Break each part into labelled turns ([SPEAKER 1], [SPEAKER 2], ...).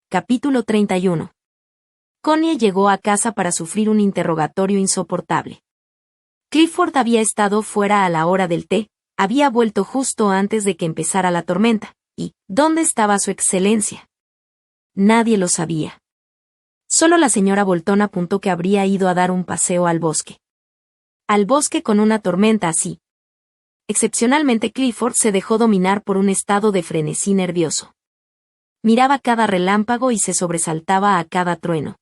[SPEAKER 1] Capítulo 31. Connie llegó a casa para sufrir un interrogatorio insoportable. Clifford había estado fuera a la hora del té, había vuelto justo antes de que empezara la tormenta, y ¿dónde estaba su excelencia? Nadie lo sabía. Solo la señora Bolton apuntó que habría ido a dar un paseo al bosque. Al bosque con una tormenta así. Excepcionalmente Clifford se dejó dominar por un estado de frenesí nervioso. Miraba cada relámpago y se sobresaltaba a cada trueno.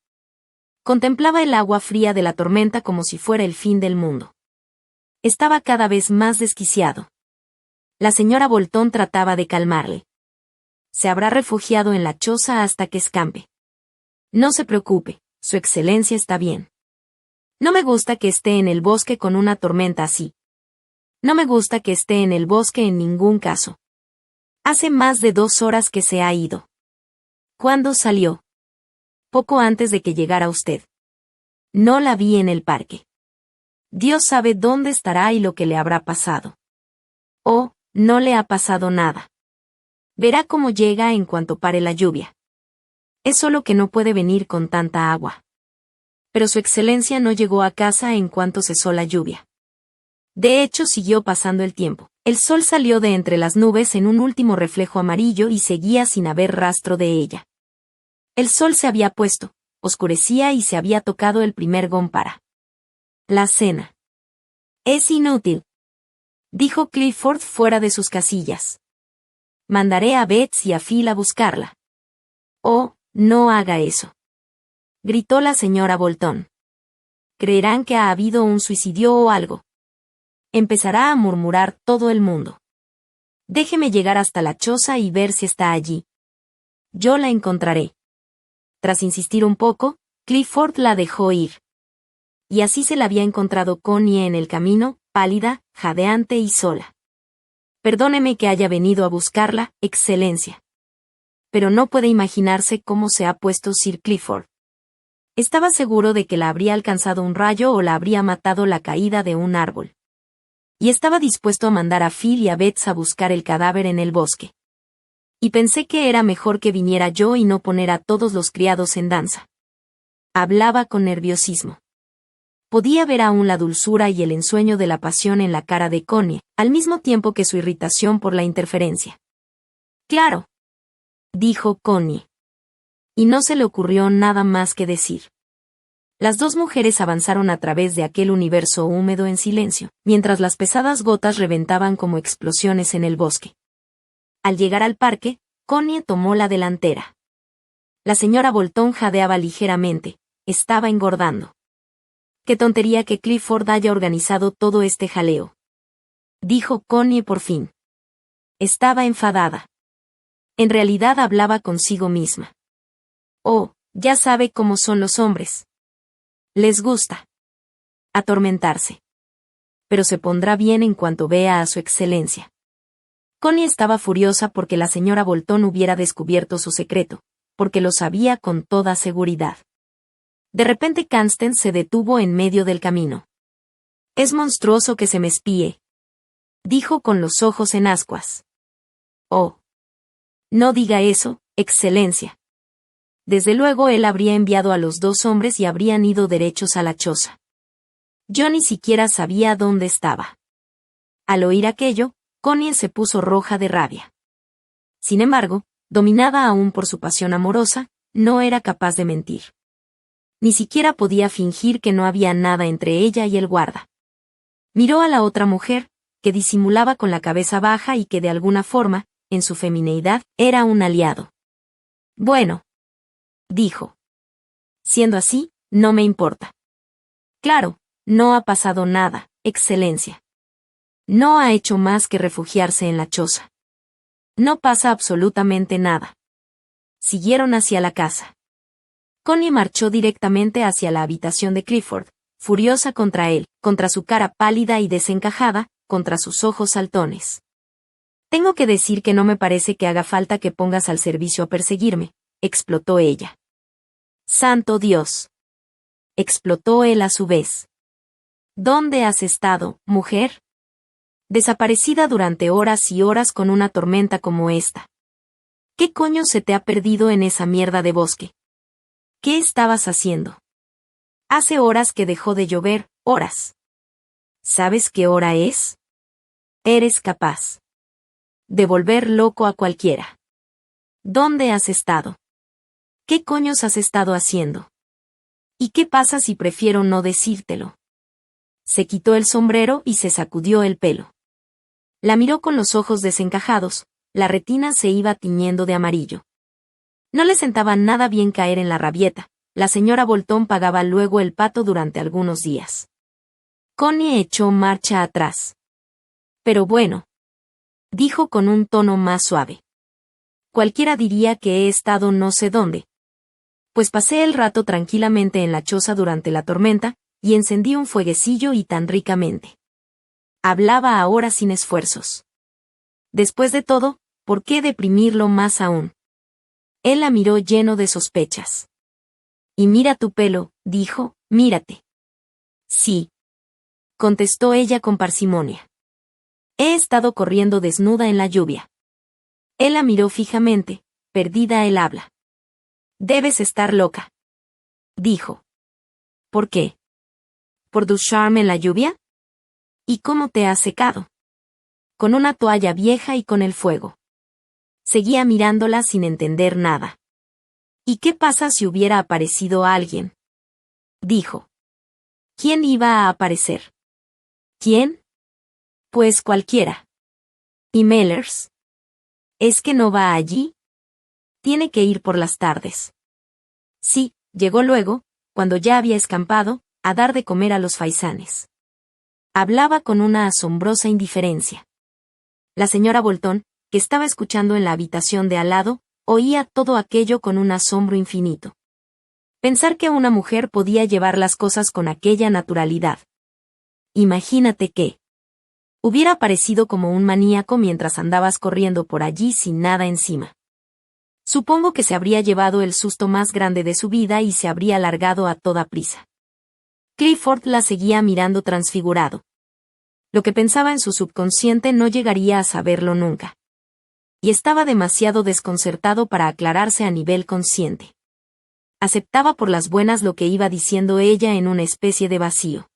[SPEAKER 1] Contemplaba el agua fría de la tormenta como si fuera el fin del mundo. Estaba cada vez más desquiciado. La señora Bolton trataba de calmarle. Se habrá refugiado en la choza hasta que escampe. No se preocupe, su excelencia está bien. No me gusta que esté en el bosque con una tormenta así. No me gusta que esté en el bosque en ningún caso. Hace más de 2 horas que se ha ido. ¿Cuándo salió? Poco antes de que llegara usted. No la vi en el parque. Dios sabe dónde estará y lo que le habrá pasado. Oh, no le ha pasado nada. Verá cómo llega en cuanto pare la lluvia. Es solo que no puede venir con tanta agua. Pero su excelencia no llegó a casa en cuanto cesó la lluvia. De hecho, siguió pasando el tiempo. El sol salió de entre las nubes en un último reflejo amarillo y seguía sin haber rastro de ella. El sol se había puesto, oscurecía y se había tocado el primer gong para la cena. Es inútil, dijo Clifford fuera de sus casillas. Mandaré a Betsy y a Phil a buscarla. Oh, no haga eso, gritó la señora Bolton. Creerán que ha habido un suicidio o algo. Empezará a murmurar todo el mundo. Déjeme llegar hasta la choza y ver si está allí. Yo la encontraré. Tras insistir un poco, Clifford la dejó ir. Y así se la había encontrado Connie en el camino, pálida, jadeante y sola. Perdóneme que haya venido a buscarla, excelencia. Pero no puede imaginarse cómo se ha puesto Sir Clifford. Estaba seguro de que la habría alcanzado un rayo o la habría matado la caída de un árbol. Y estaba dispuesto a mandar a Phil y a Betsy a buscar el cadáver en el bosque. Y pensé que era mejor que viniera yo y no poner a todos los criados en danza. Hablaba con nerviosismo. Podía ver aún la dulzura y el ensueño de la pasión en la cara de Connie, al mismo tiempo que su irritación por la interferencia. Claro, dijo Connie. Y no se le ocurrió nada más que decir. Las dos mujeres avanzaron a través de aquel universo húmedo en silencio, mientras las pesadas gotas reventaban como explosiones en el bosque. Al llegar al parque, Connie tomó la delantera. La señora Bolton jadeaba ligeramente, estaba engordando. Qué tontería que Clifford haya organizado todo este jaleo, dijo Connie por fin. Estaba enfadada. En realidad hablaba consigo misma. Oh, ya sabe cómo son los hombres. Les gusta atormentarse. Pero se pondrá bien en cuanto vea a su excelencia. Connie estaba furiosa porque la señora Bolton hubiera descubierto su secreto, porque lo sabía con toda seguridad. De repente Constance se detuvo en medio del camino. Es monstruoso que se me espíe, dijo con los ojos en ascuas. Oh. No diga eso, excelencia. Desde luego él habría enviado a los 2 hombres y habrían ido derechos a la choza. Yo ni siquiera sabía dónde estaba. Al oír aquello, Connie se puso roja de rabia. Sin embargo, dominada aún por su pasión amorosa, no era capaz de mentir. Ni siquiera podía fingir que no había nada entre ella y el guarda. Miró a la otra mujer, que disimulaba con la cabeza baja y que de alguna forma, en su femineidad, era un aliado. Bueno, dijo. Siendo así, no me importa. Claro, no ha pasado nada, excelencia. No ha hecho más que refugiarse en la choza. No pasa absolutamente nada. Siguieron hacia la casa. Connie marchó directamente hacia la habitación de Clifford, furiosa contra él, contra su cara pálida y desencajada, contra sus ojos saltones. Tengo que decir que no me parece que haga falta que pongas al servicio a perseguirme, explotó ella. ¡Santo Dios! Explotó él a su vez. ¿Dónde has estado, mujer? Desaparecida durante horas y horas con una tormenta como esta. ¿Qué coño se te ha perdido en esa mierda de bosque? ¿Qué estabas haciendo? Hace horas que dejó de llover, horas. ¿Sabes qué hora es? Eres capaz de volver loco a cualquiera. ¿Dónde has estado? ¿Qué coños has estado haciendo? ¿Y qué pasa si prefiero no decírtelo? Se quitó el sombrero y se sacudió el pelo. La miró con los ojos desencajados, la retina se iba tiñendo de amarillo. No le sentaba nada bien caer en la rabieta, la señora Bolton pagaba luego el pato durante algunos días. Connie echó marcha atrás. Pero bueno, dijo con un tono más suave. Cualquiera diría que he estado no sé dónde. Pues pasé el rato tranquilamente en la choza durante la tormenta, y encendí un fueguecillo y tan ricamente. Hablaba ahora sin esfuerzos. Después de todo, ¿por qué deprimirlo más aún? Él la miró lleno de sospechas. Y mira tu pelo, dijo, mírate. Sí. Contestó ella con parsimonia. He estado corriendo desnuda en la lluvia. Él la miró fijamente, perdida el habla. Debes estar loca. Dijo. ¿Por qué? ¿Por ducharme en la lluvia? ¿Y cómo te has secado? Con una toalla vieja y con el fuego. Seguía mirándola sin entender nada. ¿Y qué pasa si hubiera aparecido alguien? Dijo. ¿Quién iba a aparecer? ¿Quién? Pues cualquiera. ¿Y Mellers? ¿Es que no va allí? Tiene que ir por las tardes. Sí, llegó luego, cuando ya había escampado, a dar de comer a los faisanes. Hablaba con una asombrosa indiferencia. La señora Bolton, que estaba escuchando en la habitación de al lado, oía todo aquello con un asombro infinito. Pensar que una mujer podía llevar las cosas con aquella naturalidad. Imagínate que hubiera parecido como un maníaco mientras andabas corriendo por allí sin nada encima. Supongo que se habría llevado el susto más grande de su vida y se habría largado a toda prisa. Clifford la seguía mirando transfigurado. Lo que pensaba en su subconsciente no llegaría a saberlo nunca. Y estaba demasiado desconcertado para aclararse a nivel consciente. Aceptaba por las buenas lo que iba diciendo ella en una especie de vacío.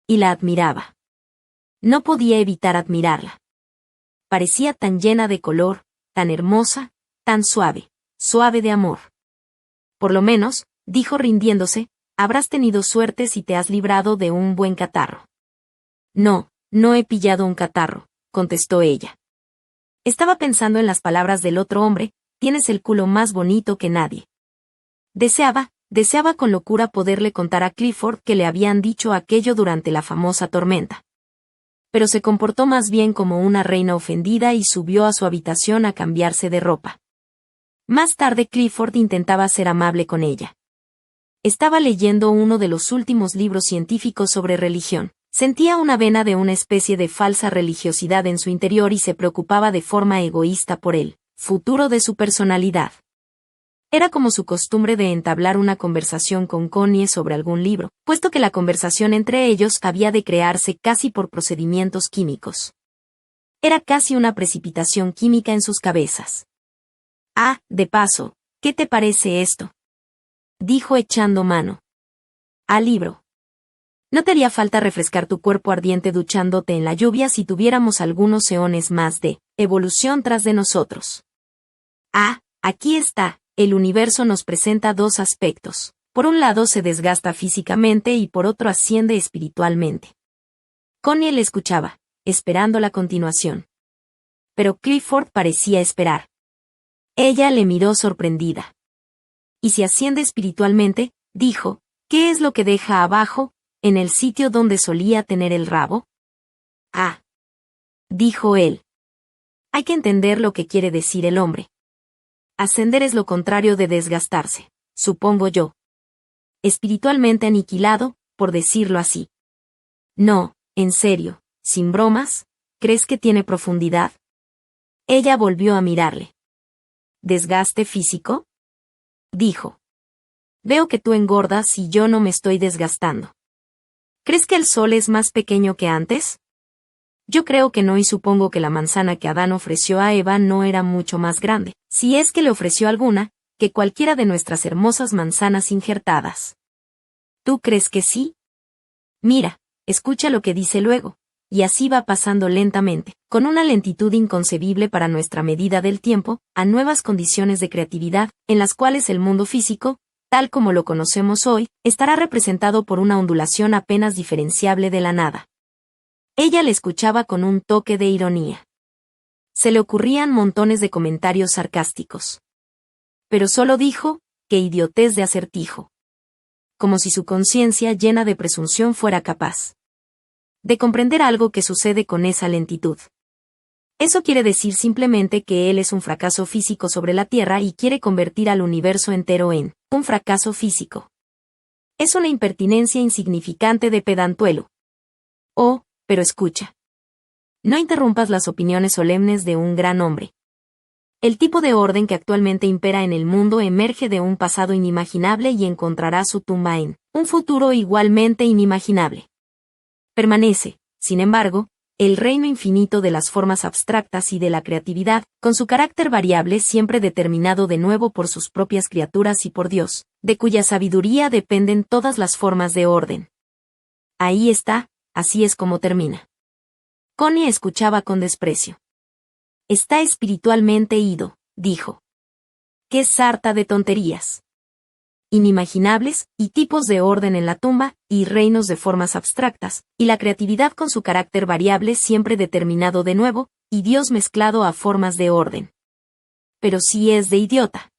[SPEAKER 1] Y la admiraba. No podía evitar admirarla. Parecía tan llena de color, tan hermosa, tan suave, suave de amor. Por lo menos, dijo rindiéndose, habrás tenido suerte si te has librado de un buen catarro. No, no he pillado un catarro, contestó ella. Estaba pensando en las palabras del otro hombre, tienes el culo más bonito que nadie. Deseaba con locura poderle contar a Clifford que le habían dicho aquello durante la famosa tormenta. Pero se comportó más bien como una reina ofendida y subió a su habitación a cambiarse de ropa. Más tarde Clifford intentaba ser amable con ella. Estaba leyendo uno de los últimos libros científicos sobre religión. Sentía una vena de una especie de falsa religiosidad en su interior y se preocupaba de forma egoísta por el futuro de su personalidad. Era como su costumbre de entablar una conversación con Connie sobre algún libro, puesto que la conversación entre ellos había de crearse casi por procedimientos químicos. Era casi una precipitación química en sus cabezas. Ah, de paso, ¿qué te parece esto? Dijo echando mano al libro. No te haría falta refrescar tu cuerpo ardiente duchándote en la lluvia si tuviéramos algunos eones más de evolución tras de nosotros. Ah, aquí está, el universo nos presenta dos aspectos. Por un lado se desgasta físicamente y por otro asciende espiritualmente. Connie le escuchaba, esperando la continuación. Pero Clifford parecía esperar. Ella le miró sorprendida. Y si asciende espiritualmente, dijo, ¿qué es lo que deja abajo, en el sitio donde solía tener el rabo? Ah. Dijo él. Hay que entender lo que quiere decir el hombre. Ascender es lo contrario de desgastarse, supongo yo. Espiritualmente aniquilado, por decirlo así. No, en serio, sin bromas, ¿crees que tiene profundidad? Ella volvió a mirarle. ¿Desgaste físico? Dijo. Veo que tú engordas y yo no me estoy desgastando. ¿Crees que el sol es más pequeño que antes? Yo creo que no y supongo que la manzana que Adán ofreció a Eva no era mucho más grande, si es que le ofreció alguna, que cualquiera de nuestras hermosas manzanas injertadas. ¿Tú crees que sí? Mira, escucha lo que dice luego. Y así va pasando lentamente, con una lentitud inconcebible para nuestra medida del tiempo, a nuevas condiciones de creatividad, en las cuales el mundo físico, tal como lo conocemos hoy, estará representado por una ondulación apenas diferenciable de la nada. Ella le escuchaba con un toque de ironía. Se le ocurrían montones de comentarios sarcásticos. Pero solo dijo, qué idiotez de acertijo. Como si su conciencia llena de presunción fuera capaz de comprender algo que sucede con esa lentitud. Eso quiere decir simplemente que él es un fracaso físico sobre la Tierra y quiere convertir al universo entero en un fracaso físico. Es una impertinencia insignificante de pedantuelo. Oh, pero escucha. No interrumpas las opiniones solemnes de un gran hombre. El tipo de orden que actualmente impera en el mundo emerge de un pasado inimaginable y encontrará su tumba en un futuro igualmente inimaginable. Permanece, sin embargo, el reino infinito de las formas abstractas y de la creatividad, con su carácter variable siempre determinado de nuevo por sus propias criaturas y por Dios, de cuya sabiduría dependen todas las formas de orden. Ahí está, así es como termina. Connie escuchaba con desprecio. Está espiritualmente ido, dijo. ¡Qué sarta de tonterías! Inimaginables, y tipos de orden en la tumba, y reinos de formas abstractas, y la creatividad con su carácter variable siempre determinado de nuevo, y Dios mezclado a formas de orden. Pero sí es de idiota.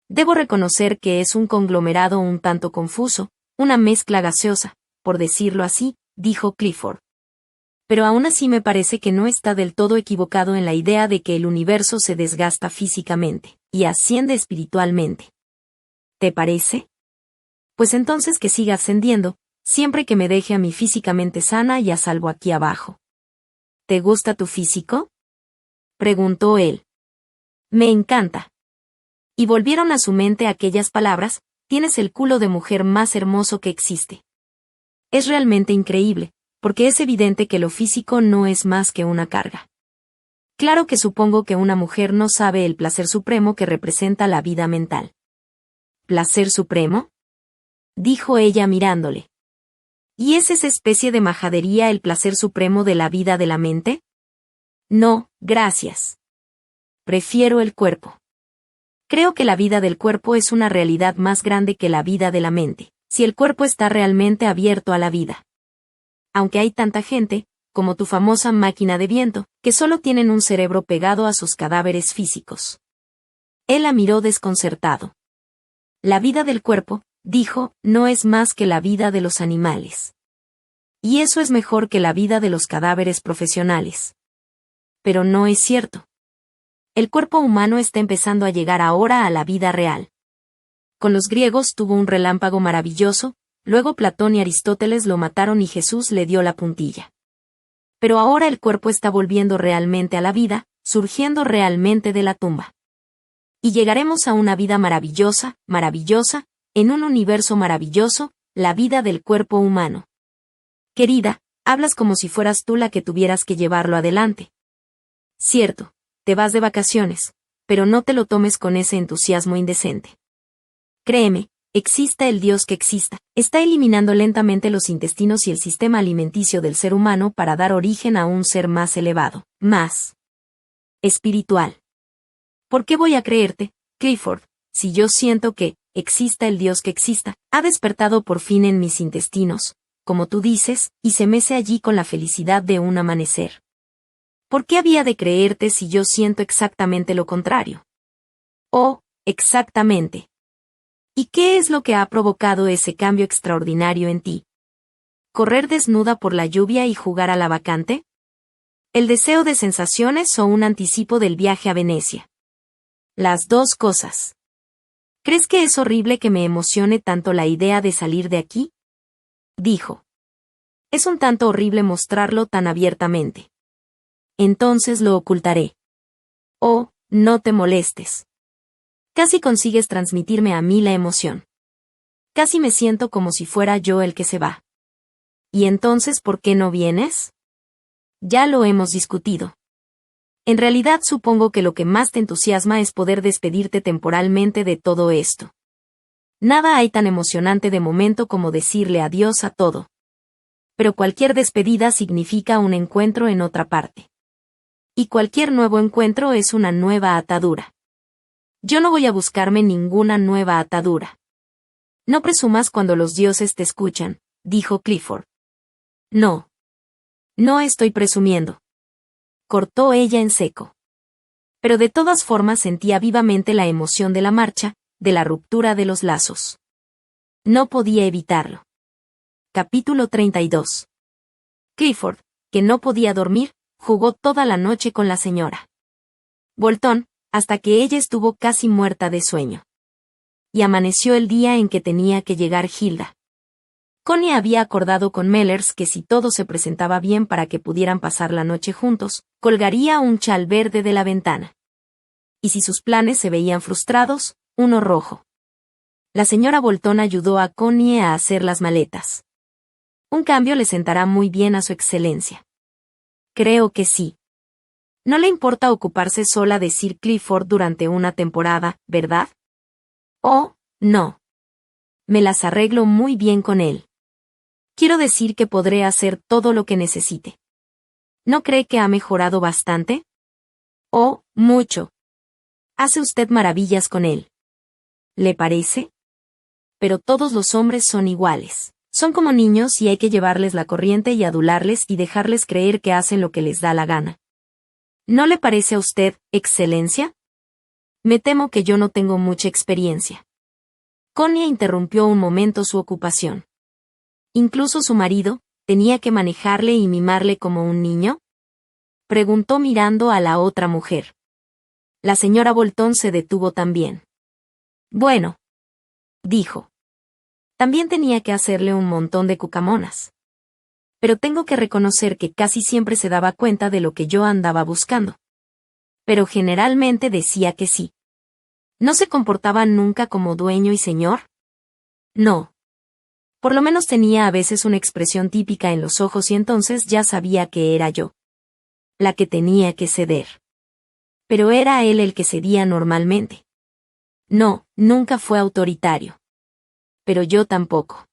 [SPEAKER 1] Debo reconocer que es un conglomerado un tanto confuso, una mezcla gaseosa, por decirlo así, dijo Clifford. Pero aún así me parece que no está del todo equivocado en la idea de que el universo se desgasta físicamente, y asciende espiritualmente. ¿Te parece? Pues entonces que siga ascendiendo, siempre que me deje a mí físicamente sana y a salvo aquí abajo. ¿Te gusta tu físico?, preguntó él. Me encanta. Y volvieron a su mente aquellas palabras, tienes el culo de mujer más hermoso que existe. Es realmente increíble, porque es evidente que lo físico no es más que una carga. Claro que supongo que una mujer no sabe el placer supremo que representa la vida mental. ¿Placer supremo?, dijo ella mirándole. ¿Y es esa especie de majadería el placer supremo de la vida de la mente? No, gracias. Prefiero el cuerpo. Creo que la vida del cuerpo es una realidad más grande que la vida de la mente, si el cuerpo está realmente abierto a la vida. Aunque hay tanta gente, como tu famosa máquina de viento, que solo tienen un cerebro pegado a sus cadáveres físicos. Él la miró desconcertado. La vida del cuerpo, dijo, no es más que la vida de los animales. Y eso es mejor que la vida de los cadáveres profesionales. Pero no es cierto. El cuerpo humano está empezando a llegar ahora a la vida real. Con los griegos tuvo un relámpago maravilloso, luego Platón y Aristóteles lo mataron y Jesús le dio la puntilla. Pero ahora el cuerpo está volviendo realmente a la vida, surgiendo realmente de la tumba. Y llegaremos a una vida maravillosa, maravillosa, en un universo maravilloso, la vida del cuerpo humano. Querida, hablas como si fueras tú la que tuvieras que llevarlo adelante. Cierto, te vas de vacaciones, pero no te lo tomes con ese entusiasmo indecente. Créeme, exista el Dios que exista, está eliminando lentamente los intestinos y el sistema alimenticio del ser humano para dar origen a un ser más elevado, más espiritual. ¿Por qué voy a creerte, Clifford, si yo siento que, exista el Dios que exista, ha despertado por fin en mis intestinos, como tú dices, y se mece allí con la felicidad de un amanecer? ¿Por qué había de creerte si yo siento exactamente lo contrario? Oh, exactamente. ¿Y qué es lo que ha provocado ese cambio extraordinario en ti? ¿Correr desnuda por la lluvia y jugar a la vacante? ¿El deseo de sensaciones o un anticipo del viaje a Venecia? Las dos cosas. ¿Crees que es horrible que me emocione tanto la idea de salir de aquí?, dijo. Es un tanto horrible mostrarlo tan abiertamente. Entonces lo ocultaré. Oh, no te molestes. Casi consigues transmitirme a mí la emoción. Casi me siento como si fuera yo el que se va. ¿Y entonces por qué no vienes? Ya lo hemos discutido. En realidad supongo que lo que más te entusiasma es poder despedirte temporalmente de todo esto. Nada hay tan emocionante de momento como decirle adiós a todo. Pero cualquier despedida significa un encuentro en otra parte. Y cualquier nuevo encuentro es una nueva atadura. Yo no voy a buscarme ninguna nueva atadura. No presumas cuando los dioses te escuchan, dijo Clifford. No. No estoy presumiendo. Cortó ella en seco. Pero de todas formas sentía vivamente la emoción de la marcha, de la ruptura de los lazos. No podía evitarlo. Capítulo 32. Clifford, que no podía dormir, jugó toda la noche con la señora Bolton, hasta que ella estuvo casi muerta de sueño. Y amaneció el día en que tenía que llegar Hilda. Connie había acordado con Mellers que si todo se presentaba bien para que pudieran pasar la noche juntos, colgaría un chal verde de la ventana. Y si sus planes se veían frustrados, uno rojo. La señora Bolton ayudó a Connie a hacer las maletas. Un cambio le sentará muy bien a su excelencia. Creo que sí. No le importa ocuparse sola de Sir Clifford durante una temporada, ¿verdad? Oh, no. Me las arreglo muy bien con él. Quiero decir que podré hacer todo lo que necesite. ¿No cree que ha mejorado bastante? Oh, mucho. Hace usted maravillas con él. ¿Le parece? Pero todos los hombres son iguales. Son como niños y hay que llevarles la corriente y adularles y dejarles creer que hacen lo que les da la gana. ¿No le parece a usted, excelencia? Me temo que yo no tengo mucha experiencia. Connie interrumpió un momento su ocupación. ¿Incluso su marido tenía que manejarle y mimarle como un niño? Preguntó mirando a la otra mujer. La señora Bolton se detuvo también. Bueno, dijo. También tenía que hacerle un montón de cucamonas. Pero tengo que reconocer que casi siempre se daba cuenta de lo que yo andaba buscando. Pero generalmente decía que sí. ¿No se comportaba nunca como dueño y señor? No. Por lo menos tenía a veces una expresión típica en los ojos y entonces ya sabía que era yo la que tenía que ceder. Pero era él el que cedía normalmente. No, nunca fue autoritario. Pero yo tampoco.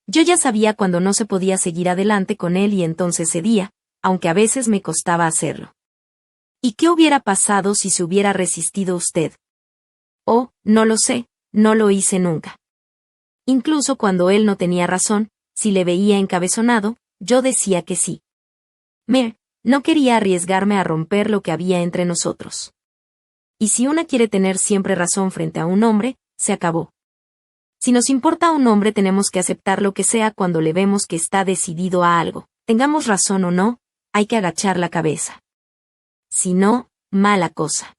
[SPEAKER 1] Yo ya sabía cuando no se podía seguir adelante con él y entonces cedía, aunque a veces me costaba hacerlo. ¿Y qué hubiera pasado si se hubiera resistido usted? Oh, no lo sé, no lo hice nunca. Incluso cuando él no tenía razón, si le veía encabezonado, yo decía que sí. No quería arriesgarme a romper lo que había entre nosotros. Y si una quiere tener siempre razón frente a un hombre, se acabó. Si nos importa a un hombre tenemos que aceptar lo que sea cuando le vemos que está decidido a algo. Tengamos razón o no, hay que agachar la cabeza. Si no, mala cosa.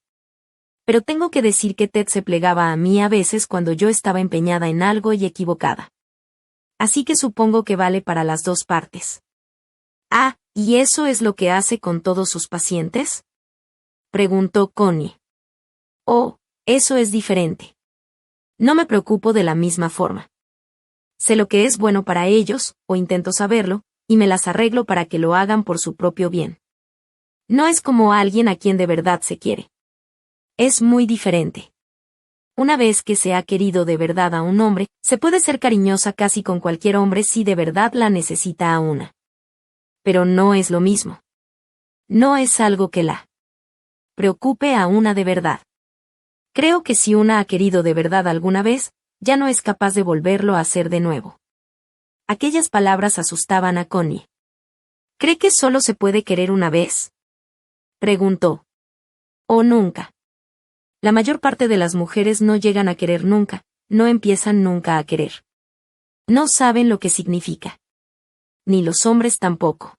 [SPEAKER 1] Pero tengo que decir que Ted se plegaba a mí a veces cuando yo estaba empeñada en algo y equivocada. Así que supongo que vale para las dos partes. Ah, ¿y eso es lo que hace con todos sus pacientes? Preguntó Connie. Oh, eso es diferente. No me preocupo de la misma forma. Sé lo que es bueno para ellos, o intento saberlo, y me las arreglo para que lo hagan por su propio bien. No es como alguien a quien de verdad se quiere. Es muy diferente. Una vez que se ha querido de verdad a un hombre, se puede ser cariñosa casi con cualquier hombre si de verdad la necesita a una. Pero no es lo mismo. No es algo que la preocupe a una de verdad. Creo que si una ha querido de verdad alguna vez, ya no es capaz de volverlo a hacer de nuevo. Aquellas palabras asustaban a Connie. ¿Cree que solo se puede querer una vez? Preguntó. ¿O nunca? La mayor parte de las mujeres no llegan a querer nunca, no empiezan nunca a querer. No saben lo que significa. Ni los hombres tampoco.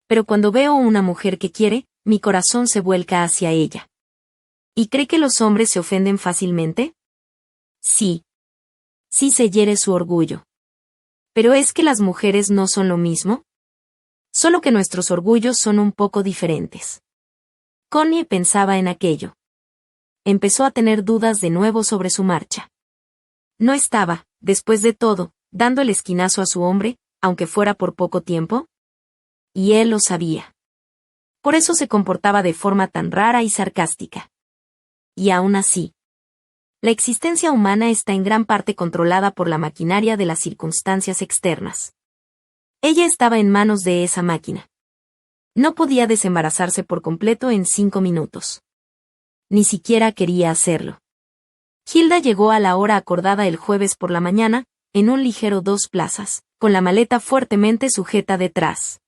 [SPEAKER 1] Pero cuando veo una mujer que quiere, mi corazón se vuelca hacia ella. ¿Y cree que los hombres se ofenden fácilmente? Sí. Sí se hiere su orgullo. ¿Pero es que las mujeres no son lo mismo? Solo que nuestros orgullos son un poco diferentes. Connie pensaba en aquello. Empezó a tener dudas de nuevo sobre su marcha. ¿No estaba, después de todo, dando el esquinazo a su hombre, aunque fuera por poco tiempo? Y él lo sabía. Por eso se comportaba de forma tan rara y sarcástica. Y aún así, la existencia humana está en gran parte controlada por la maquinaria de las circunstancias externas. Ella estaba en manos de esa máquina. No podía desembarazarse por completo en 5 minutos. Ni siquiera quería hacerlo. Hilda llegó a la hora acordada el jueves por la mañana, en un ligero 2 plazas, con la maleta fuertemente sujeta detrás.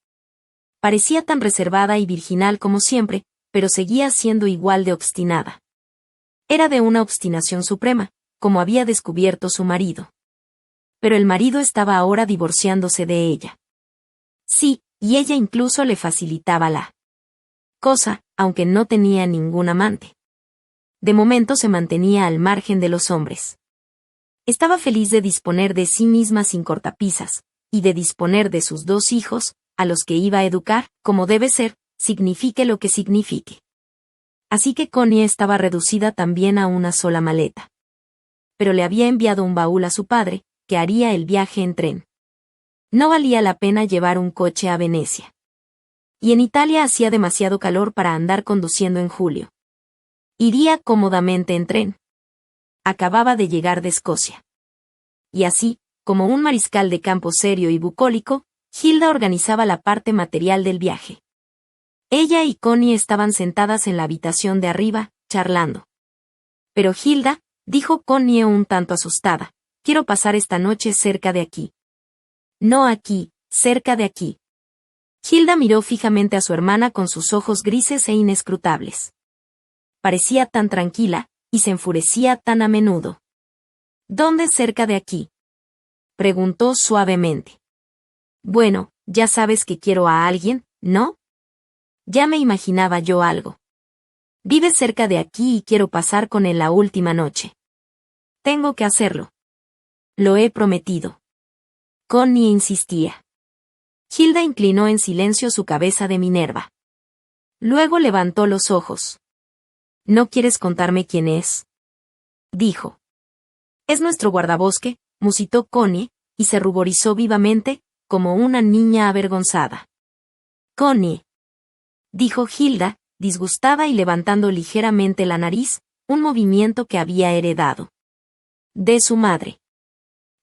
[SPEAKER 1] Parecía tan reservada y virginal como siempre, pero seguía siendo igual de obstinada. Era de una obstinación suprema, como había descubierto su marido. Pero el marido estaba ahora divorciándose de ella. Sí, y ella incluso le facilitaba la cosa, aunque no tenía ningún amante. De momento se mantenía al margen de los hombres. Estaba feliz de disponer de sí misma sin cortapisas, y de disponer de sus 2 hijos, a los que iba a educar, como debe ser, signifique lo que signifique. Así que Connie estaba reducida también a una sola maleta. Pero le había enviado un baúl a su padre, que haría el viaje en tren. No valía la pena llevar un coche a Venecia. Y en Italia hacía demasiado calor para andar conduciendo en julio. Iría cómodamente en tren. Acababa de llegar de Escocia. Y así, como un mariscal de campo serio y bucólico, Hilda organizaba la parte material del viaje. Ella y Connie estaban sentadas en la habitación de arriba, charlando. Pero Hilda, dijo Connie un tanto asustada, quiero pasar esta noche cerca de aquí. No aquí, cerca de aquí. Hilda miró fijamente a su hermana con sus ojos grises e inescrutables. Parecía tan tranquila, y se enfurecía tan a menudo. ¿Dónde cerca de aquí?, preguntó suavemente. Bueno, ya sabes que quiero a alguien, ¿no? Ya me imaginaba yo algo. Vive cerca de aquí y quiero pasar con él la última noche. Tengo que hacerlo. Lo he prometido. Connie insistía. Hilda inclinó en silencio su cabeza de Minerva. Luego levantó los ojos. ¿No quieres contarme quién es?, dijo. Es nuestro guardabosque, musitó Connie, y se ruborizó vivamente, como una niña avergonzada. Connie, dijo Hilda, disgustada y levantando ligeramente la nariz, un movimiento que había heredado de su madre.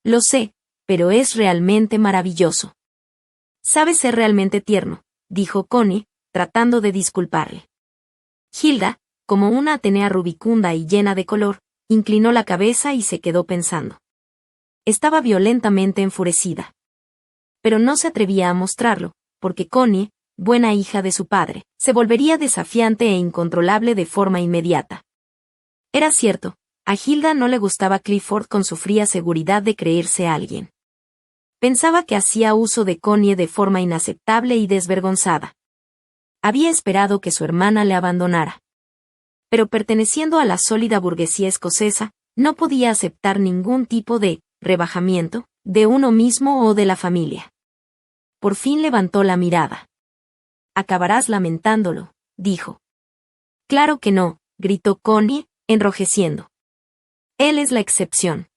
[SPEAKER 1] Lo sé, pero es realmente maravilloso. Sabes ser realmente tierno, dijo Connie, tratando de disculparle. Hilda, como una Atenea rubicunda y llena de color, inclinó la cabeza y se quedó pensando. Estaba violentamente enfurecida. Pero no se atrevía a mostrarlo, porque Connie, buena hija de su padre, se volvería desafiante e incontrolable de forma inmediata. Era cierto, a Hilda no le gustaba Clifford con su fría seguridad de creerse alguien. Pensaba que hacía uso de Connie de forma inaceptable y desvergonzada. Había esperado que su hermana le abandonara. Pero perteneciendo a la sólida burguesía escocesa, no podía aceptar ningún tipo de rebajamiento, de uno mismo o de la familia. Por fin levantó la mirada. Acabarás lamentándolo, dijo. Claro que no, gritó Connie, enrojeciendo. Él es la excepción.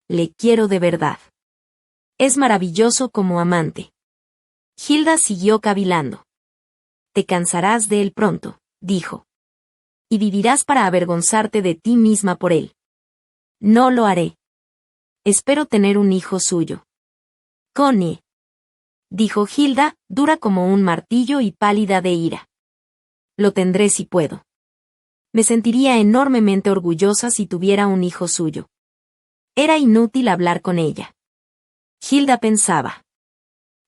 [SPEAKER 1] Le quiero de verdad. Es maravilloso como amante. Hilda siguió cavilando. Te cansarás de él pronto, dijo. Y vivirás para avergonzarte de ti misma por él. No lo haré. Espero tener un hijo suyo. Connie, dijo Hilda, dura como un martillo y pálida de ira. Lo tendré si puedo. Me sentiría enormemente orgullosa si tuviera un hijo suyo. Era inútil hablar con ella. Hilda pensaba.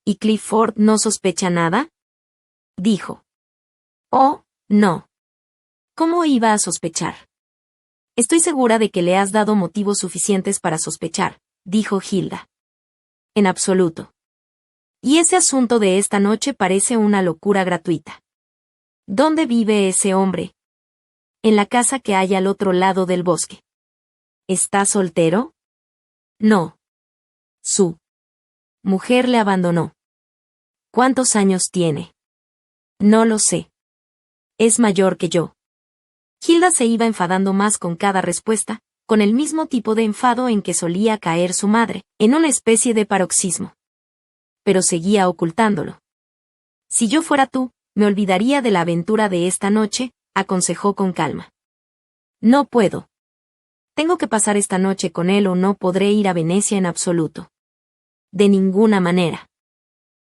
[SPEAKER 1] ¿Y Clifford no sospecha nada?, dijo. Oh, no. ¿Cómo iba a sospechar? Estoy segura de que le has dado motivos suficientes para sospechar, dijo Hilda. En absoluto. Y ese asunto de esta noche parece una locura gratuita. ¿Dónde vive ese hombre? En la casa que hay al otro lado del bosque. ¿Está soltero? No. Su mujer le abandonó. ¿Cuántos años tiene? No lo sé. Es mayor que yo. Hilda se iba enfadando más con cada respuesta, con el mismo tipo de enfado en que solía caer su madre, en una especie de paroxismo. Pero seguía ocultándolo. Si yo fuera tú, me olvidaría de la aventura de esta noche, aconsejó con calma. No puedo. Tengo que pasar esta noche con él o no podré ir a Venecia en absoluto. De ninguna manera.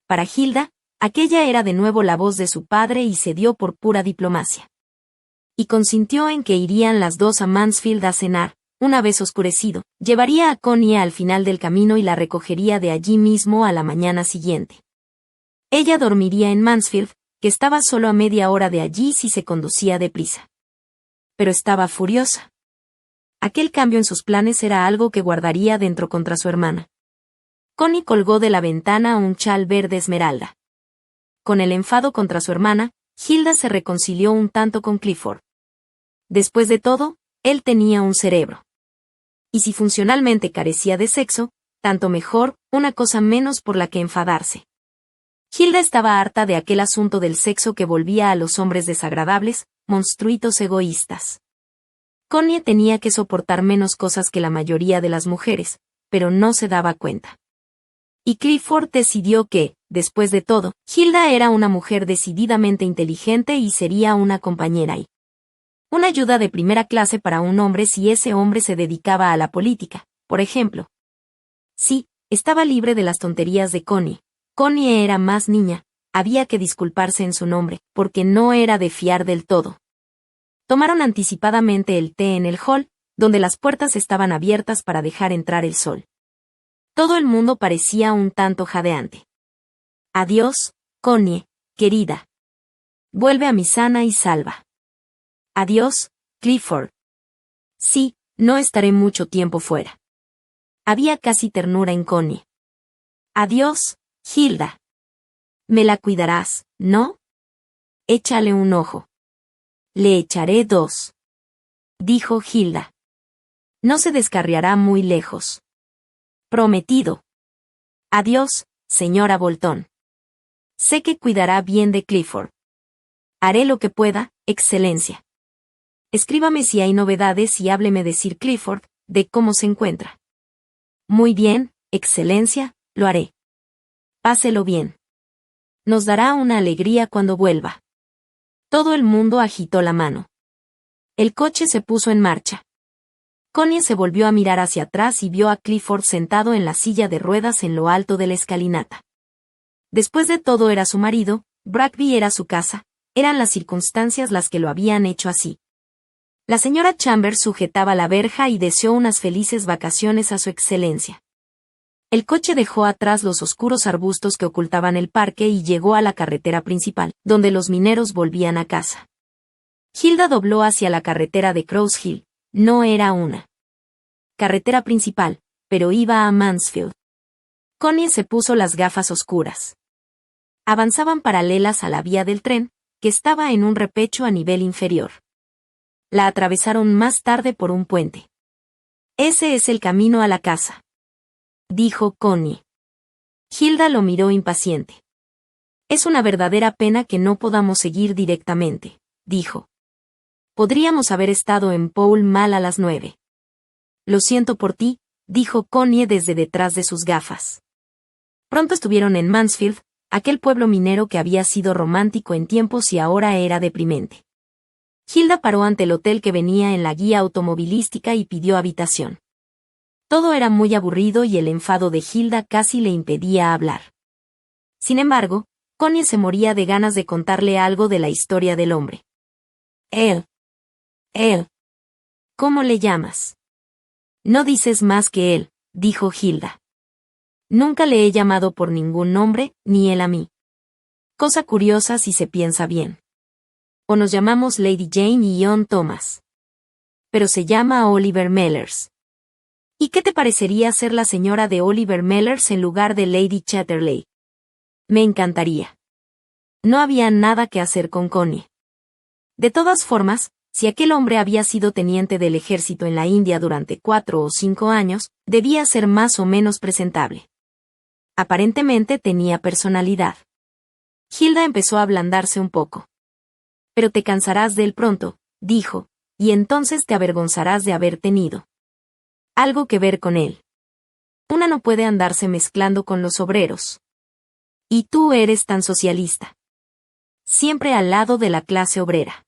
[SPEAKER 1] Para Hilda, aquella era de nuevo la voz de su padre y cedió por pura diplomacia. Y consintió en que irían las dos a Mansfield a cenar. Una vez oscurecido, llevaría a Connie al final del camino y la recogería de allí mismo a la mañana siguiente. Ella dormiría en Mansfield, que estaba solo a media hora de allí si se conducía deprisa. Pero estaba furiosa. Aquel cambio en sus planes era algo que guardaría dentro contra su hermana. Connie colgó de la ventana un chal verde esmeralda. Con el enfado contra su hermana, Hilda se reconcilió un tanto con Clifford. Después de todo, él tenía un cerebro. Y si funcionalmente carecía de sexo, tanto mejor, una cosa menos por la que enfadarse. Hilda estaba harta de aquel asunto del sexo que volvía a los hombres desagradables, monstruitos egoístas. Connie tenía que soportar menos cosas que la mayoría de las mujeres, pero no se daba cuenta. Y Clifford decidió que, después de todo, Hilda era una mujer decididamente inteligente y sería una compañera y una ayuda de primera clase para un hombre si ese hombre se dedicaba a la política, por ejemplo. Sí, estaba libre de las tonterías de Connie. Connie era más niña, había que disculparse en su nombre, porque no era de fiar del todo. Tomaron anticipadamente el té en el hall, donde las puertas estaban abiertas para dejar entrar el sol. Todo el mundo parecía un tanto jadeante. Adiós, Connie, querida. Vuelve a mí sana y salva. Adiós, Clifford. Sí, no estaré mucho tiempo fuera. Había casi ternura en Connie. Adiós, Hilda. Me la cuidarás, ¿no? Échale un ojo. Le echaré dos. Dijo Hilda. No se descarriará muy lejos. Prometido. Adiós, señora Bolton. Sé que cuidará bien de Clifford. Haré lo que pueda, Excelencia. Escríbame si hay novedades y hábleme de Sir Clifford, de cómo se encuentra. Muy bien, Excelencia, lo haré. Páselo bien. Nos dará una alegría cuando vuelva. Todo el mundo agitó la mano. El coche se puso en marcha. Connie se volvió a mirar hacia atrás y vio a Clifford sentado en la silla de ruedas en lo alto de la escalinata. Después de todo era su marido, Bragby era su casa, eran las circunstancias las que lo habían hecho así. La señora Chambers sujetaba la verja y deseó unas felices vacaciones a su excelencia. El coche dejó atrás los oscuros arbustos que ocultaban el parque y llegó a la carretera principal, donde los mineros volvían a casa. Hilda dobló hacia la carretera de Crow's Hill. No era una carretera principal, pero iba a Mansfield. Connie se puso las gafas oscuras. Avanzaban paralelas a la vía del tren, que estaba en un repecho a nivel inferior. La atravesaron más tarde por un puente. Ese es el camino a la casa, dijo Connie. Hilda lo miró impaciente. Es una verdadera pena que no podamos seguir directamente, dijo. Podríamos haber estado en Pall Mall a las 9. Lo siento por ti, dijo Connie desde detrás de sus gafas. Pronto estuvieron en Mansfield, aquel pueblo minero que había sido romántico en tiempos y ahora era deprimente. Hilda paró ante el hotel que venía en la guía automovilística y pidió habitación. Todo era muy aburrido y el enfado de Hilda casi le impedía hablar. Sin embargo, Connie se moría de ganas de contarle algo de la historia del hombre. Él. ¿Cómo le llamas? No dices más que él, dijo Hilda. Nunca le he llamado por ningún nombre, ni él a mí. Cosa curiosa si se piensa bien. O nos llamamos Lady Jane y John Thomas. Pero se llama Oliver Mellers. ¿Y qué te parecería ser la señora de Oliver Mellers en lugar de Lady Chatterley? Me encantaría. No había nada que hacer con Connie. De todas formas, si aquel hombre había sido teniente del ejército en la India durante 4 o 5 años, debía ser más o menos presentable. Aparentemente tenía personalidad. Hilda empezó a ablandarse un poco. Pero te cansarás de él pronto, dijo, y entonces te avergonzarás de haber tenido algo que ver con él. Una no puede andarse mezclando con los obreros. Y tú eres tan socialista. siempre al lado de la clase obrera.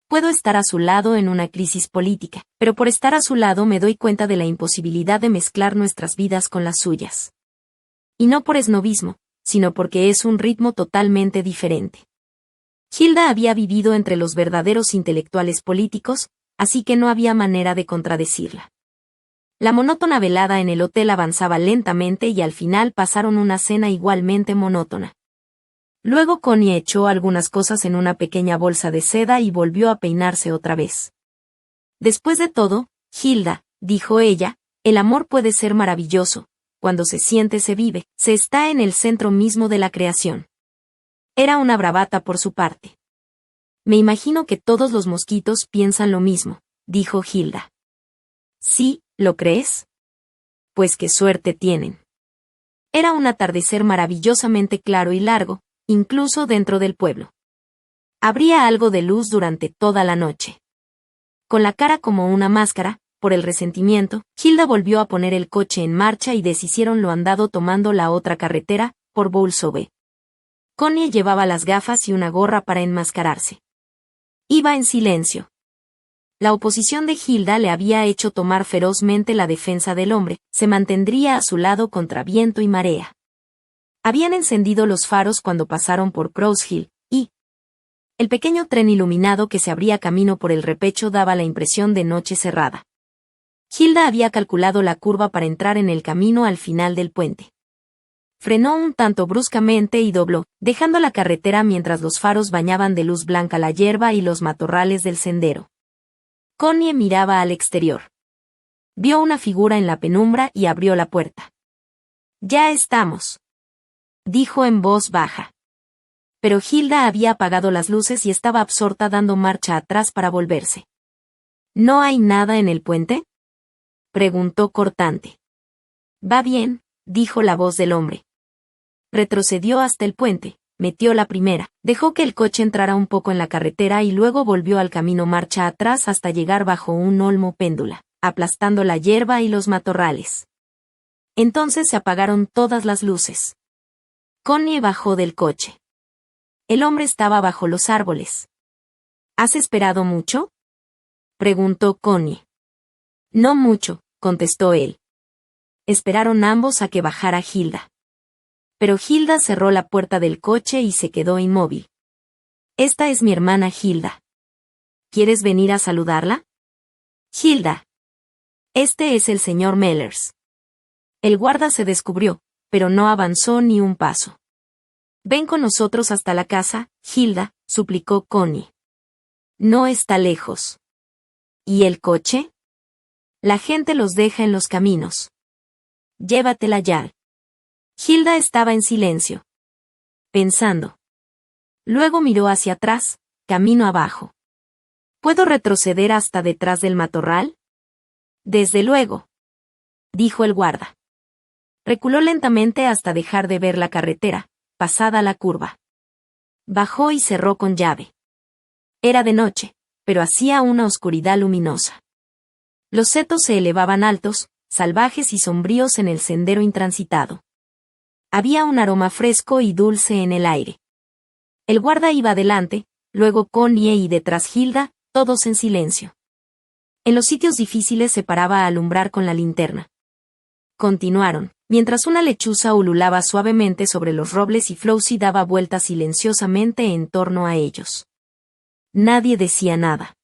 [SPEAKER 1] Puedo estar a su lado en una crisis política, pero por estar a su lado me doy cuenta de la imposibilidad de mezclar nuestras vidas con las suyas. Y no por esnobismo, sino porque es un ritmo totalmente diferente. Hilda había vivido entre los verdaderos intelectuales políticos, así que no había manera de contradecirla. La monótona velada en el hotel avanzaba lentamente y al final pasaron una cena igualmente monótona. Luego Connie echó algunas cosas en una pequeña bolsa de seda y volvió a peinarse otra vez. Después de todo, Hilda, dijo ella, el amor puede ser maravilloso, cuando se siente se vive, se está en el centro mismo de la creación. Era una bravata por su parte. Me imagino que todos los mosquitos piensan lo mismo, dijo Hilda. ¿Sí, lo crees? Pues qué suerte tienen. Era un atardecer maravillosamente claro y largo, incluso dentro del pueblo. Habría algo de luz durante toda la noche. Con la cara como una máscara, por el resentimiento, Hilda volvió a poner el coche en marcha y deshicieron lo andado tomando la otra carretera, por Bolsove. Connie llevaba las gafas y una gorra para enmascararse. Iba en silencio. La oposición de Hilda le había hecho tomar ferozmente la defensa del hombre, se mantendría a su lado contra viento y marea. Habían encendido los faros cuando pasaron por Cross Hill, y el pequeño tren iluminado que se abría camino por el repecho daba la impresión de noche cerrada. Hilda había calculado la curva para entrar en el camino al final del puente. Frenó un tanto bruscamente y dobló, dejando la carretera mientras los faros bañaban de luz blanca la hierba y los matorrales del sendero. Connie miraba al exterior. Vio una figura en la penumbra y abrió la puerta. «Ya estamos», dijo en voz baja. Pero Hilda había apagado las luces y estaba absorta dando marcha atrás para volverse. «¿No hay nada en el puente?», preguntó cortante. «Va bien», dijo la voz del hombre. Retrocedió hasta el puente, metió la primera, dejó que el coche entrara un poco en la carretera y luego volvió al camino marcha atrás hasta llegar bajo un olmo péndula, aplastando la hierba y los matorrales. Entonces se apagaron todas las luces. Connie bajó del coche. El hombre estaba bajo los árboles. ¿Has esperado mucho?, preguntó Connie. No mucho, contestó él. Esperaron ambos a que bajara Hilda. Pero Hilda cerró la puerta del coche y se quedó inmóvil. «Esta es mi hermana Hilda. ¿Quieres venir a saludarla?». «Hilda. Este es el señor Mellers». El guarda se descubrió, pero no avanzó ni un paso. «Ven con nosotros hasta la casa, Hilda», suplicó Connie. «No está lejos». «¿Y el coche?». «La gente los deja en los caminos». «Llévatela ya». Hilda estaba en silencio, pensando. Luego miró hacia atrás, camino abajo. ¿Puedo retroceder hasta detrás del matorral? Desde luego, dijo el guarda. Reculó lentamente hasta dejar de ver la carretera, pasada la curva. Bajó y cerró con llave. Era de noche, pero hacía una oscuridad luminosa. Los setos se elevaban altos, salvajes y sombríos en el sendero intransitado. Había un aroma fresco y dulce en el aire. El guarda iba adelante, luego Connie y detrás Hilda, todos en silencio. En los sitios difíciles se paraba a alumbrar con la linterna. Continuaron, mientras una lechuza ululaba suavemente sobre los robles y Flossie daba vueltas silenciosamente en torno a ellos. Nadie decía nada.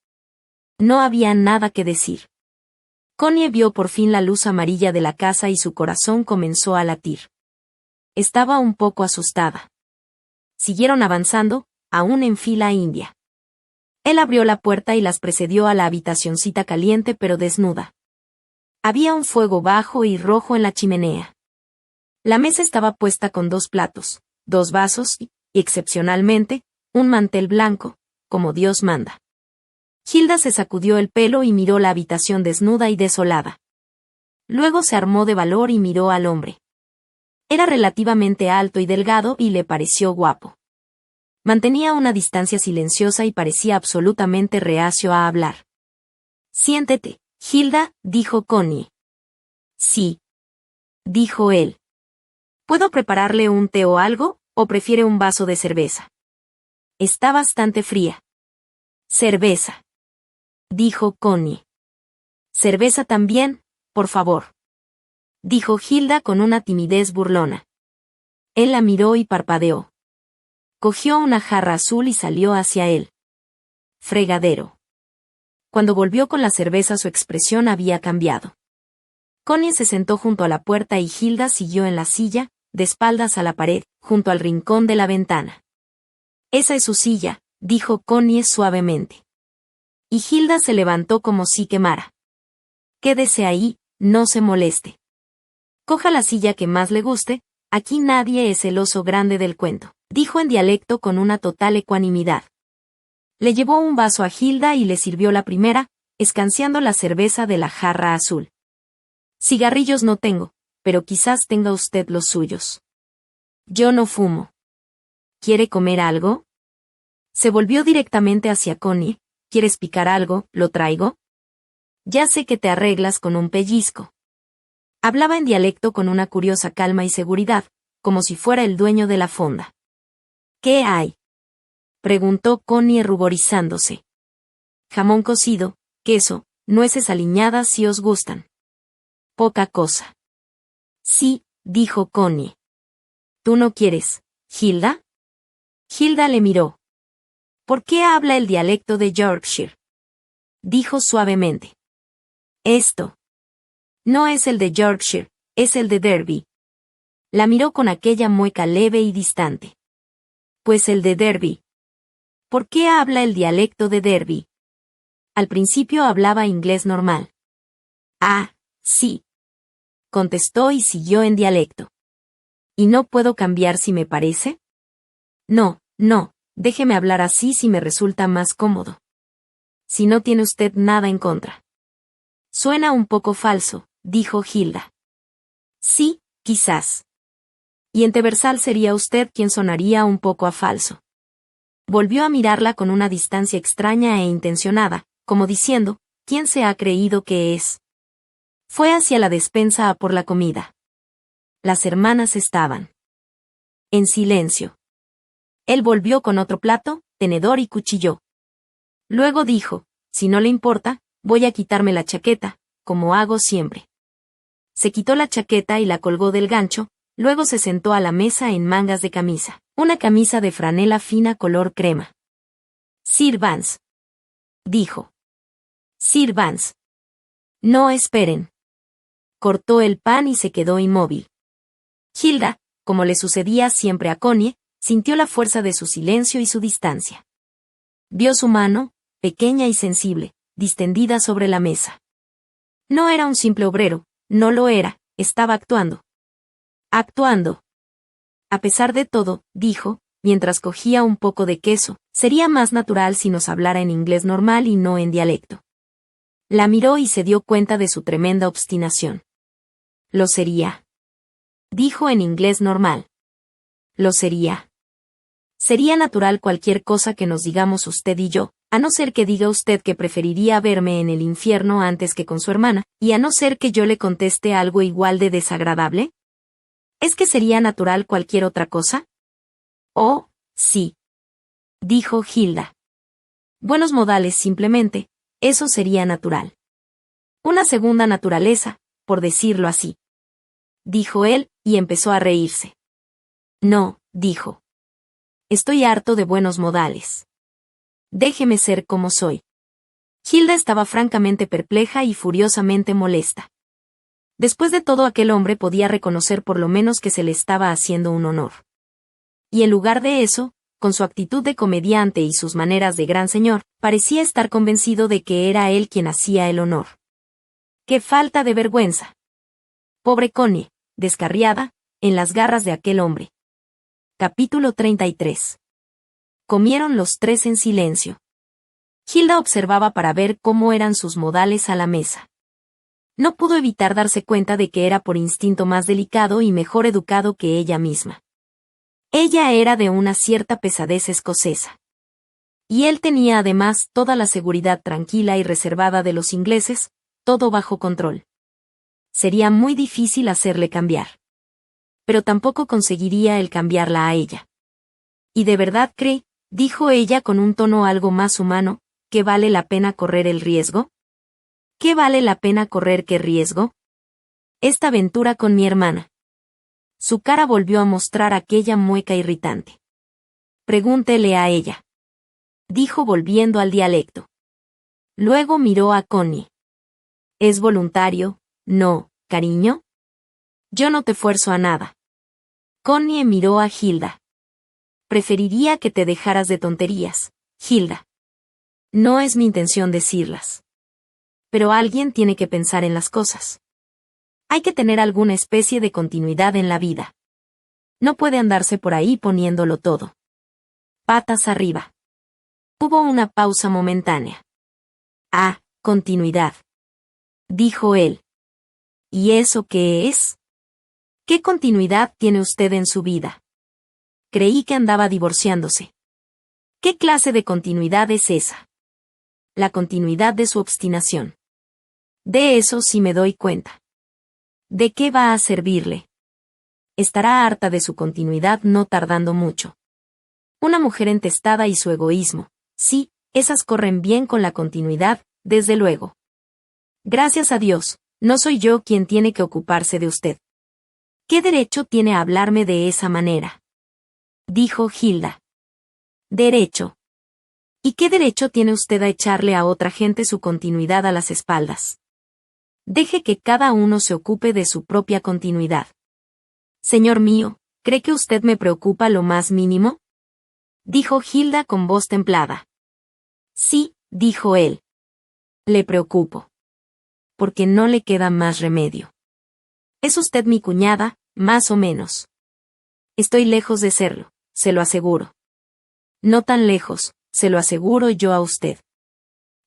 [SPEAKER 1] No había nada que decir. Connie vio por fin la luz amarilla de la casa y su corazón comenzó a latir. Estaba un poco asustada. Siguieron avanzando, aún en fila india. Él abrió la puerta y las precedió a la habitacioncita caliente pero desnuda. Había un fuego bajo y rojo en la chimenea. La mesa estaba puesta con 2 platos, 2 vasos y, excepcionalmente, un mantel blanco, como Dios manda. Hilda se sacudió el pelo y miró la habitación desnuda y desolada. Luego se armó de valor y miró al hombre. Era relativamente alto y delgado y le pareció guapo. Mantenía una distancia silenciosa y parecía absolutamente reacio a hablar. «Siéntete, Hilda», dijo Connie. «Sí», dijo él. «¿Puedo prepararle un té o algo, o prefiere un vaso de cerveza?». Está bastante fría. Cerveza, dijo Connie. Cerveza también, por favor, dijo Hilda con una timidez burlona. Él la miró y parpadeó. Cogió una jarra azul y salió hacia él. Fregadero. Cuando volvió con la cerveza su expresión había cambiado. Connie se sentó junto a la puerta y Hilda siguió en la silla, de espaldas a la pared, junto al rincón de la ventana. Esa es su silla, dijo Connie suavemente. Y Hilda se levantó como si quemara. Quédese ahí, no se moleste. Coja la silla que más le guste, aquí nadie es el oso grande del cuento, dijo en dialecto con una total ecuanimidad. Le llevó un vaso a Hilda y le sirvió la primera, escanciando la cerveza de la jarra azul. Cigarrillos no tengo, pero quizás tenga usted los suyos. Yo no fumo. ¿Quiere comer algo? Se volvió directamente hacia Connie. ¿Quieres picar algo? ¿Lo traigo? Ya sé que te arreglas con un pellizco. Hablaba en dialecto con una curiosa calma y seguridad, como si fuera el dueño de la fonda. ¿Qué hay? Preguntó Connie ruborizándose. Jamón cocido, queso, nueces aliñadas si os gustan. Poca cosa. Sí, dijo Connie. ¿Tú no quieres, Hilda? Hilda le miró. ¿Por qué habla el dialecto de Yorkshire? Dijo suavemente. Esto. No es el de Yorkshire, es el de Derby. La miró con aquella mueca leve y distante. Pues el de Derby. ¿Por qué habla el dialecto de Derby? Al principio hablaba inglés normal. Ah, sí. Contestó y siguió en dialecto. ¿Y no puedo cambiar si me parece? No, déjeme hablar así si me resulta más cómodo. Si no tiene usted nada en contra. Suena un poco falso, dijo Hilda. Sí, quizás. Y en Teversal sería usted quien sonaría un poco a falso. Volvió a mirarla con una distancia extraña e intencionada, como diciendo, ¿quién se ha creído que es? Fue hacia la despensa a por la comida. Las hermanas estaban en silencio. Él volvió con otro plato, tenedor y cuchillo. Luego dijo, si no le importa, voy a quitarme la chaqueta, como hago siempre. Se quitó la chaqueta y la colgó del gancho, luego se sentó a la mesa en mangas de camisa, una camisa de franela fina color crema. Sir Vance, dijo. Sir Vance. No esperen. Cortó el pan y se quedó inmóvil. Hilda, como le sucedía siempre a Connie, sintió la fuerza de su silencio y su distancia. Vio su mano, pequeña y sensible, distendida sobre la mesa. No era un simple obrero, no lo era, estaba actuando. Actuando. A pesar de todo, dijo, mientras cogía un poco de queso, sería más natural si nos hablara en inglés normal y no en dialecto. La miró y se dio cuenta de su tremenda obstinación. Lo sería. Dijo en inglés normal. Lo sería. Sería natural cualquier cosa que nos digamos usted y yo, a no ser que diga usted que preferiría verme en el infierno antes que con su hermana, y a no ser que yo le conteste algo igual de desagradable. ¿Es que sería natural cualquier otra cosa? Oh, sí. Dijo Hilda. Buenos modales simplemente, eso sería natural. Una segunda naturaleza, por decirlo así. Dijo él, y empezó a reírse. No, dijo. Estoy harto de buenos modales. Déjeme ser como soy. Hilda estaba francamente perpleja y furiosamente molesta. Después de todo aquel hombre podía reconocer por lo menos que se le estaba haciendo un honor. Y en lugar de eso, con su actitud de comediante y sus maneras de gran señor, parecía estar convencido de que era él quien hacía el honor. ¡Qué falta de vergüenza! Pobre Connie, descarriada, en las garras de aquel hombre. Capítulo 33. Comieron los tres en silencio. Hilda observaba para ver cómo eran sus modales a la mesa. No pudo evitar darse cuenta de que era por instinto más delicado y mejor educado que ella misma. Ella era de una cierta pesadez escocesa. Y él tenía además toda la seguridad tranquila y reservada de los ingleses, todo bajo control. Sería muy difícil hacerle cambiar. Pero tampoco conseguiría el cambiarla a ella. ¿Y de verdad cree dijo ella con un tono algo más humano, ¿qué vale la pena correr el riesgo? ¿Qué vale la pena correr qué riesgo? Esta aventura con mi hermana. Su cara volvió a mostrar aquella mueca irritante. Pregúntele a ella, dijo volviendo al dialecto. Luego miró a Connie. ¿Es voluntario? No, cariño. Yo no te fuerzo a nada. Connie miró a Hilda. Preferiría que te dejaras de tonterías, Hilda. No es mi intención decirlas. Pero alguien tiene que pensar en las cosas. Hay que tener alguna especie de continuidad en la vida. No puede andarse por ahí poniéndolo todo patas arriba. Hubo una pausa momentánea. Ah, continuidad, dijo él. ¿Y eso qué es? ¿Qué continuidad tiene usted en su vida? Creí que andaba divorciándose. ¿Qué clase de continuidad es esa? La continuidad de su obstinación. De eso sí me doy cuenta. ¿De qué va a servirle? Estará harta de su continuidad no tardando mucho. Una mujer entestada y su egoísmo, sí, esas corren bien con la continuidad, desde luego. Gracias a Dios, no soy yo quien tiene que ocuparse de usted. ¿Qué derecho tiene a hablarme de esa manera? Dijo Hilda. Derecho. ¿Y qué derecho tiene usted a echarle a otra gente su continuidad a las espaldas? Deje que cada uno se ocupe de su propia continuidad. Señor mío, ¿cree que usted me preocupa lo más mínimo? Dijo Hilda con voz templada. Sí, dijo él. Le preocupo. Porque no le queda más remedio. Es usted mi cuñada, más o menos. Estoy lejos de serlo, se lo aseguro. No tan lejos, se lo aseguro yo a usted.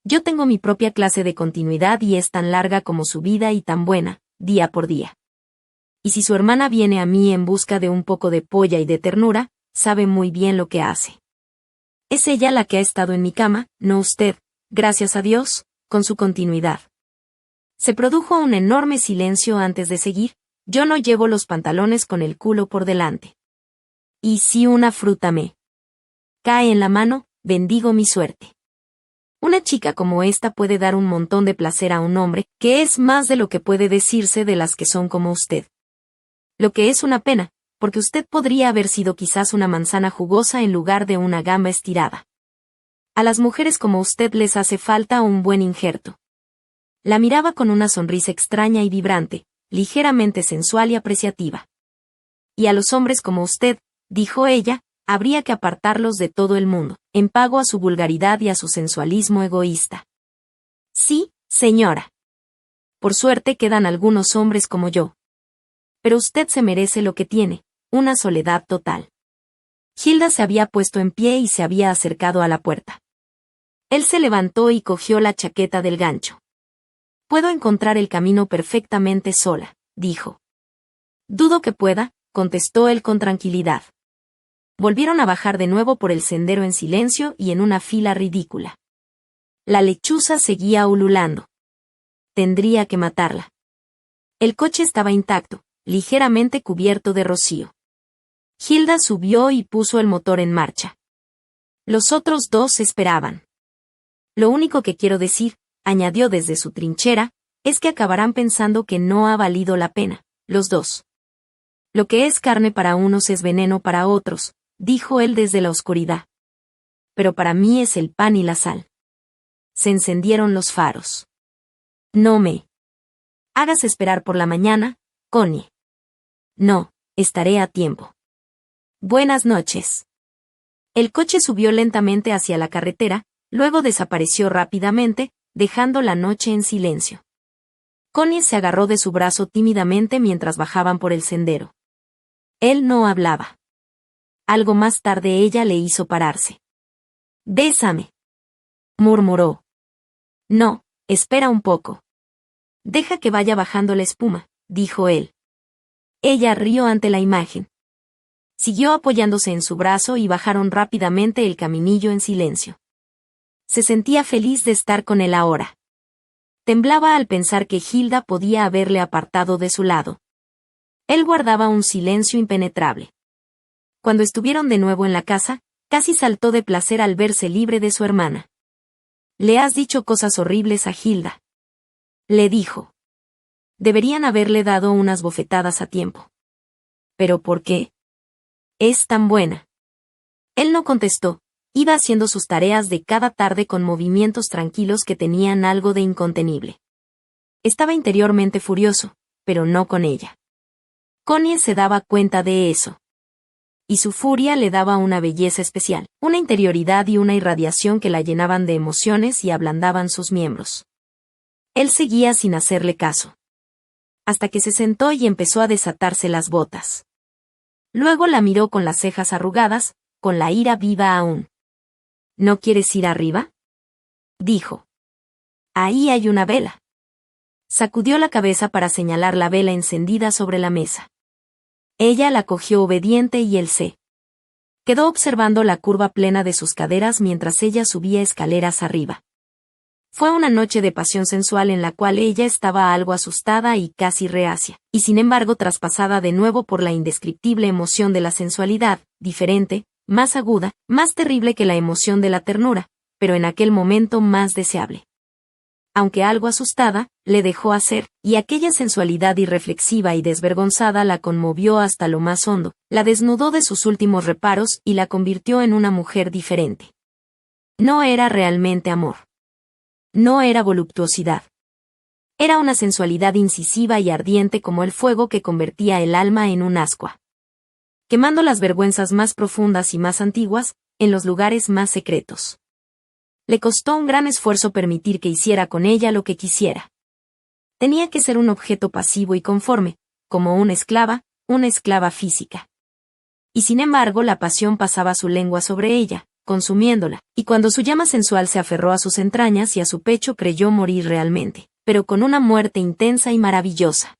[SPEAKER 1] Yo tengo mi propia clase de continuidad y es tan larga como su vida y tan buena, día por día. Y si su hermana viene a mí en busca de un poco de polla y de ternura, sabe muy bien lo que hace. Es ella la que ha estado en mi cama, no usted, gracias a Dios, con su continuidad. Se produjo un enorme silencio antes de seguir. Yo no llevo los pantalones con el culo por delante. Y si una fruta me cae en la mano, bendigo mi suerte. Una chica como esta puede dar un montón de placer a un hombre, que es más de lo que puede decirse de las que son como usted. Lo que es una pena, porque usted podría haber sido quizás una manzana jugosa en lugar de una gamba estirada. A las mujeres como usted les hace falta un buen injerto. La miraba con una sonrisa extraña y vibrante, ligeramente sensual y apreciativa. Y a los hombres como usted, dijo ella, habría que apartarlos de todo el mundo, en pago a su vulgaridad y a su sensualismo egoísta. Sí, señora. Por suerte quedan algunos hombres como yo. Pero usted se merece lo que tiene, una soledad total. Hilda se había puesto en pie y se había acercado a la puerta. Él se levantó y cogió la chaqueta del gancho. Puedo encontrar el camino perfectamente sola, dijo. Dudo que pueda, contestó él con tranquilidad. Volvieron a bajar de nuevo por el sendero en silencio y en una fila ridícula. La lechuza seguía ululando. Tendría que matarla. El coche estaba intacto, ligeramente cubierto de rocío. Hilda subió y puso el motor en marcha. Los otros dos esperaban. Lo único que quiero decir, añadió desde su trinchera, es que acabarán pensando que no ha valido la pena, los dos. Lo que es carne para unos es veneno para otros, dijo él desde la oscuridad. Pero para mí es el pan y la sal. Se encendieron los faros. No me hagas esperar por la mañana, Connie. No, estaré a tiempo. Buenas noches. El coche subió lentamente hacia la carretera, luego desapareció rápidamente, dejando la noche en silencio. Connie se agarró de su brazo tímidamente mientras bajaban por el sendero. Él no hablaba. Algo más tarde ella le hizo pararse. Bésame, murmuró. No, espera un poco. Deja que vaya bajando la espuma, dijo él. Ella rió ante la imagen. Siguió apoyándose en su brazo y bajaron rápidamente el caminillo en silencio. Se sentía feliz de estar con él ahora. Temblaba al pensar que Hilda podía haberle apartado de su lado. Él guardaba un silencio impenetrable. Cuando estuvieron de nuevo en la casa, Casi saltó de placer al verse libre de su hermana. «Le has dicho cosas horribles a Hilda», le dijo. Deberían haberle dado unas bofetadas a tiempo. ¿Pero por qué? Es tan buena. Él no contestó, iba haciendo sus tareas de cada tarde con movimientos tranquilos que tenían algo de incontenible. Estaba interiormente furioso, pero no con ella. Connie se daba cuenta de eso. Y su furia le daba una belleza especial, una interioridad y una irradiación que la llenaban de emociones y ablandaban sus miembros. Él seguía sin hacerle caso. Hasta que se sentó y empezó a desatarse las botas. Luego la miró con las cejas arrugadas, con la ira viva aún. ¿No quieres ir arriba?, dijo. Ahí hay una vela. Sacudió la cabeza para señalar la vela encendida sobre la mesa. Ella la cogió obediente y él se quedó observando la curva plena de sus caderas mientras ella subía escaleras arriba. Fue una noche de pasión sensual en la cual ella estaba algo asustada y casi reacia, y sin embargo traspasada de nuevo por la indescriptible emoción de la sensualidad, diferente, más aguda, más terrible que la emoción de la ternura, pero en aquel momento más deseable. Aunque algo asustada, le dejó hacer, y aquella sensualidad irreflexiva y desvergonzada la conmovió hasta lo más hondo, la desnudó de sus últimos reparos y la convirtió en una mujer diferente. No era realmente amor. No era voluptuosidad. Era una sensualidad incisiva y ardiente como el fuego que convertía el alma en un ascua, quemando las vergüenzas más profundas y más antiguas, en los lugares más secretos. Le costó un gran esfuerzo permitir que hiciera con ella lo que quisiera. Tenía que ser un objeto pasivo y conforme, como una esclava física. Y sin embargo la pasión pasaba su lengua sobre ella, consumiéndola, y cuando su llama sensual se aferró a sus entrañas y a su pecho creyó morir realmente, pero con una muerte intensa y maravillosa.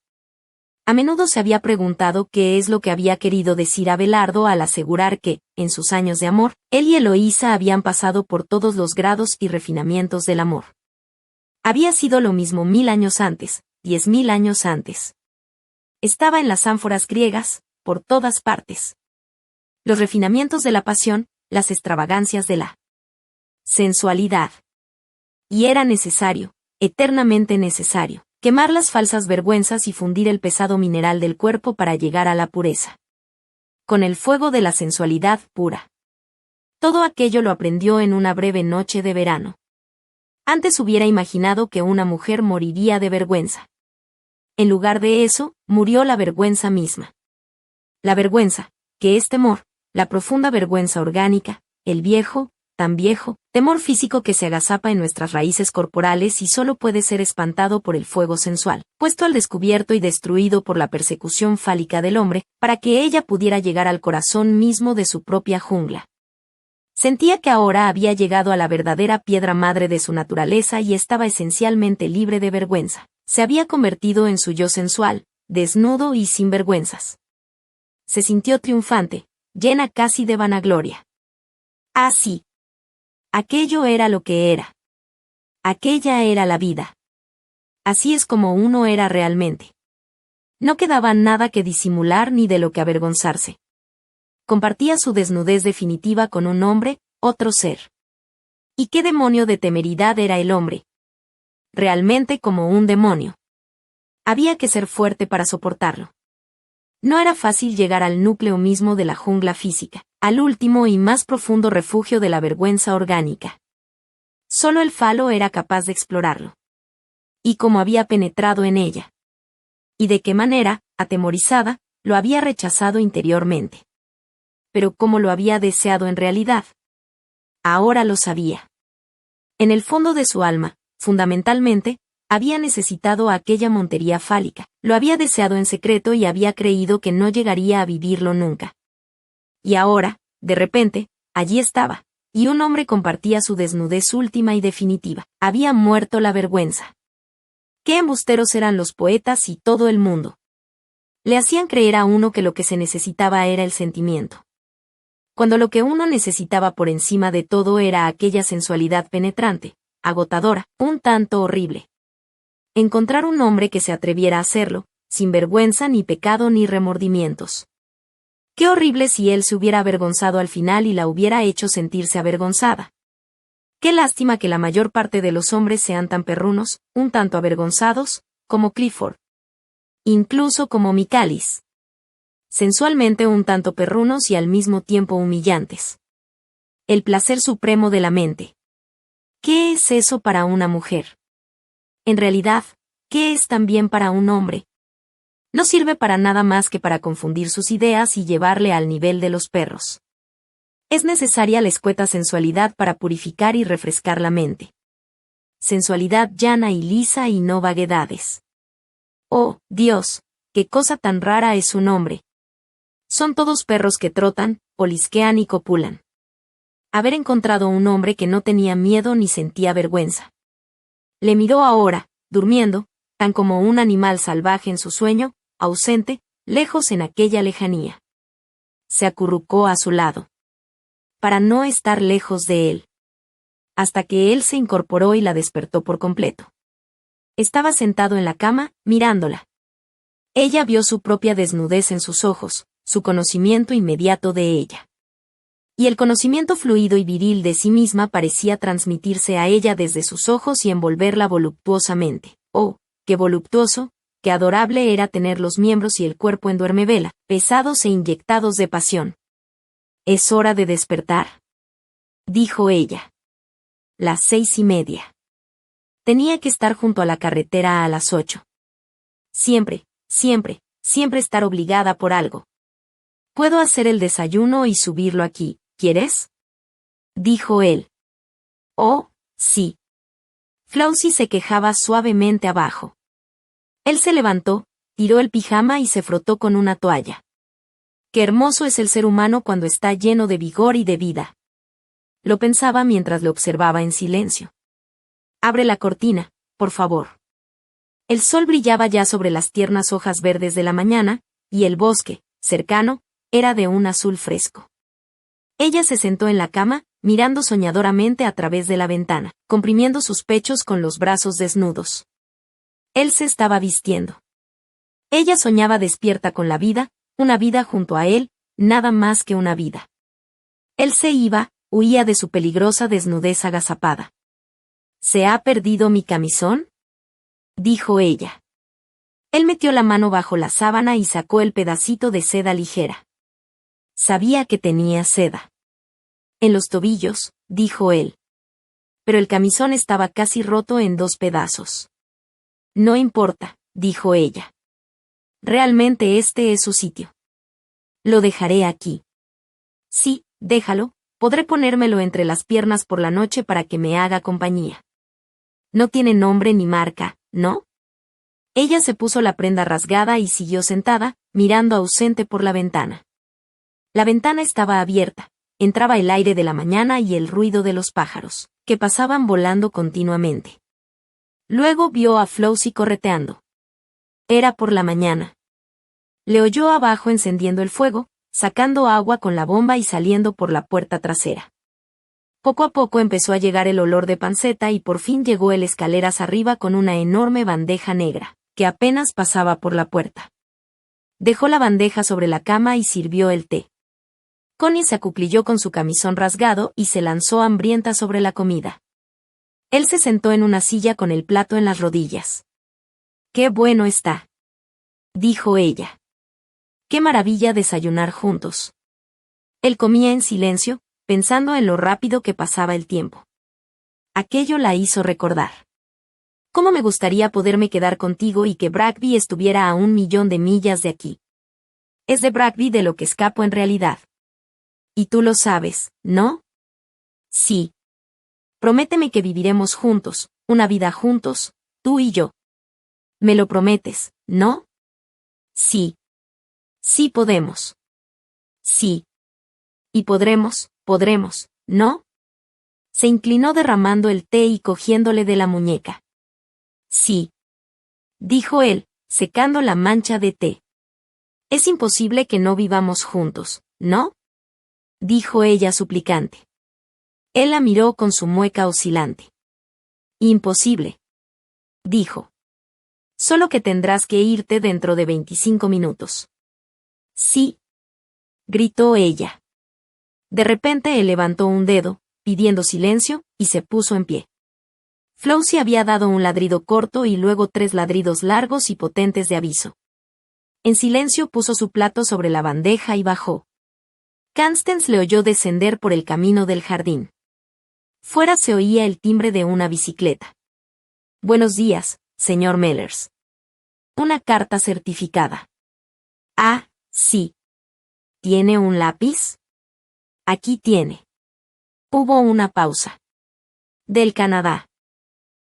[SPEAKER 1] A menudo se había preguntado qué es lo que había querido decir Abelardo al asegurar que, en sus años de amor, él y Eloísa habían pasado por todos los grados y refinamientos del amor. Había sido lo mismo 1000 años antes, 10.000 años antes. Estaba en las ánforas griegas, por todas partes. Los refinamientos de la pasión, las extravagancias de la sensualidad. Y era necesario, eternamente necesario, quemar las falsas vergüenzas y fundir el pesado mineral del cuerpo para llegar a la pureza. Con el fuego de la sensualidad pura. Todo aquello lo aprendió en una breve noche de verano. Antes hubiera imaginado que una mujer moriría de vergüenza. En lugar de eso, murió la vergüenza misma. La vergüenza, que es temor, la profunda vergüenza orgánica, el viejo, tan viejo, temor físico que se agazapa en nuestras raíces corporales y solo puede ser espantado por el fuego sensual, puesto al descubierto y destruido por la persecución fálica del hombre, para que ella pudiera llegar al corazón mismo de su propia jungla. Sentía que ahora había llegado a la verdadera piedra madre de su naturaleza y estaba esencialmente libre de vergüenza. Se había convertido en su yo sensual, desnudo y sin vergüenzas. Se sintió triunfante, llena casi de vanagloria. Ah, sí. Aquello era lo que era. Aquella era la vida. Así es como uno era realmente. No quedaba nada que disimular ni de lo que avergonzarse. Compartía su desnudez definitiva con un hombre, otro ser. ¿Y qué demonio de temeridad era el hombre? Realmente como un demonio. Había que ser fuerte para soportarlo. No era fácil llegar al núcleo mismo de la jungla física, al último y más profundo refugio de la vergüenza orgánica. Solo el falo era capaz de explorarlo. Y cómo había penetrado en ella. Y de qué manera, atemorizada, lo había rechazado interiormente. Pero cómo lo había deseado en realidad. Ahora lo sabía. En el fondo de su alma, fundamentalmente, había necesitado aquella montería fálica, lo había deseado en secreto y había creído que no llegaría a vivirlo nunca. Y ahora, de repente, allí estaba, y un hombre compartía su desnudez última y definitiva. Había muerto la vergüenza. Qué embusteros eran los poetas y todo el mundo. Le hacían creer a uno que lo que se necesitaba era el sentimiento. Cuando lo que uno necesitaba por encima de todo era aquella sensualidad penetrante, agotadora, un tanto horrible. Encontrar un hombre que se atreviera a hacerlo, sin vergüenza ni pecado ni remordimientos. Qué horrible si él se hubiera avergonzado al final y la hubiera hecho sentirse avergonzada. Qué lástima que la mayor parte de los hombres sean tan perrunos, un tanto avergonzados, como Clifford. Incluso como Michaelis. Sensualmente un tanto perrunos y al mismo tiempo humillantes. El placer supremo de la mente. ¿Qué es eso para una mujer? En realidad, ¿qué es también para un hombre? No sirve para nada más que para confundir sus ideas y llevarle al nivel de los perros. Es necesaria la escueta sensualidad para purificar y refrescar la mente. Sensualidad llana y lisa y no vaguedades. Oh, Dios, qué cosa tan rara es un hombre. Son todos perros que trotan, olisquean y copulan. Haber encontrado un hombre que no tenía miedo ni sentía vergüenza. Le miró ahora, durmiendo, tan como un animal salvaje en su sueño, ausente, lejos en aquella lejanía. Se acurrucó a su lado. Para no estar lejos de él. Hasta que él se incorporó y la despertó por completo. Estaba sentado en la cama, mirándola. Ella vio su propia desnudez en sus ojos, su conocimiento inmediato de ella. Y el conocimiento fluido y viril de sí misma parecía transmitirse a ella desde sus ojos y envolverla voluptuosamente. Oh, qué voluptuoso, qué adorable era tener los miembros y el cuerpo en duermevela, pesados e inyectados de pasión. «Es hora de despertar», dijo ella. Las 6:30. Tenía que estar junto a la carretera a las 8. Siempre, siempre, siempre estar obligada por algo. Puedo hacer el desayuno y subirlo aquí, ¿quieres? Dijo él. Oh, sí. Flossie se quejaba suavemente abajo. Él se levantó, tiró el pijama y se frotó con una toalla. Qué hermoso es el ser humano cuando está lleno de vigor y de vida. Lo pensaba mientras le observaba en silencio. Abre la cortina, por favor. El sol brillaba ya sobre las tiernas hojas verdes de la mañana, y el bosque, cercano, era de un azul fresco. Ella se sentó en la cama, mirando soñadoramente a través de la ventana, comprimiendo sus pechos con los brazos desnudos. Él se estaba vistiendo. Ella soñaba despierta con la vida, una vida junto a él, nada más que una vida. Él se iba, huía de su peligrosa desnudez agazapada. ¿Se ha perdido mi camisón?, dijo ella. Él metió la mano bajo la sábana y sacó el pedacito de seda ligera. Sabía que tenía seda. En los tobillos, dijo él. Pero el camisón estaba casi roto en 2 pedazos. No importa, dijo ella. Realmente este es su sitio. Lo dejaré aquí. Sí, déjalo, podré ponérmelo entre las piernas por la noche para que me haga compañía. No tiene nombre ni marca, ¿no? Ella se puso la prenda rasgada y siguió sentada, mirando ausente por la ventana. La ventana estaba abierta, entraba el aire de la mañana y el ruido de los pájaros, que pasaban volando continuamente. Luego vio a Flossie correteando. Era por la mañana. Le oyó abajo encendiendo el fuego, sacando agua con la bomba y saliendo por la puerta trasera. Poco a poco empezó a llegar el olor de panceta y por fin llegó él escaleras arriba con una enorme bandeja negra, que apenas pasaba por la puerta. Dejó la bandeja sobre la cama y sirvió el té. Connie se acuclilló con su camisón rasgado y se lanzó hambrienta sobre la comida. Él se sentó en una silla con el plato en las rodillas. «Qué bueno está», dijo ella. «Qué maravilla desayunar juntos». Él comía en silencio, pensando en lo rápido que pasaba el tiempo. Aquello la hizo recordar. «¿Cómo me gustaría poderme quedar contigo y que Bragby estuviera a 1.000.000 de millas de aquí? Es de Bragby de lo que escapo en realidad. Y tú lo sabes, ¿no?» «Sí. Prométeme que viviremos juntos, una vida juntos, tú y yo. ¿Me lo prometes, no?» «Sí. Sí podemos. Sí. Y podremos, ¿no?» Se inclinó derramando el té y cogiéndole de la muñeca. «Sí», dijo él, secando la mancha de té. «Es imposible que no vivamos juntos, ¿no?», dijo ella suplicante. Él la miró con su mueca oscilante. «Imposible», dijo. «Solo que tendrás que irte dentro de 25 minutos. Sí». gritó ella. De repente él levantó un dedo, pidiendo silencio, y se puso en pie. Flossie había dado un ladrido corto y luego 3 ladridos largos y potentes de aviso. En silencio puso su plato sobre la bandeja y bajó. Constance le oyó descender por el camino del jardín. Fuera se oía el timbre de una bicicleta. Buenos días, señor Mellers. Una carta certificada. Ah, sí. ¿Tiene un lápiz? Aquí tiene. Hubo una pausa. Del Canadá.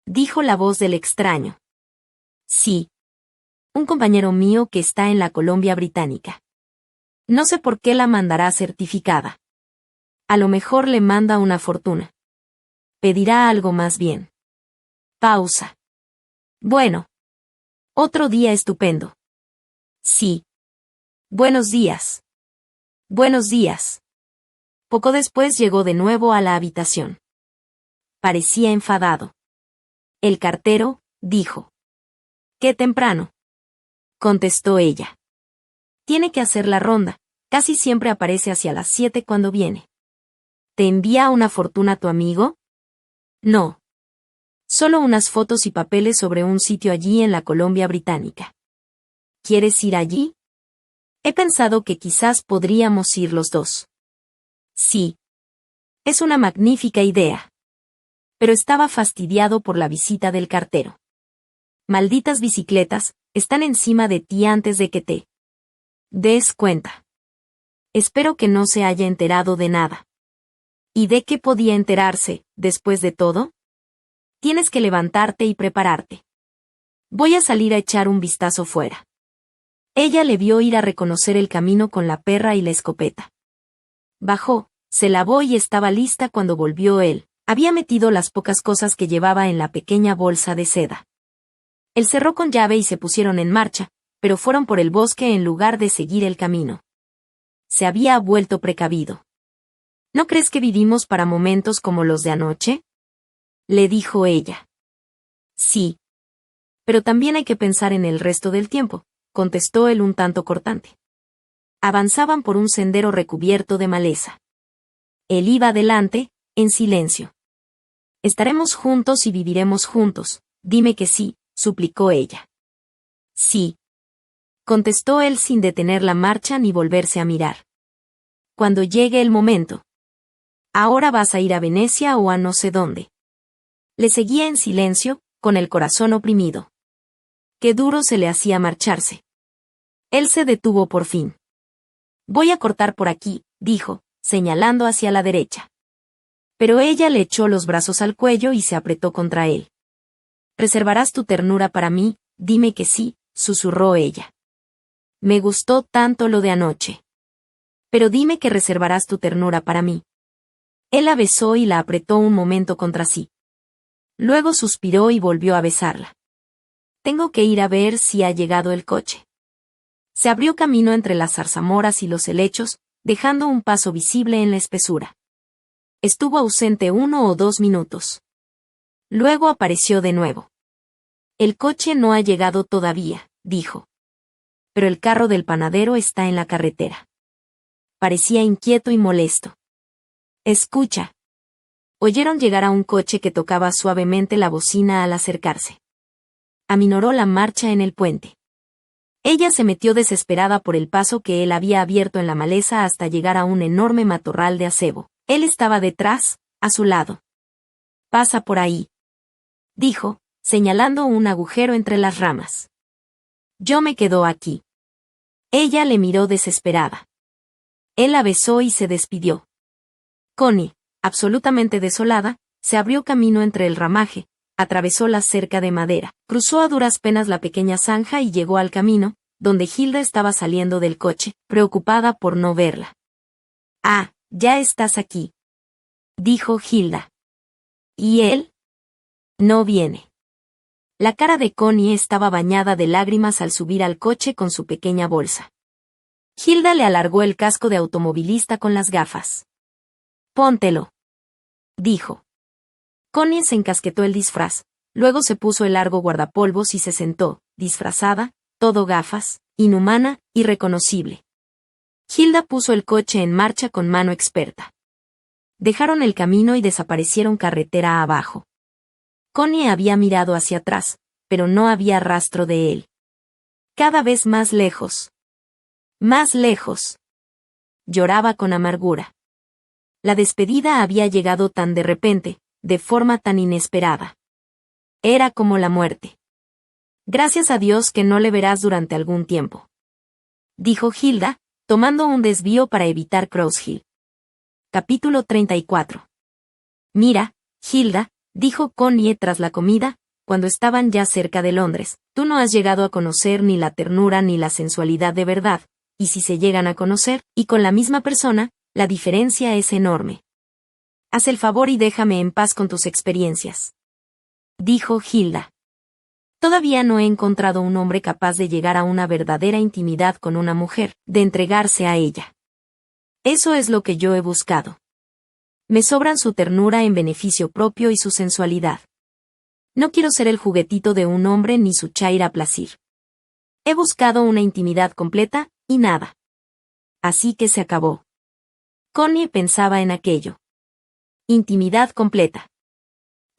[SPEAKER 1] Dijo la voz del extraño. Sí. Un compañero mío que está en la Colombia Británica. No sé por qué la mandará certificada. A lo mejor le manda una fortuna. Pedirá algo más bien. Pausa. Bueno. Otro día estupendo. Sí. Buenos días. Buenos días. Poco después llegó de nuevo a la habitación. Parecía enfadado. El cartero, dijo. «Qué temprano», contestó ella. «Tiene que hacer la ronda, casi siempre aparece hacia las 7 cuando viene». «¿Te envía una fortuna tu amigo?» «No. Solo unas fotos y papeles sobre un sitio allí en la Colombia Británica». «¿Quieres ir allí?» «He pensado que quizás podríamos ir los dos». «Sí. Es una magnífica idea». Pero estaba fastidiado por la visita del cartero. «Malditas bicicletas, están encima de ti antes de que te des cuenta. Espero que no se haya enterado de nada». ¿Y de qué podía enterarse, después de todo? Tienes que levantarte y prepararte. Voy a salir a echar un vistazo fuera. Ella le vio ir a reconocer el camino con la perra y la escopeta. Bajó, se lavó y estaba lista cuando volvió él. Había metido las pocas cosas que llevaba en la pequeña bolsa de seda. Él cerró con llave y se pusieron en marcha, pero fueron por el bosque en lugar de seguir el camino. Se había vuelto precavido. ¿No crees que vivimos para momentos como los de anoche?, le dijo ella. Sí. Pero también hay que pensar en el resto del tiempo, contestó él un tanto cortante. Avanzaban por un sendero recubierto de maleza. Él iba adelante, en silencio. Estaremos juntos y viviremos juntos, dime que sí, suplicó ella. Sí. Contestó él sin detener la marcha ni volverse a mirar. Cuando llegue el momento. Ahora vas a ir a Venecia o a no sé dónde. Le seguía en silencio, con el corazón oprimido. Qué duro se le hacía marcharse. Él se detuvo por fin. Voy a cortar por aquí, dijo, señalando hacia la derecha. Pero ella le echó los brazos al cuello y se apretó contra él. ¿Reservarás tu ternura para mí? Dime que sí, susurró ella. Me gustó tanto lo de anoche. Pero dime que reservarás tu ternura para mí. Él la besó y la apretó un momento contra sí. Luego suspiró y volvió a besarla. Tengo que ir a ver si ha llegado el coche. Se abrió camino entre las zarzamoras y los helechos, dejando un paso visible en la espesura. Estuvo ausente 1 o 2 minutos. Luego apareció de nuevo. El coche no ha llegado todavía, dijo. Pero el carro del panadero está en la carretera. Parecía inquieto y molesto. Escucha. Oyeron llegar a un coche que tocaba suavemente la bocina al acercarse. Aminoró la marcha en el puente. Ella se metió desesperada por el paso que él había abierto en la maleza hasta llegar a un enorme matorral de acebo. Él estaba detrás, a su lado. Pasa por ahí, dijo, señalando un agujero entre las ramas. Yo me quedo aquí. Ella le miró desesperada. Él la besó y se despidió. Connie, absolutamente desolada, se abrió camino entre el ramaje, atravesó la cerca de madera, cruzó a duras penas la pequeña zanja y llegó al camino, donde Hilda estaba saliendo del coche, preocupada por no verla. Ah, ya estás aquí, dijo Hilda. ¿Y él? No viene. La cara de Connie estaba bañada de lágrimas al subir al coche con su pequeña bolsa. Hilda le alargó el casco de automovilista con las gafas. Póntelo, dijo. Connie se encasquetó el disfraz, luego se puso el largo guardapolvos y se sentó, disfrazada, todo gafas, inhumana, irreconocible. Hilda puso el coche en marcha con mano experta. Dejaron el camino y desaparecieron carretera abajo. Connie había mirado hacia atrás, pero no había rastro de él. Cada vez más lejos. Más lejos. Lloraba con amargura. La despedida había llegado tan de repente, de forma tan inesperada. Era como la muerte. Gracias a Dios que no le verás durante algún tiempo, dijo Hilda, tomando un desvío para evitar Cross Hill. Capítulo 34. Mira, Hilda, dijo Connie tras la comida, cuando estaban ya cerca de Londres, tú no has llegado a conocer ni la ternura ni la sensualidad de verdad, y si se llegan a conocer, y con la misma persona, la diferencia es enorme. Haz el favor y déjame en paz con tus experiencias, dijo Hilda. Todavía no he encontrado un hombre capaz de llegar a una verdadera intimidad con una mujer, de entregarse a ella. Eso es lo que yo he buscado. Me sobran su ternura en beneficio propio y su sensualidad. No quiero ser el juguetito de un hombre ni su chaira placir. He buscado una intimidad completa, y nada. Así que se acabó. Connie pensaba en aquello. Intimidad completa.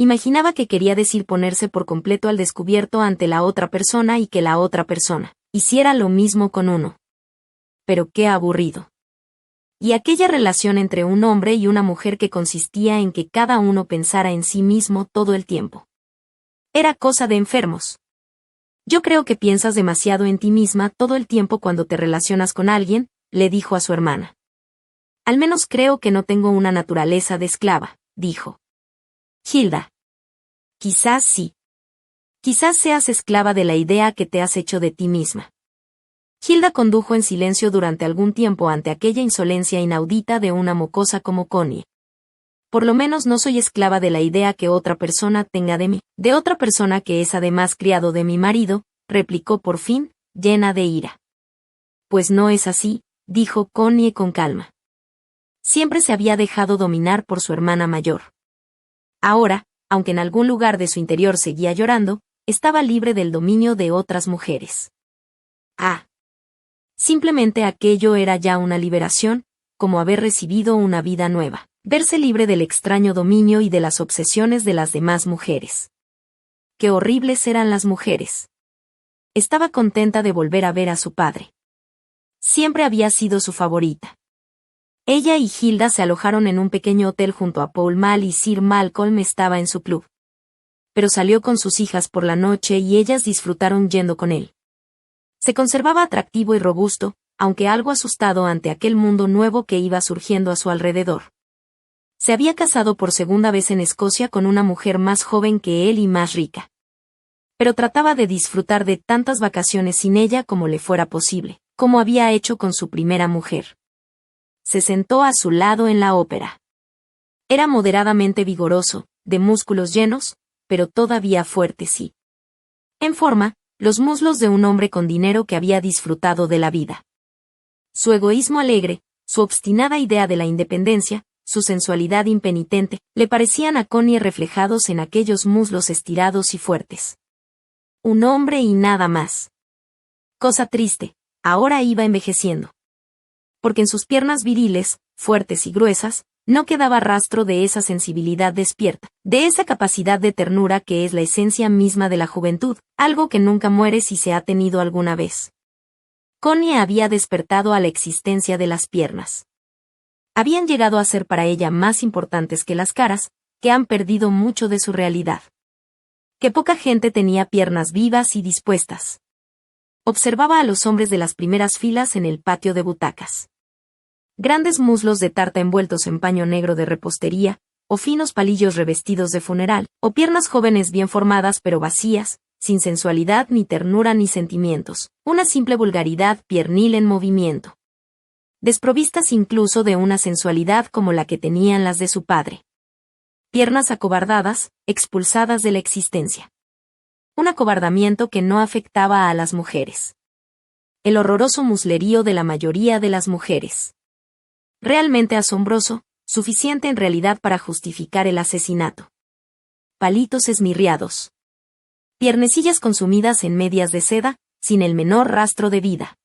[SPEAKER 1] Imaginaba que quería decir ponerse por completo al descubierto ante la otra persona y que la otra persona hiciera lo mismo con uno. Pero qué aburrido. Y aquella relación entre un hombre y una mujer que consistía en que cada uno pensara en sí mismo todo el tiempo. Era cosa de enfermos. Yo creo que piensas demasiado en ti misma todo el tiempo cuando te relacionas con alguien, le dijo a su hermana. Al menos creo que no tengo una naturaleza de esclava, dijo. Hilda. Quizás sí. Quizás seas esclava de la idea que te has hecho de ti misma. Hilda condujo en silencio durante algún tiempo ante aquella insolencia inaudita de una mocosa como Connie. Por lo menos no soy esclava de la idea que otra persona tenga de mí, de otra persona que es además criado de mi marido, replicó por fin, llena de ira. Pues no es así, dijo Connie con calma. Siempre se había dejado dominar por su hermana mayor. Ahora, aunque en algún lugar de su interior seguía llorando, estaba libre del dominio de otras mujeres. Ah. Simplemente aquello era ya una liberación, como haber recibido una vida nueva, verse libre del extraño dominio y de las obsesiones de las demás mujeres. Qué horribles eran las mujeres. Estaba contenta de volver a ver a su padre. Siempre había sido su favorita. Ella y Hilda se alojaron en un pequeño hotel junto a Paul Mal y Sir Malcolm estaba en su club. Pero salió con sus hijas por la noche y ellas disfrutaron yendo con él. Se conservaba atractivo y robusto, aunque algo asustado ante aquel mundo nuevo que iba surgiendo a su alrededor. Se había casado por segunda vez en Escocia con una mujer más joven que él y más rica. Pero trataba de disfrutar de tantas vacaciones sin ella como le fuera posible, como había hecho con su primera mujer. Se sentó a su lado en la ópera. Era moderadamente vigoroso, de músculos llenos, pero todavía fuertes y en forma, los muslos de un hombre con dinero que había disfrutado de la vida. Su egoísmo alegre, su obstinada idea de la independencia, su sensualidad impenitente, le parecían a Connie reflejados en aquellos muslos estirados y fuertes. Un hombre y nada más. Cosa triste, ahora iba envejeciendo. Porque en sus piernas viriles, fuertes y gruesas, no quedaba rastro de esa sensibilidad despierta, de esa capacidad de ternura que es la esencia misma de la juventud, algo que nunca muere si se ha tenido alguna vez. Connie había despertado a la existencia de las piernas. Habían llegado a ser para ella más importantes que las caras, que han perdido mucho de su realidad. Que poca gente tenía piernas vivas y dispuestas. Observaba a los hombres de las primeras filas en el patio de butacas. Grandes muslos de tarta envueltos en paño negro de repostería, o finos palillos revestidos de funeral, o piernas jóvenes bien formadas pero vacías, sin sensualidad ni ternura ni sentimientos, una simple vulgaridad piernil en movimiento. Desprovistas incluso de una sensualidad como la que tenían las de su padre. Piernas acobardadas, expulsadas de la existencia. Un acobardamiento que no afectaba a las mujeres. El horroroso muslerío de la mayoría de las mujeres. Realmente asombroso, suficiente en realidad para justificar el asesinato. Palitos esmirriados. Piernecillas consumidas en medias de seda, sin el menor rastro de vida.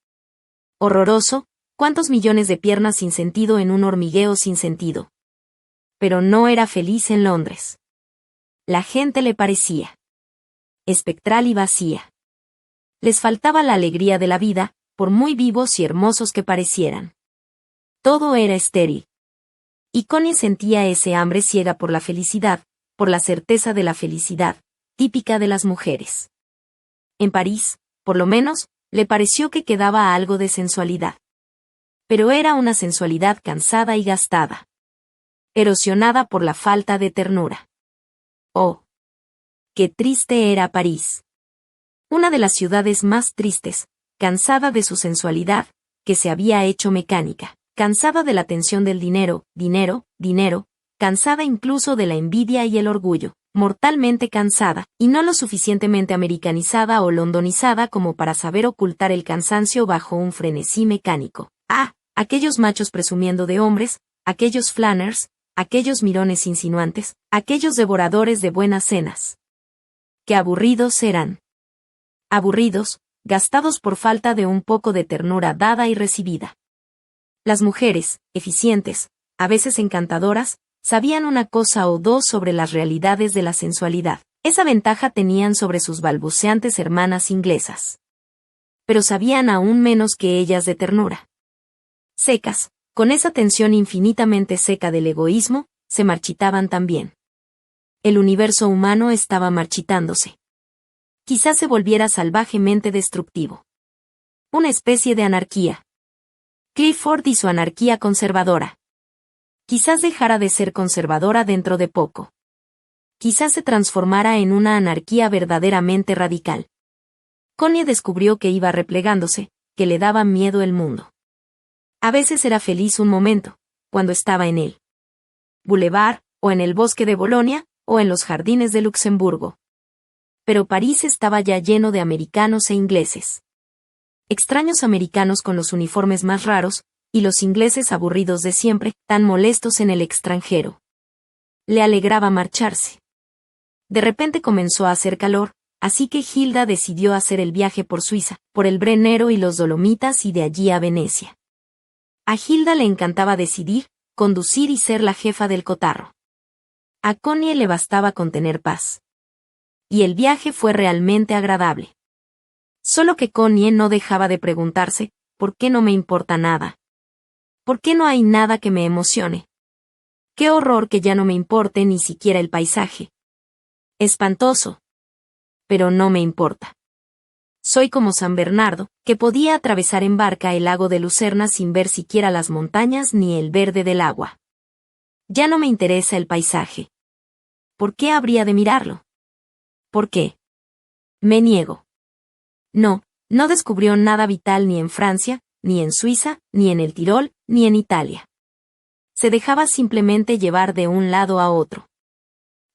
[SPEAKER 1] Horroroso, cuántos millones de piernas sin sentido en un hormigueo sin sentido. Pero no era feliz en Londres. La gente le parecía espectral y vacía. Les faltaba la alegría de la vida, por muy vivos y hermosos que parecieran. Todo era estéril. Y Connie sentía ese hambre ciega por la felicidad, por la certeza de la felicidad, típica de las mujeres. En París, por lo menos, le pareció que quedaba algo de sensualidad. Pero era una sensualidad cansada y gastada. Erosionada por la falta de ternura. Oh, qué triste era París. Una de las ciudades más tristes, cansada de su sensualidad, que se había hecho mecánica, cansada de la tensión del dinero, cansada incluso de la envidia y el orgullo, mortalmente cansada, y no lo suficientemente americanizada o londonizada como para saber ocultar el cansancio bajo un frenesí mecánico. Aquellos machos presumiendo de hombres, aquellos flanners, aquellos mirones insinuantes, aquellos devoradores de buenas cenas. Qué aburridos eran. Aburridos, gastados por falta de un poco de ternura dada y recibida. Las mujeres, eficientes, a veces encantadoras, sabían una cosa o dos sobre las realidades de la sensualidad. Esa ventaja tenían sobre sus balbuceantes hermanas inglesas. Pero sabían aún menos que ellas de ternura. Secas, con esa tensión infinitamente seca del egoísmo, se marchitaban también. El universo humano estaba marchitándose. Quizás se volviera salvajemente destructivo. Una especie de anarquía. Clifford y su anarquía conservadora. Quizás dejara de ser conservadora dentro de poco. Quizás se transformara en una anarquía verdaderamente radical. Connie descubrió que iba replegándose, que le daba miedo el mundo. A veces era feliz un momento, cuando estaba en el Boulevard, o en el bosque de Bolonia, o en los jardines de Luxemburgo. Pero París estaba ya lleno de americanos e ingleses. Extraños americanos con los uniformes más raros, y los ingleses aburridos de siempre, tan molestos en el extranjero. Le alegraba marcharse. De repente comenzó a hacer calor, así que Hilda decidió hacer el viaje por Suiza, por el Brennero y los Dolomitas y de allí a Venecia. A Hilda le encantaba decidir, conducir y ser la jefa del cotarro. A Connie le bastaba con tener paz. Y el viaje fue realmente agradable. Solo que Connie no dejaba de preguntarse, ¿por qué no me importa nada? ¿Por qué no hay nada que me emocione? Qué horror que ya no me importe ni siquiera el paisaje. Espantoso. Pero no me importa. Soy como San Bernardo, que podía atravesar en barca el lago de Lucerna sin ver siquiera las montañas ni el verde del agua. Ya no me interesa el paisaje. ¿Por qué habría de mirarlo? ¿Por qué? Me niego. No descubrió nada vital ni en Francia, ni en Suiza, ni en el Tirol, ni en Italia. Se dejaba simplemente llevar de un lado a otro.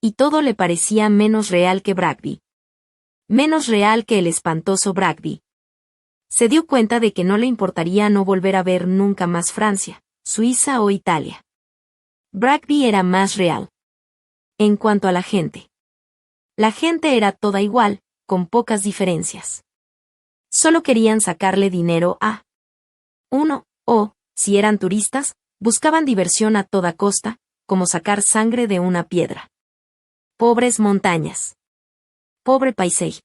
[SPEAKER 1] Y todo le parecía menos real que Bragby. Menos real que el espantoso Bragby. Se dio cuenta de que no le importaría no volver a ver nunca más Francia, Suiza o Italia. Bragby era más real. En cuanto a la gente. La gente era toda igual, con pocas diferencias. Solo querían sacarle dinero a uno, o, si eran turistas, buscaban diversión a toda costa, como sacar sangre de una piedra. Pobres montañas. Pobre paisaje.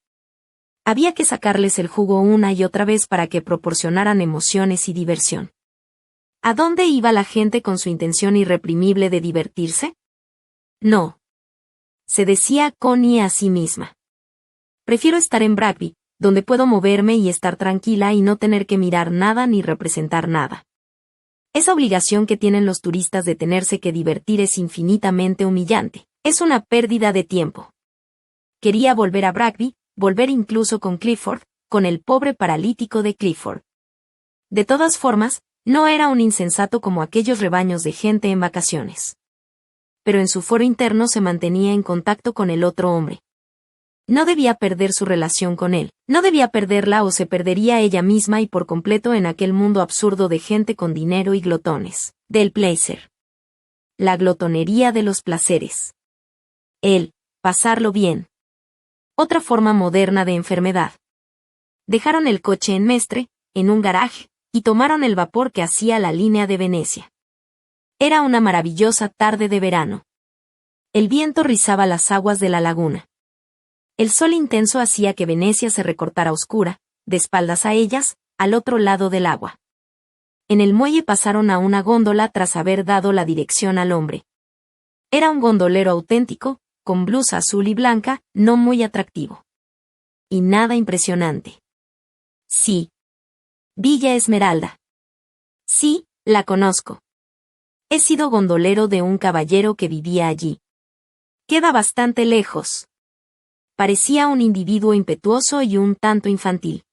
[SPEAKER 1] Había que sacarles el jugo una y otra vez para que proporcionaran emociones y diversión. ¿A dónde iba la gente con su intención irreprimible de divertirse? No. Se decía Connie a sí misma. Prefiero estar en Bragby, donde puedo moverme y estar tranquila y no tener que mirar nada ni representar nada. Esa obligación que tienen los turistas de tenerse que divertir es infinitamente humillante. Es una pérdida de tiempo. Quería volver a Bragby, volver incluso con Clifford, con el pobre paralítico de Clifford. De todas formas, no era un insensato como aquellos rebaños de gente en vacaciones. Pero en su foro interno se mantenía en contacto con el otro hombre. No debía perder su relación con él, no debía perderla o se perdería ella misma y por completo en aquel mundo absurdo de gente con dinero y glotones, del placer. La glotonería de los placeres. El pasarlo bien. Otra forma moderna de enfermedad. Dejaron el coche en Mestre, en un garaje, y tomaron el vapor que hacía la línea de Venecia. Era una maravillosa tarde de verano. El viento rizaba las aguas de la laguna. El sol intenso hacía que Venecia se recortara oscura, de espaldas a ellas, al otro lado del agua. En el muelle pasaron a una góndola tras haber dado la dirección al hombre. Era un gondolero auténtico, con blusa azul y blanca, no muy atractivo. Y nada impresionante. Sí. Villa Esmeralda. Sí, la conozco. He sido gondolero de un caballero que vivía allí. Queda bastante lejos. Parecía un individuo impetuoso y un tanto infantil.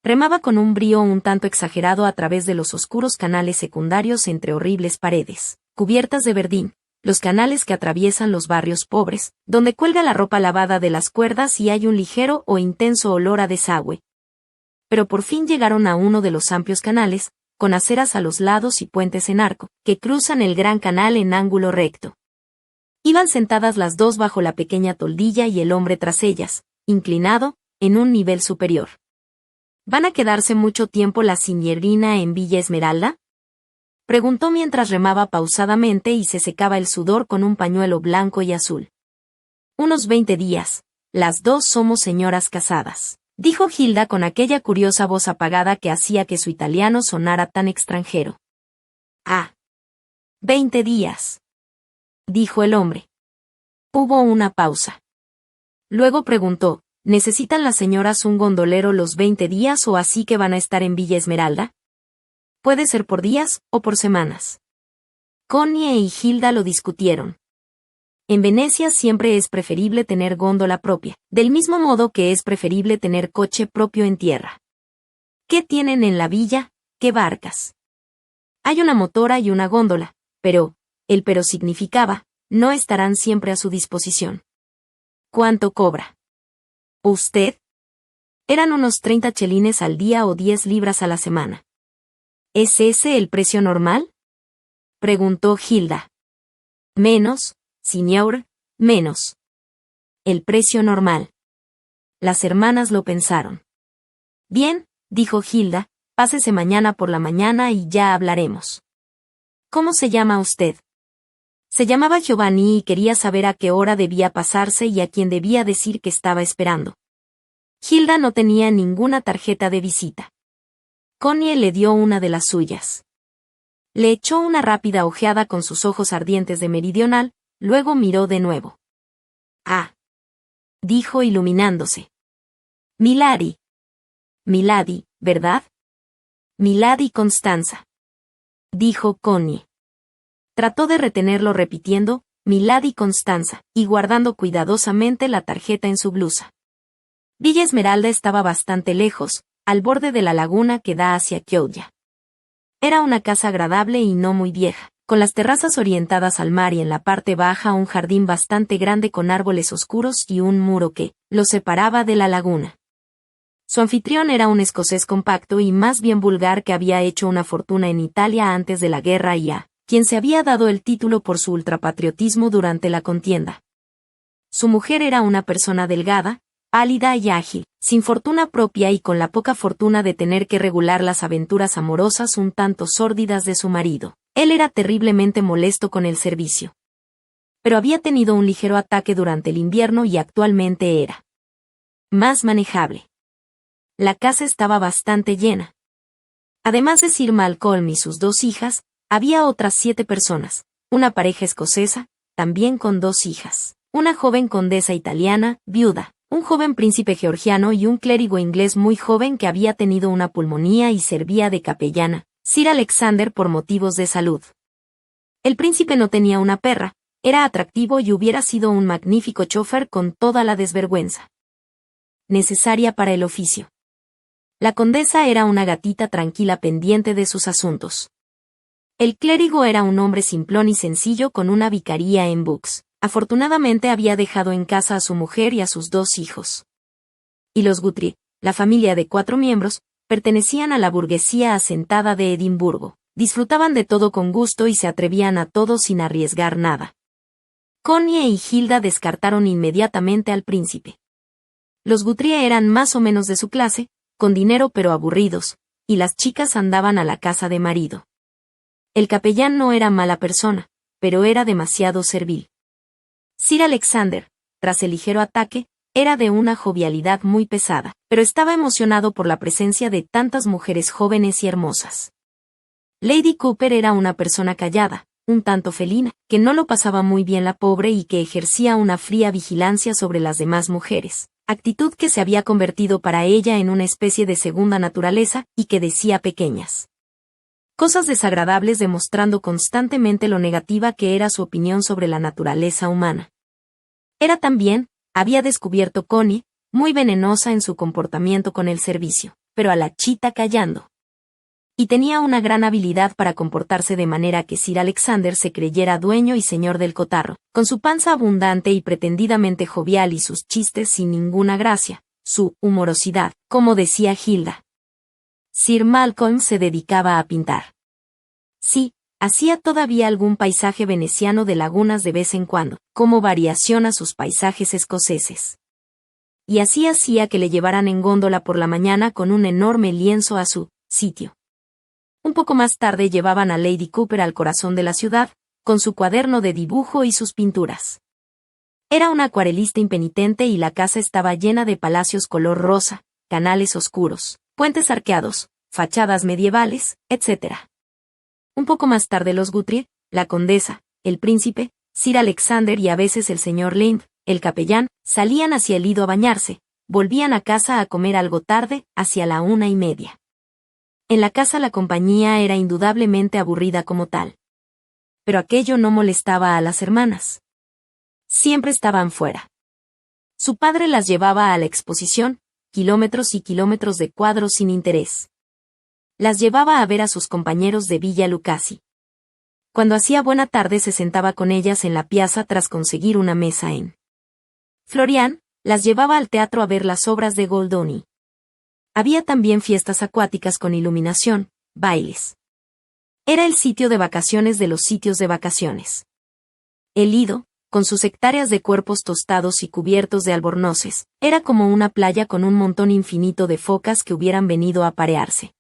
[SPEAKER 1] Remaba con un brío un tanto exagerado a través de los oscuros canales secundarios entre horribles paredes, cubiertas de verdín, los canales que atraviesan los barrios pobres, donde cuelga la ropa lavada de las cuerdas y hay un ligero o intenso olor a desagüe. Pero por fin llegaron a uno de los amplios canales, con aceras a los lados y puentes en arco, que cruzan el gran canal en ángulo recto. Iban sentadas las dos bajo la pequeña toldilla y el hombre tras ellas, inclinado, en un nivel superior. ¿Van a quedarse mucho tiempo la señorina en Villa Esmeralda?, preguntó mientras remaba pausadamente y se secaba el sudor con un pañuelo blanco y azul. Unos 20 días. Las dos somos señoras casadas, dijo Hilda con aquella curiosa voz apagada que hacía que su italiano sonara tan extranjero. 20 días. Dijo el hombre. Hubo una pausa. Luego preguntó, ¿necesitan las señoras un gondolero los 20 días o así que van a estar en Villa Esmeralda? Puede ser por días o por semanas. Connie y Hilda lo discutieron. En Venecia siempre es preferible tener góndola propia, del mismo modo que es preferible tener coche propio en tierra. ¿Qué tienen en la villa? ¿Qué barcas? Hay una motora y una góndola, pero, el pero significaba, no estarán siempre a su disposición. ¿Cuánto cobra? ¿Usted? Eran unos 30 chelines al día o 10 libras a la semana. ¿Es ese el precio normal?, preguntó Hilda. Menos, señor, menos. El precio normal. Las hermanas lo pensaron. Bien, dijo Hilda, pásese mañana por la mañana y ya hablaremos. ¿Cómo se llama usted? Se llamaba Giovanni y quería saber a qué hora debía pasarse y a quién debía decir que estaba esperando. Hilda no tenía ninguna tarjeta de visita. Connie le dio una de las suyas. Le echó una rápida ojeada con sus ojos ardientes de meridional, luego miró de nuevo. Dijo iluminándose. Milady. Milady, ¿verdad? Milady Constanza. Dijo Connie. Trató de retenerlo repitiendo, Milady Constanza, y guardando cuidadosamente la tarjeta en su blusa. Villa Esmeralda estaba bastante lejos, al borde de la laguna que da hacia Chioggia. Era una casa agradable y no muy vieja, con las terrazas orientadas al mar y en la parte baja un jardín bastante grande con árboles oscuros y un muro que lo separaba de la laguna. Su anfitrión era un escocés compacto y más bien vulgar que había hecho una fortuna en Italia antes de la guerra y a quien se había dado el título por su ultrapatriotismo durante la contienda. Su mujer era una persona delgada, pálida y ágil, sin fortuna propia y con la poca fortuna de tener que regular las aventuras amorosas un tanto sórdidas de su marido. Él era terriblemente molesto con el servicio. Pero había tenido un ligero ataque durante el invierno y actualmente era más manejable. La casa estaba bastante llena. Además de Sir Malcolm y sus dos hijas, había otras 7 personas, una pareja escocesa, también con 2 hijas, una joven condesa italiana, viuda, un joven príncipe georgiano y un clérigo inglés muy joven que había tenido una pulmonía y servía de capellana, Sir Alexander por motivos de salud. El príncipe no tenía una perra, era atractivo y hubiera sido un magnífico chófer con toda la desvergüenza necesaria para el oficio. La condesa era una gatita tranquila pendiente de sus asuntos. El clérigo era un hombre simplón y sencillo con una vicaría en Bucks. Afortunadamente había dejado en casa a su mujer y a sus 2 hijos. Y los Guthrie, la familia de 4 miembros, pertenecían a la burguesía asentada de Edimburgo, disfrutaban de todo con gusto y se atrevían a todo sin arriesgar nada. Connie y Hilda descartaron inmediatamente al príncipe. Los Guthrie eran más o menos de su clase, con dinero pero aburridos, y las chicas andaban a la casa de marido. El capellán no era mala persona, pero era demasiado servil. Sir Alexander, tras el ligero ataque, era de una jovialidad muy pesada, pero estaba emocionado por la presencia de tantas mujeres jóvenes y hermosas. Lady Cooper era una persona callada, un tanto felina, que no lo pasaba muy bien la pobre y que ejercía una fría vigilancia sobre las demás mujeres, actitud que se había convertido para ella en una especie de segunda naturaleza y que decía pequeñas cosas desagradables, demostrando constantemente lo negativa que era su opinión sobre la naturaleza humana. Era también, había descubierto Connie, muy venenosa en su comportamiento con el servicio, pero a la chita callando. Y tenía una gran habilidad para comportarse de manera que Sir Alexander se creyera dueño y señor del cotarro, con su panza abundante y pretendidamente jovial y sus chistes sin ninguna gracia, su humorosidad, como decía Hilda. Sir Malcolm se dedicaba a pintar. Sí, hacía todavía algún paisaje veneciano de lagunas de vez en cuando, como variación a sus paisajes escoceses. Y así hacía que le llevaran en góndola por la mañana con un enorme lienzo a su sitio. Un poco más tarde llevaban a Lady Cooper al corazón de la ciudad, con su cuaderno de dibujo y sus pinturas. Era una acuarelista impenitente y la casa estaba llena de palacios color rosa, canales oscuros, puentes arqueados, fachadas medievales, etc. Un poco más tarde los Guthrie, la condesa, el príncipe, Sir Alexander y a veces el señor Lind, el capellán, salían hacia el lido a bañarse, volvían a casa a comer algo tarde, hacia la 1:30. En la casa la compañía era indudablemente aburrida como tal. Pero aquello no molestaba a las hermanas. Siempre estaban fuera. Su padre las llevaba a la exposición, kilómetros y kilómetros de cuadros sin interés. Las llevaba a ver a sus compañeros de Villa Lucasi. Cuando hacía buena tarde se sentaba con ellas en la piazza tras conseguir una mesa en Florian, las llevaba al teatro a ver las obras de Goldoni. Había también fiestas acuáticas con iluminación, bailes. Era el sitio de vacaciones de los sitios de vacaciones. El lido, con sus hectáreas de cuerpos tostados y cubiertos de albornoces, era como una playa con un montón infinito de focas que hubieran venido a parearse.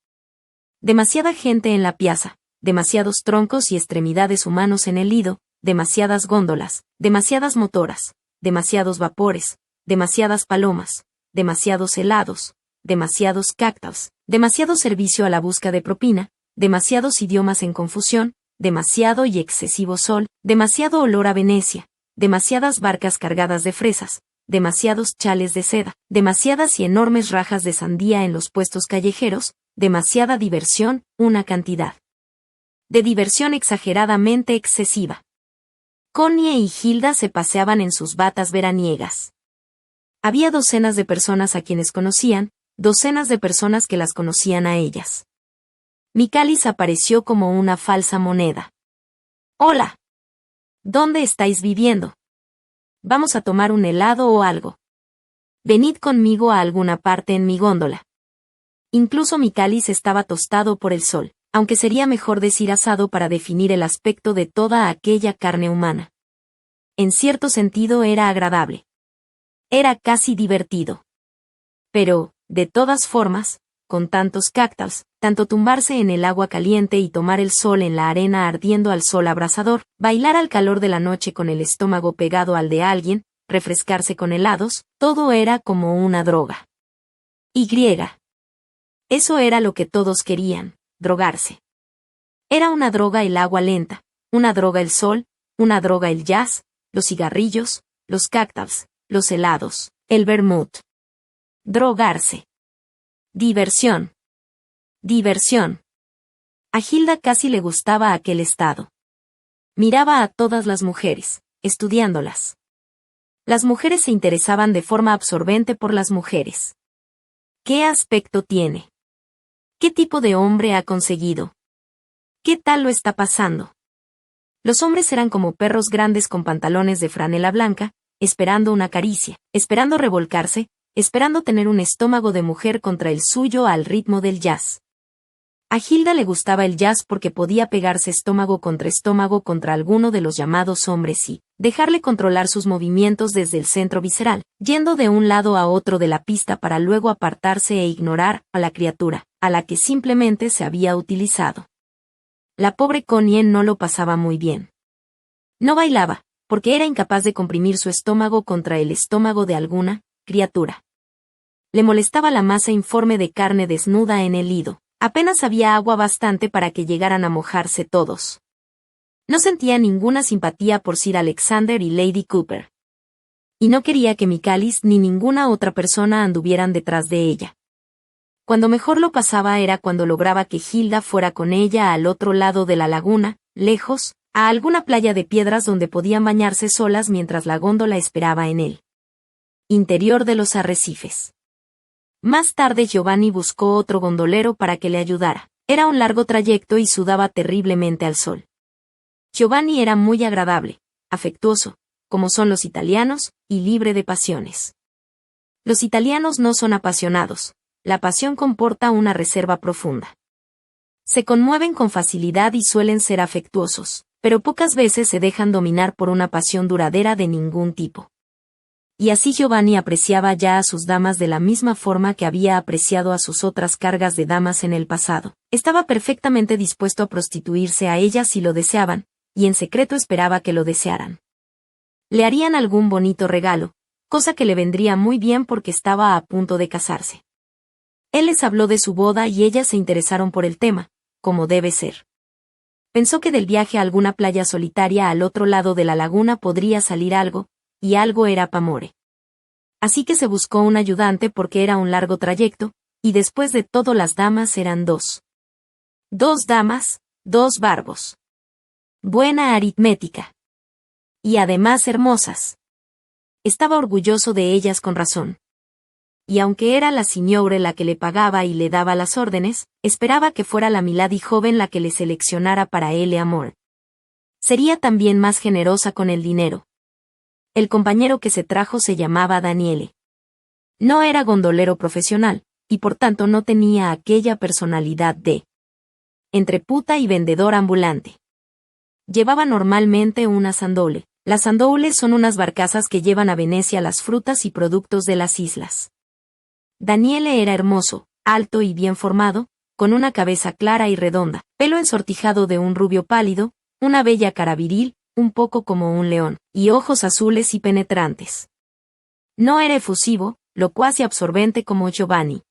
[SPEAKER 1] Demasiada gente en la piazza, demasiados troncos y extremidades humanos en el lido, demasiadas góndolas, demasiadas motoras, demasiados vapores, demasiadas palomas, demasiados helados, demasiados cactus, demasiado servicio a la busca de propina, demasiados idiomas en confusión, demasiado y excesivo sol, demasiado olor a Venecia, demasiadas barcas cargadas de fresas, demasiados chales de seda, demasiadas y enormes rajas de sandía en los puestos callejeros, demasiada diversión, una cantidad de diversión exageradamente excesiva. Connie y Hilda se paseaban en sus batas veraniegas. Había docenas de personas a quienes conocían, docenas de personas que las conocían a ellas. Michaelis apareció como una falsa moneda. «Hola. ¿Dónde estáis viviendo? Vamos a tomar un helado o algo. Venid conmigo a alguna parte en mi góndola». Incluso Michaelis estaba tostado por el sol, aunque sería mejor decir asado para definir el aspecto de toda aquella carne humana. En cierto sentido era agradable. Era casi divertido. Pero, de todas formas, con tantos cactus, tanto tumbarse en el agua caliente y tomar el sol en la arena ardiendo al sol abrasador, bailar al calor de la noche con el estómago pegado al de alguien, refrescarse con helados, todo era como una droga. Eso era lo que todos querían, drogarse. Era una droga el agua lenta, una droga el sol, una droga el jazz, los cigarrillos, los cactus, los helados, el vermouth. Drogarse. Diversión. Diversión. A Hilda casi le gustaba aquel estado. Miraba a todas las mujeres, estudiándolas. Las mujeres se interesaban de forma absorbente por las mujeres. ¿Qué aspecto tiene? ¿Qué tipo de hombre ha conseguido? ¿Qué tal lo está pasando? Los hombres eran como perros grandes con pantalones de franela blanca, esperando una caricia, esperando revolcarse, esperando tener un estómago de mujer contra el suyo al ritmo del jazz. A Hilda le gustaba el jazz porque podía pegarse estómago contra alguno de los llamados hombres y dejarle controlar sus movimientos desde el centro visceral, yendo de un lado a otro de la pista para luego apartarse e ignorar a la criatura, a la que simplemente se había utilizado. La pobre Connie no lo pasaba muy bien. No bailaba, porque era incapaz de comprimir su estómago contra el estómago de alguna criatura. Le molestaba la masa informe de carne desnuda en el lido. Apenas había agua bastante para que llegaran a mojarse todos. No sentía ninguna simpatía por Sir Alexander y Lady Cooper. Y no quería que Michaelis ni ninguna otra persona anduvieran detrás de ella. Cuando mejor lo pasaba era cuando lograba que Hilda fuera con ella al otro lado de la laguna, lejos, a alguna playa de piedras donde podían bañarse solas mientras la góndola esperaba en el interior de los arrecifes. Más tarde Giovanni buscó otro gondolero para que le ayudara. Era un largo trayecto y sudaba terriblemente al sol. Giovanni era muy agradable, afectuoso, como son los italianos, y libre de pasiones. Los italianos no son apasionados, la pasión comporta una reserva profunda. Se conmueven con facilidad y suelen ser afectuosos, pero pocas veces se dejan dominar por una pasión duradera de ningún tipo. Y así Giovanni apreciaba ya a sus damas de la misma forma que había apreciado a sus otras cargas de damas en el pasado. Estaba perfectamente dispuesto a prostituirse a ellas si lo deseaban, y en secreto esperaba que lo desearan. Le harían algún bonito regalo, cosa que le vendría muy bien porque estaba a punto de casarse. Él les habló de su boda y ellas se interesaron por el tema, como debe ser. Pensó que del viaje a alguna playa solitaria al otro lado de la laguna podría salir algo, y algo era Pamore. Así que se buscó un ayudante porque era un largo trayecto, y después de todo las damas eran dos. 2 damas, 2 barbos. Buena aritmética. Y además hermosas. Estaba orgulloso de ellas con razón. Y aunque era la signore la que le pagaba y le daba las órdenes, esperaba que fuera la Milady joven la que le seleccionara para él amor. Sería también más generosa con el dinero. El compañero que se trajo se llamaba Daniele. No era gondolero profesional, y por tanto no tenía aquella personalidad de entre puta y vendedor ambulante. Llevaba normalmente una sandoule. Las sandoules son unas barcazas que llevan a Venecia las frutas y productos de las islas. Daniele era hermoso, alto y bien formado, con una cabeza clara y redonda, pelo ensortijado de un rubio pálido, una bella cara viril, un poco como un león, y ojos azules y penetrantes. No era efusivo, locuaz y absorbente como Giovanni.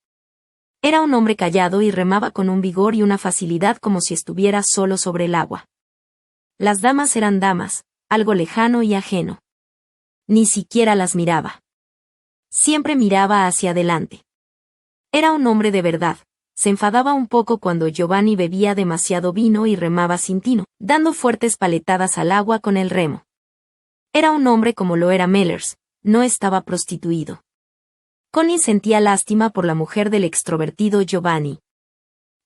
[SPEAKER 1] Era un hombre callado y remaba con un vigor y una facilidad como si estuviera solo sobre el agua. Las damas eran damas, algo lejano y ajeno. Ni siquiera las miraba. Siempre miraba hacia adelante. Era un hombre de verdad. Se enfadaba un poco cuando Giovanni bebía demasiado vino y remaba sin tino, dando fuertes paletadas al agua con el remo. Era un hombre como lo era Mellers, no estaba prostituido. Connie sentía lástima por la mujer del extrovertido Giovanni.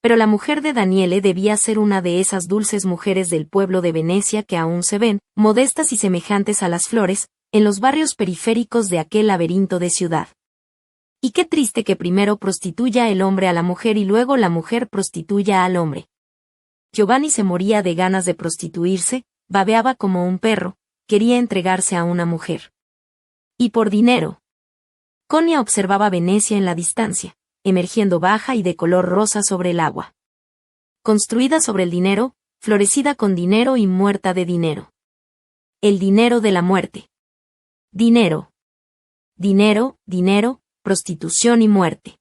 [SPEAKER 1] Pero la mujer de Daniele debía ser una de esas dulces mujeres del pueblo de Venecia que aún se ven, modestas y semejantes a las flores, en los barrios periféricos de aquel laberinto de ciudad. Y qué triste que primero prostituya el hombre a la mujer y luego la mujer prostituya al hombre. Giovanni se moría de ganas de prostituirse, babeaba como un perro, quería entregarse a una mujer. Y por dinero. Connie observaba Venecia en la distancia, emergiendo baja y de color rosa sobre el agua. Construida sobre el dinero, florecida con dinero y muerta de dinero. El dinero de la muerte. Dinero. Dinero, dinero, prostitución y muerte.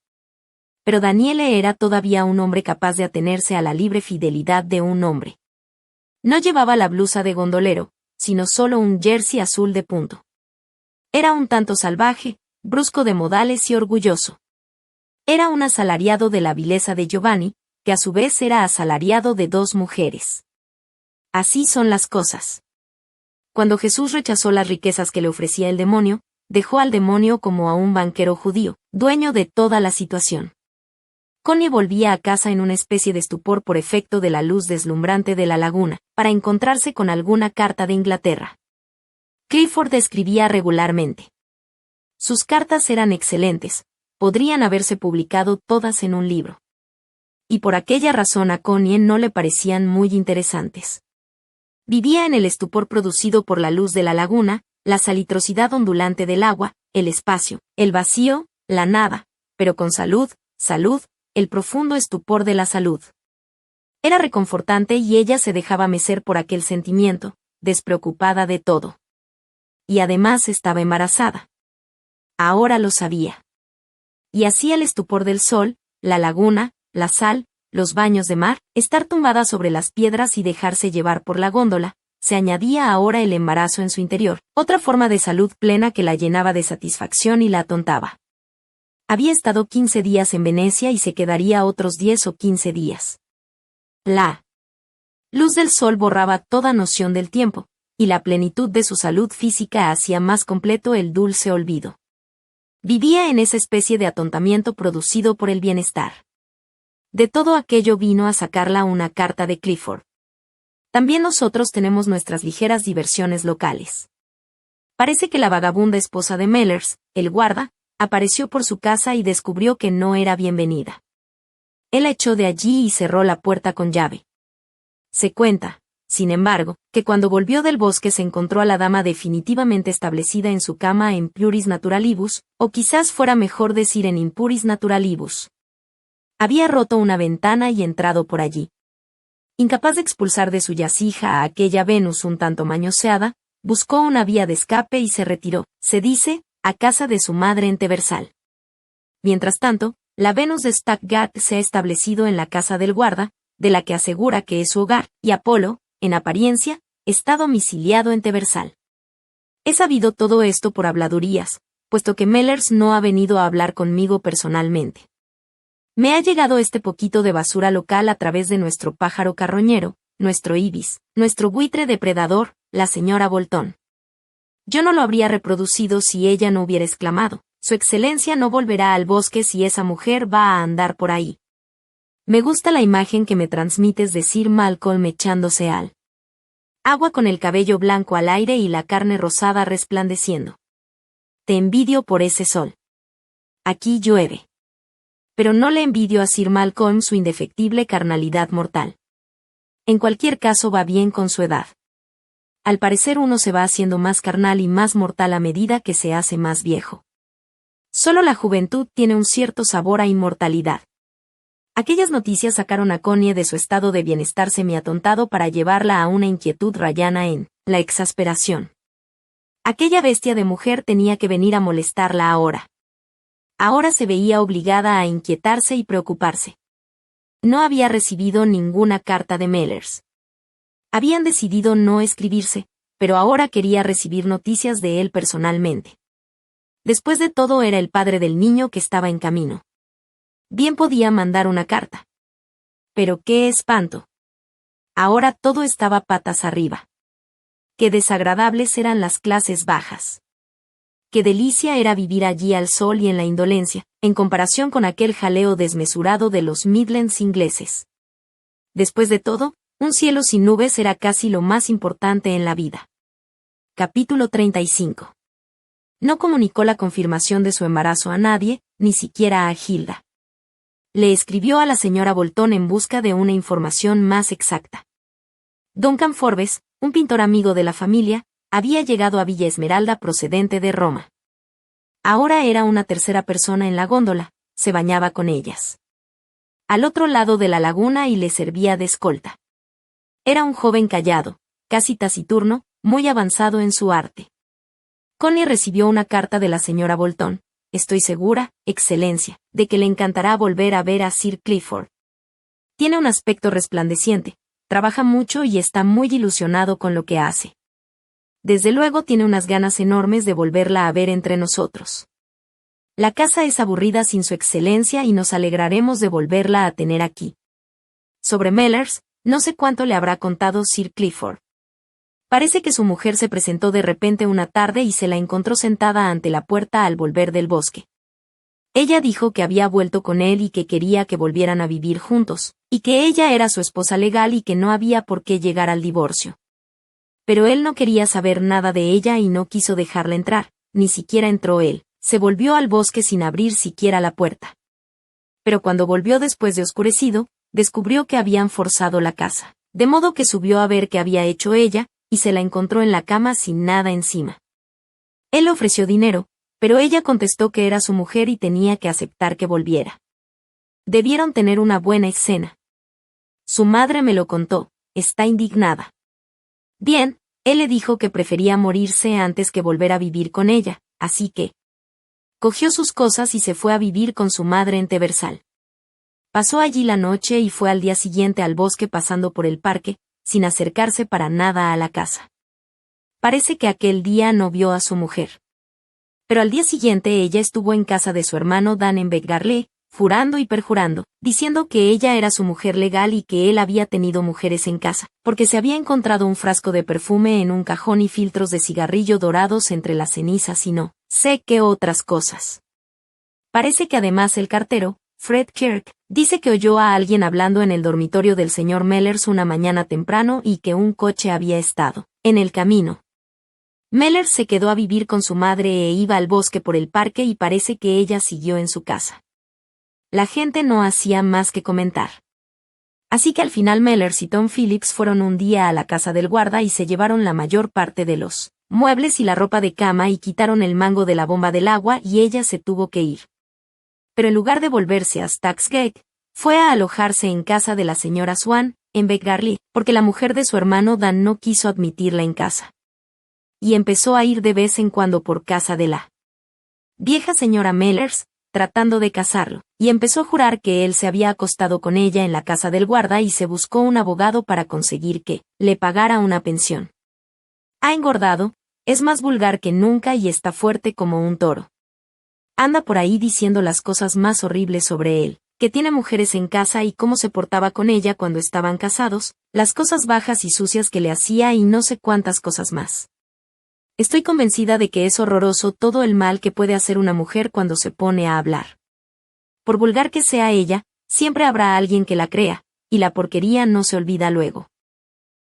[SPEAKER 1] Pero Daniele era todavía un hombre capaz de atenerse a la libre fidelidad de un hombre. No llevaba la blusa de gondolero, sino solo un jersey azul de punto. Era un tanto salvaje, brusco de modales y orgulloso. Era un asalariado de la vileza de Giovanni, que a su vez era asalariado de 2 mujeres. Así son las cosas. Cuando Jesús rechazó las riquezas que le ofrecía el demonio, dejó al demonio como a un banquero judío, dueño de toda la situación. Connie volvía a casa en una especie de estupor por efecto de la luz deslumbrante de la laguna, para encontrarse con alguna carta de Inglaterra. Clifford escribía regularmente. Sus cartas eran excelentes, podrían haberse publicado todas en un libro. Y por aquella razón a Connie no le parecían muy interesantes. Vivía en el estupor producido por la luz de la laguna, la salitrosidad ondulante del agua, el espacio, el vacío, la nada, pero con salud, salud, el profundo estupor de la salud. Era reconfortante y ella se dejaba mecer por aquel sentimiento, despreocupada de todo. Y además estaba embarazada. Ahora lo sabía. Y así el estupor del sol, la laguna, la sal, los baños de mar, estar tumbada sobre las piedras y dejarse llevar por la góndola, se añadía ahora el embarazo en su interior, otra forma de salud plena que la llenaba de satisfacción y la atontaba. Había estado 15 días en Venecia y se quedaría otros 10 o 15 días. La luz del sol borraba toda noción del tiempo, y la plenitud de su salud física hacía más completo el dulce olvido. Vivía en esa especie de atontamiento producido por el bienestar. De todo aquello vino a sacarla una carta de Clifford. También nosotros tenemos nuestras ligeras diversiones locales. Parece que la vagabunda esposa de Mellers, el guarda, apareció por su casa y descubrió que no era bienvenida. Él la echó de allí y cerró la puerta con llave. Se cuenta, sin embargo, que cuando volvió del bosque se encontró a la dama definitivamente establecida en su cama en pluris naturalibus, o quizás fuera mejor decir en impuris naturalibus. Había roto una ventana y entrado por allí. Incapaz de expulsar de su yacija a aquella Venus un tanto mañoseada, buscó una vía de escape y se retiró, se dice, a casa de su madre en Teversal. Mientras tanto, la Venus de Stuttgart se ha establecido en la casa del guarda, de la que asegura que es su hogar, y Apolo, en apariencia, está domiciliado en Teversal. He sabido todo esto por habladurías, puesto que Mellers no ha venido a hablar conmigo personalmente. Me ha llegado este poquito de basura local a través de nuestro pájaro carroñero, nuestro ibis, nuestro buitre depredador, la señora Bolton. Yo no lo habría reproducido si ella no hubiera exclamado, Su Excelencia no volverá al bosque si esa mujer va a andar por ahí. Me gusta la imagen que me transmites de Sir Malcolm echándose al agua con el cabello blanco al aire y la carne rosada resplandeciendo. Te envidio por ese sol. Aquí llueve. Pero no le envidio a Sir Malcolm su indefectible carnalidad mortal. En cualquier caso va bien con su edad. Al parecer uno se va haciendo más carnal y más mortal a medida que se hace más viejo. Solo la juventud tiene un cierto sabor a inmortalidad. Aquellas noticias sacaron a Connie de su estado de bienestar semiatontado para llevarla a una inquietud rayana en la exasperación. Aquella bestia de mujer tenía que venir a molestarla ahora. Ahora se veía obligada a inquietarse y preocuparse. No había recibido ninguna carta de Mellers. Habían decidido no escribirse, pero ahora quería recibir noticias de él personalmente. Después de todo era el padre del niño que estaba en camino. Bien podía mandar una carta. Pero qué espanto. Ahora todo estaba patas arriba. Qué desagradables eran las clases bajas. Qué delicia era vivir allí al sol y en la indolencia, en comparación con aquel jaleo desmesurado de los Midlands ingleses. Después de todo, un cielo sin nubes era casi lo más importante en la vida. Capítulo 35. No comunicó la confirmación de su embarazo a nadie, ni siquiera a Hilda. Le escribió a la señora Bolton en busca de una información más exacta. Duncan Forbes, un pintor amigo de la familia, había llegado a Villa Esmeralda procedente de Roma. Ahora era una tercera persona en la góndola, se bañaba con ellas. Al otro lado de la laguna y le servía de escolta. Era un joven callado, casi taciturno, muy avanzado en su arte. Connie recibió una carta de la señora Bolton. Estoy segura, Excelencia, de que le encantará volver a ver a Sir Clifford. Tiene un aspecto resplandeciente, trabaja mucho y está muy ilusionado con lo que hace. Desde luego tiene unas ganas enormes de volverla a ver entre nosotros. La casa es aburrida sin su Excelencia y nos alegraremos de volverla a tener aquí. Sobre Mellers, no sé cuánto le habrá contado Sir Clifford. Parece que su mujer se presentó de repente una tarde y se la encontró sentada ante la puerta al volver del bosque. Ella dijo que había vuelto con él y que quería que volvieran a vivir juntos, y que ella era su esposa legal y que no había por qué llegar al divorcio. Pero él no quería saber nada de ella y no quiso dejarla entrar, ni siquiera entró él, se volvió al bosque sin abrir siquiera la puerta. Pero cuando volvió después de oscurecido, descubrió que habían forzado la casa, de modo que subió a ver qué había hecho ella, y se la encontró en la cama sin nada encima. Él le ofreció dinero, pero ella contestó que era su mujer y tenía que aceptar que volviera. Debieron tener una buena escena. Su madre me lo contó, está indignada. Bien, él le dijo que prefería morirse antes que volver a vivir con ella, así que cogió sus cosas y se fue a vivir con su madre en Teversal. Pasó allí la noche y fue al día siguiente al bosque pasando por el parque, sin acercarse para nada a la casa. Parece que aquel día no vio a su mujer. Pero al día siguiente ella estuvo en casa de su hermano Dan en Beckgarle, jurando y perjurando, diciendo que ella era su mujer legal y que él había tenido mujeres en casa, porque se había encontrado un frasco de perfume en un cajón y filtros de cigarrillo dorados entre las cenizas y no sé qué otras cosas. Parece que además el cartero, Fred Kirk, dice que oyó a alguien hablando en el dormitorio del señor Mellers una mañana temprano y que un coche había estado en el camino. Mellers se quedó a vivir con su madre e iba al bosque por el parque y parece que ella siguió en su casa. La gente no hacía más que comentar. Así que al final Mellers y Tom Phillips fueron un día a la casa del guarda y se llevaron la mayor parte de los muebles y la ropa de cama y quitaron el mango de la bomba del agua y ella se tuvo que ir. Pero en lugar de volverse a Stagsgate, fue a alojarse en casa de la señora Swan, en Beckgarle, porque la mujer de su hermano Dan no quiso admitirla en casa. Y empezó a ir de vez en cuando por casa de la vieja señora Mellers, tratando de casarlo, y empezó a jurar que él se había acostado con ella en la casa del guarda y se buscó un abogado para conseguir que le pagara una pensión. Ha engordado, es más vulgar que nunca y está fuerte como un toro. Anda por ahí diciendo las cosas más horribles sobre él, que tiene mujeres en casa y cómo se portaba con ella cuando estaban casados, las cosas bajas y sucias que le hacía y no sé cuántas cosas más. Estoy convencida de que es horroroso todo el mal que puede hacer una mujer cuando se pone a hablar. Por vulgar que sea ella, siempre habrá alguien que la crea, y la porquería no se olvida luego.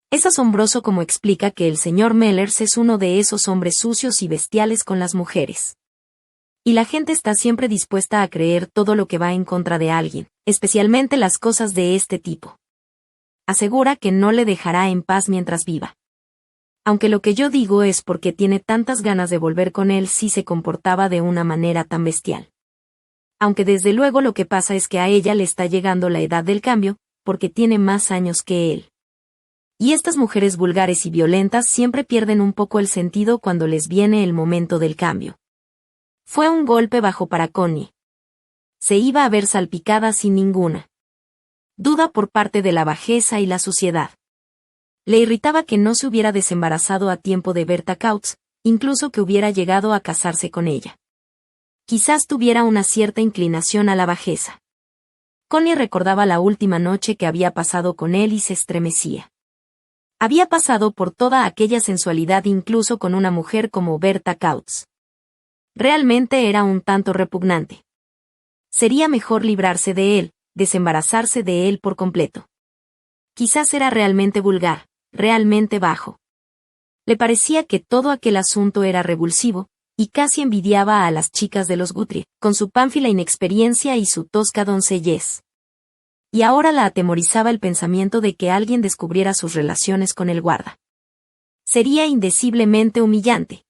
[SPEAKER 1] Es asombroso como explica que el señor Mellers es uno de esos hombres sucios y bestiales con las mujeres. Y la gente está siempre dispuesta a creer todo lo que va en contra de alguien, especialmente las cosas de este tipo. Asegura que no le dejará en paz mientras viva. Aunque lo que yo digo es porque tiene tantas ganas de volver con él si se comportaba de una manera tan bestial. Aunque desde luego lo que pasa es que a ella le está llegando la edad del cambio, porque tiene más años que él. Y estas mujeres vulgares y violentas siempre pierden un poco el sentido cuando les viene el momento del cambio. Fue un golpe bajo para Connie. Se iba a ver salpicada sin ninguna duda por parte de la bajeza y la suciedad. Le irritaba que no se hubiera desembarazado a tiempo de Berta Kautz, incluso que hubiera llegado a casarse con ella. Quizás tuviera una cierta inclinación a la bajeza. Connie recordaba la última noche que había pasado con él y se estremecía. Había pasado por toda aquella sensualidad incluso con una mujer como Berta Kautz. Realmente era un tanto repugnante. Sería mejor librarse de él, desembarazarse de él por completo. Quizás era realmente vulgar, realmente bajo. Le parecía que todo aquel asunto era revulsivo, y casi envidiaba a las chicas de los Guthrie, con su pánfila inexperiencia y su tosca doncellez. Y ahora la atemorizaba el pensamiento de que alguien descubriera sus relaciones con el guarda. Sería indeciblemente humillante.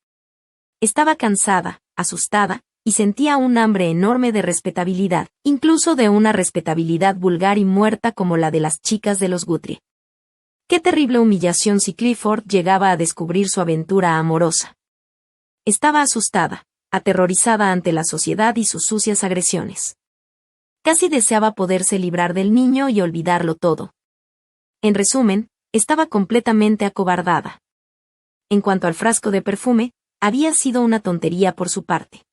[SPEAKER 1] Estaba cansada, asustada, y sentía un hambre enorme de respetabilidad, incluso de una respetabilidad vulgar y muerta como la de las chicas de los Guthrie. Qué terrible humillación si Clifford llegaba a descubrir su aventura amorosa. Estaba asustada, aterrorizada ante la sociedad y sus sucias agresiones. Casi deseaba poderse librar del niño y olvidarlo todo. En resumen, estaba completamente acobardada. En cuanto al frasco de perfume, había sido una tontería por su parte.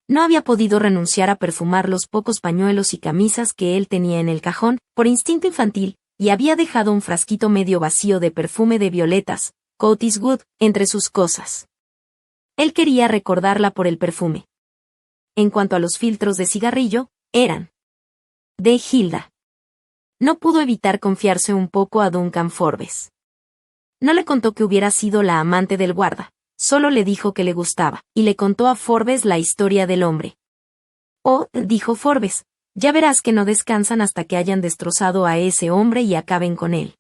[SPEAKER 1] No había podido renunciar a perfumar los pocos pañuelos y camisas que él tenía en el cajón, por instinto infantil, y había dejado un frasquito medio vacío de perfume de violetas, Coatiswood, entre sus cosas. Él quería recordarla por el perfume. En cuanto a los filtros de cigarrillo, eran de Hilda. No pudo evitar confiarse un poco a Duncan Forbes. No le contó que hubiera sido la amante del guarda, solo le dijo que le gustaba, y le contó a Forbes la historia del hombre. Oh, dijo Forbes, ya verás que no descansan hasta que hayan destrozado a ese hombre y acaben con él.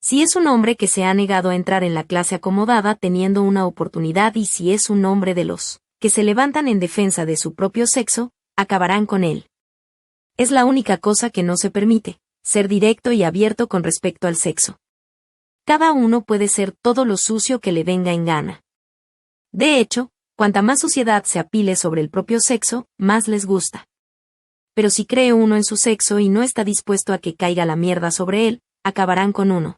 [SPEAKER 1] Si es un hombre que se ha negado a entrar en la clase acomodada teniendo una oportunidad y si es un hombre de los que se levantan en defensa de su propio sexo, acabarán con él. Es la única cosa que no se permite, ser directo y abierto con respecto al sexo. Cada uno puede ser todo lo sucio que le venga en gana. De hecho, cuanta más suciedad se apile sobre el propio sexo, más les gusta. Pero si cree uno en su sexo y no está dispuesto a que caiga la mierda sobre él, acabarán con uno.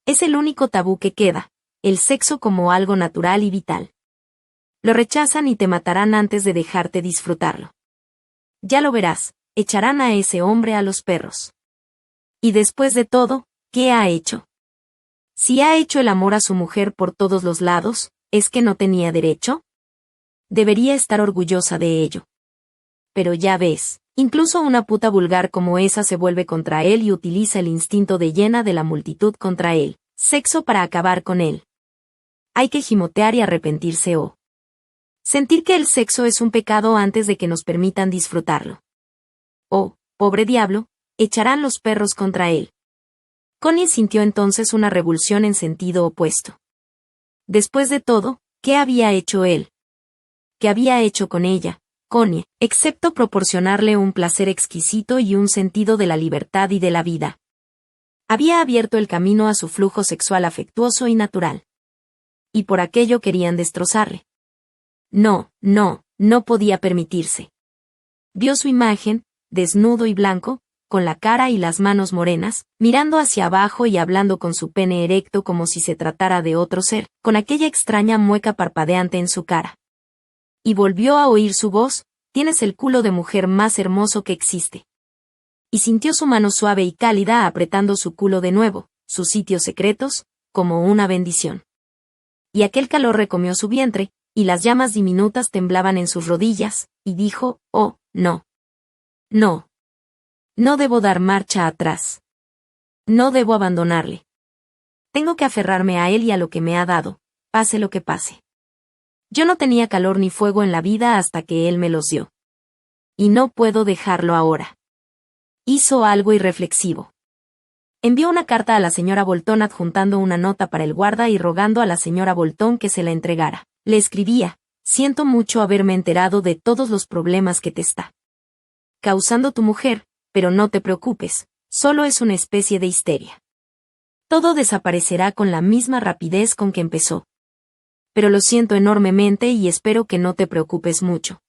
[SPEAKER 1] Es el único tabú que queda, el sexo como algo natural y vital. Lo rechazan y te matarán antes de dejarte disfrutarlo. Ya lo verás, echarán a ese hombre a los perros. Y después de todo, ¿qué ha hecho? Si ha hecho el amor a su mujer por todos los lados, ¿es que no tenía derecho? Debería estar orgullosa de ello. Pero ya ves, incluso una puta vulgar como esa se vuelve contra él y utiliza el instinto de hiena de la multitud contra él, sexo para acabar con él. Hay que gimotear y arrepentirse o sentir que el sexo es un pecado antes de que nos permitan disfrutarlo. Oh, pobre diablo, echarán los perros contra él. Connie sintió entonces una revulsión en sentido opuesto. Después de todo, ¿qué había hecho él? ¿Qué había hecho con ella, Connie, excepto proporcionarle un placer exquisito y un sentido de la libertad y de la vida? Había abierto el camino a su flujo sexual afectuoso y natural. Y por aquello querían destrozarle. No, no, no podía permitirse. Vio su imagen, desnudo y blanco, con la cara y las manos morenas, mirando hacia abajo y hablando con su pene erecto como si se tratara de otro ser, con aquella extraña mueca parpadeante en su cara. Y volvió a oír su voz: tienes el culo de mujer más hermoso que existe. Y sintió su mano suave y cálida apretando su culo de nuevo, sus sitios secretos, como una bendición. Y aquel calor recomió su vientre, y las llamas diminutas temblaban en sus rodillas, y dijo: oh, no. No. No debo dar marcha atrás. No debo abandonarle. Tengo que aferrarme a él y a lo que me ha dado, pase lo que pase. Yo no tenía calor ni fuego en la vida hasta que él me los dio. Y no puedo dejarlo ahora. Hizo algo irreflexivo. Envió una carta a la señora Bolton adjuntando una nota para el guarda y rogando a la señora Bolton que se la entregara. Le escribía: siento mucho haberme enterado de todos los problemas que te está causando tu mujer, pero no te preocupes, solo es una especie de histeria. Todo desaparecerá con la misma rapidez con que empezó. Pero lo siento enormemente y espero que no te preocupes mucho.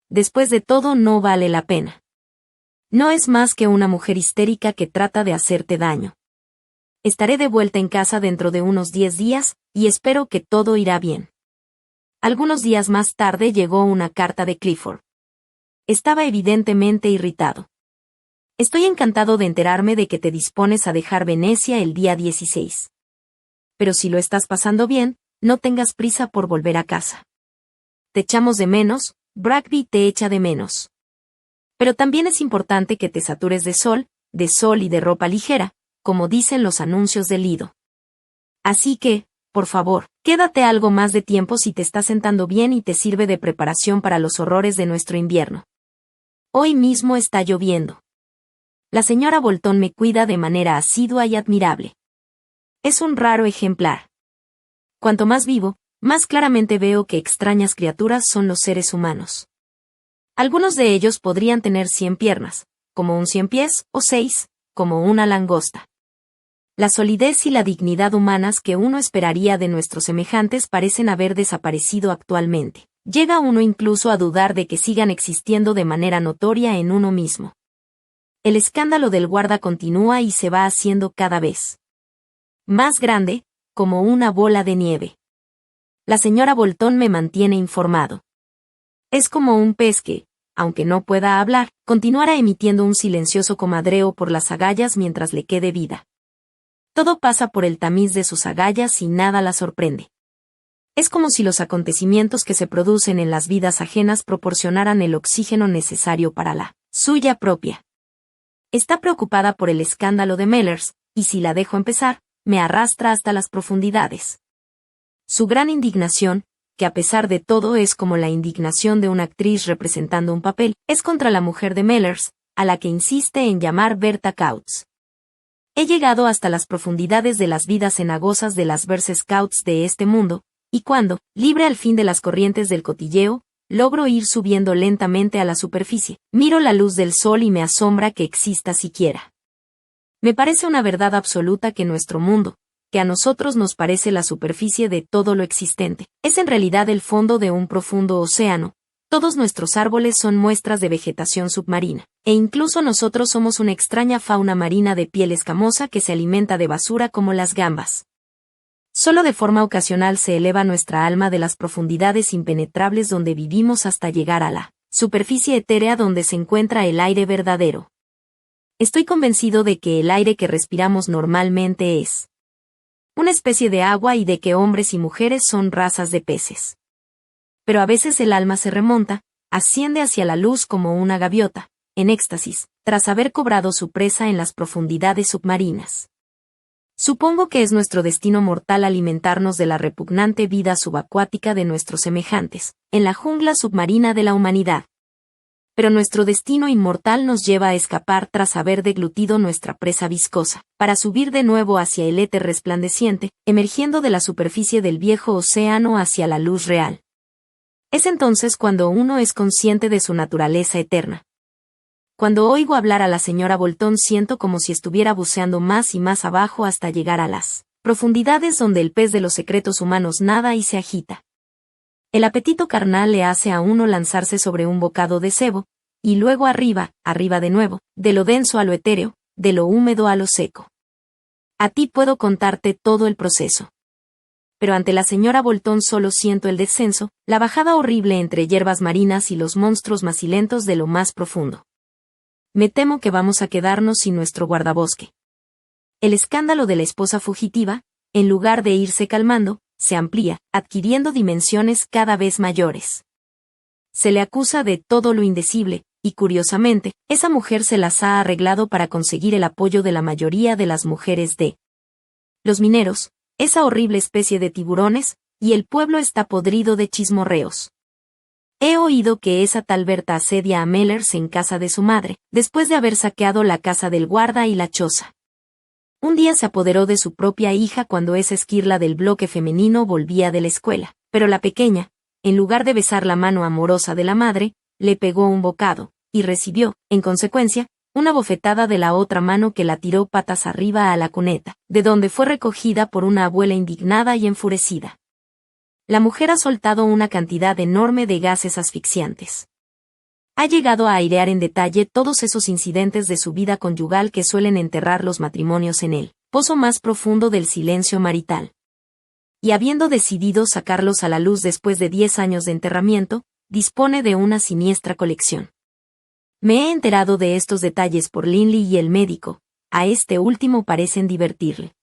[SPEAKER 1] Después de todo, no vale la pena. No es más que una mujer histérica que trata de hacerte daño. Estaré de vuelta en casa dentro de unos 10 días, y espero que todo irá bien. Algunos días más tarde llegó una carta de Clifford. Estaba evidentemente irritado. Estoy encantado de enterarme de que te dispones a dejar Venecia el día 16. Pero si lo estás pasando bien, no tengas prisa por volver a casa. Te echamos de menos, Bragby te echa de menos. Pero también es importante que te satures de sol y de ropa ligera, como dicen los anuncios del Lido. Así que, por favor, quédate algo más de tiempo si te está sentando bien y te sirve de preparación para los horrores de nuestro invierno. Hoy mismo está lloviendo. La señora Bolton me cuida de manera asidua y admirable. Es un raro ejemplar. Cuanto más vivo, más claramente veo que extrañas criaturas son los seres humanos. Algunos de ellos podrían tener 100 piernas, como un 100 pies, o 6, como una langosta. La solidez y la dignidad humanas que uno esperaría de nuestros semejantes parecen haber desaparecido actualmente. Llega uno incluso a dudar de que sigan existiendo de manera notoria en uno mismo. El escándalo del guarda continúa y se va haciendo cada vez más grande, como una bola de nieve. La señora Bolton me mantiene informado. Es como un pez que, aunque no pueda hablar, continuará emitiendo un silencioso comadreo por las agallas mientras le quede vida. Todo pasa por el tamiz de sus agallas y nada la sorprende. Es como si los acontecimientos que se producen en las vidas ajenas proporcionaran el oxígeno necesario para la suya propia. Está preocupada por el escándalo de Mellers, y si la dejo empezar, me arrastra hasta las profundidades. Su gran indignación, que a pesar de todo es como la indignación de una actriz representando un papel, es contra la mujer de Mellers, a la que insiste en llamar Berta Kautz. He llegado hasta las profundidades de las vidas cenagosas de las Verse Scouts de este mundo, y cuando, libre al fin de las corrientes del cotilleo, logro ir subiendo lentamente a la superficie. Miro la luz del sol y me asombra que exista siquiera. Me parece una verdad absoluta que nuestro mundo, que a nosotros nos parece la superficie de todo lo existente, es en realidad el fondo de un profundo océano. Todos nuestros árboles son muestras de vegetación submarina, e incluso nosotros somos una extraña fauna marina de piel escamosa que se alimenta de basura como las gambas. Solo de forma ocasional se eleva nuestra alma de las profundidades impenetrables donde vivimos hasta llegar a la superficie etérea donde se encuentra el aire verdadero. Estoy convencido de que el aire que respiramos normalmente es una especie de agua y de que hombres y mujeres son razas de peces. Pero a veces el alma se remonta, asciende hacia la luz como una gaviota, en éxtasis, tras haber cobrado su presa en las profundidades submarinas. Supongo que es nuestro destino mortal alimentarnos de la repugnante vida subacuática de nuestros semejantes, en la jungla submarina de la humanidad. Pero nuestro destino inmortal nos lleva a escapar tras haber deglutido nuestra presa viscosa, para subir de nuevo hacia el éter resplandeciente, emergiendo de la superficie del viejo océano hacia la luz real. Es entonces cuando uno es consciente de su naturaleza eterna. Cuando oigo hablar a la señora Bolton siento como si estuviera buceando más y más abajo hasta llegar a las profundidades donde el pez de los secretos humanos nada y se agita. El apetito carnal le hace a uno lanzarse sobre un bocado de cebo, y luego arriba de nuevo, de lo denso a lo etéreo, de lo húmedo a lo seco. A ti puedo contarte todo el proceso. Pero ante la señora Bolton solo siento el descenso, la bajada horrible entre hierbas marinas y los monstruos macilentos de lo más profundo. Me temo que vamos a quedarnos sin nuestro guardabosque. El escándalo de la esposa fugitiva, en lugar de irse calmando, se amplía, adquiriendo dimensiones cada vez mayores. Se le acusa de todo lo indecible, y curiosamente, esa mujer se las ha arreglado para conseguir el apoyo de la mayoría de las mujeres de los mineros, esa horrible especie de tiburones, y el pueblo está podrido de chismorreos. He oído que esa tal Berta asedia a Mellers en casa de su madre, después de haber saqueado la casa del guarda y la choza. Un día se apoderó de su propia hija cuando esa esquirla del bloque femenino volvía de la escuela, pero la pequeña, en lugar de besar la mano amorosa de la madre, le pegó un bocado, y recibió, en consecuencia, una bofetada de la otra mano que la tiró patas arriba a la cuneta, de donde fue recogida por una abuela indignada y enfurecida. La mujer ha soltado una cantidad enorme de gases asfixiantes. Ha llegado a airear en detalle todos esos incidentes de su vida conyugal que suelen enterrar los matrimonios en el pozo más profundo del silencio marital. Y habiendo decidido sacarlos a la luz después de 10 años de enterramiento, dispone de una siniestra colección. Me he enterado de estos detalles por Linley y el médico, a este último parecen divertirle.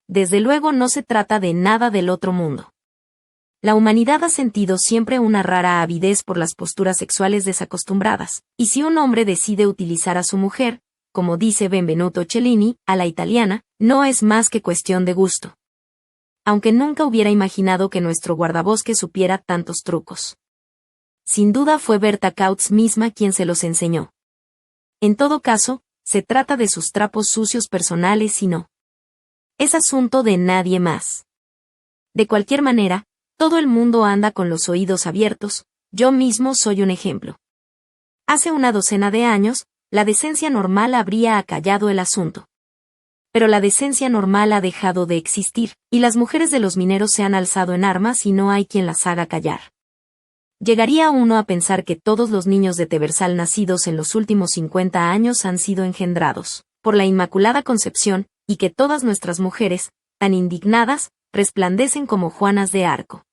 [SPEAKER 1] Desde luego no se trata de nada del otro mundo. La humanidad ha sentido siempre una rara avidez por las posturas sexuales desacostumbradas, y si un hombre decide utilizar a su mujer, como dice Benvenuto Cellini, a la italiana, no es más que cuestión de gusto. Aunque nunca hubiera imaginado que nuestro guardabosque supiera tantos trucos. Sin duda fue Berta Kautz misma quien se los enseñó. En todo caso, se trata de sus trapos sucios personales y no. Es asunto de nadie más. De cualquier manera, todo el mundo anda con los oídos abiertos, yo mismo soy un ejemplo. Hace una docena de años, la decencia normal habría acallado el asunto. Pero la decencia normal ha dejado de existir, y las mujeres de los mineros se han alzado en armas y no hay quien las haga callar. Llegaría uno a pensar que todos los niños de Tebersal nacidos en los últimos 50 años han sido engendrados por la Inmaculada Concepción, y que todas nuestras mujeres, tan indignadas, resplandecen como Juanas de Arco.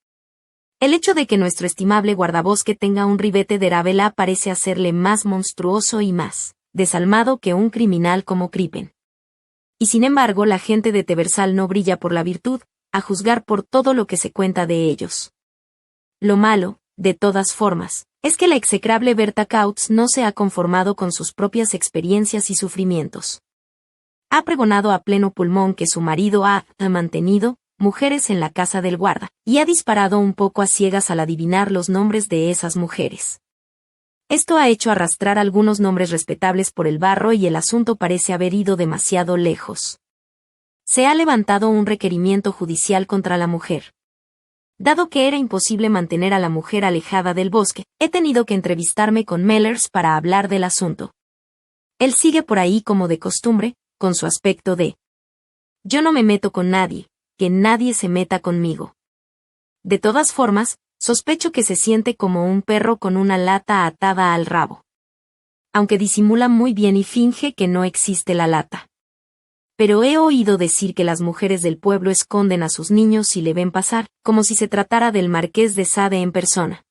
[SPEAKER 1] El hecho de que nuestro estimable guardabosque tenga un ribete de Arabella parece hacerle más monstruoso y más desalmado que un criminal como Crippen. Y sin embargo la gente de Tebersal no brilla por la virtud, a juzgar por todo lo que se cuenta de ellos. Lo malo, de todas formas, es que la execrable Berta Kautz no se ha conformado con sus propias experiencias y sufrimientos. Ha pregonado a pleno pulmón que su marido ha mantenido mujeres en la casa del guarda, y ha disparado un poco a ciegas al adivinar los nombres de esas mujeres. Esto ha hecho arrastrar algunos nombres respetables por el barro y el asunto parece haber ido demasiado lejos. Se ha levantado un requerimiento judicial contra la mujer. Dado que era imposible mantener a la mujer alejada del bosque, he tenido que entrevistarme con Mellers para hablar del asunto. Él sigue por ahí como de costumbre, con su aspecto de: yo no me meto con nadie, que nadie se meta conmigo. De todas formas, sospecho que se siente como un perro con una lata atada al rabo. Aunque disimula muy bien y finge que no existe la lata. Pero he oído decir que las mujeres del pueblo esconden a sus niños si le ven pasar, como si se tratara del Marqués de Sade en persona.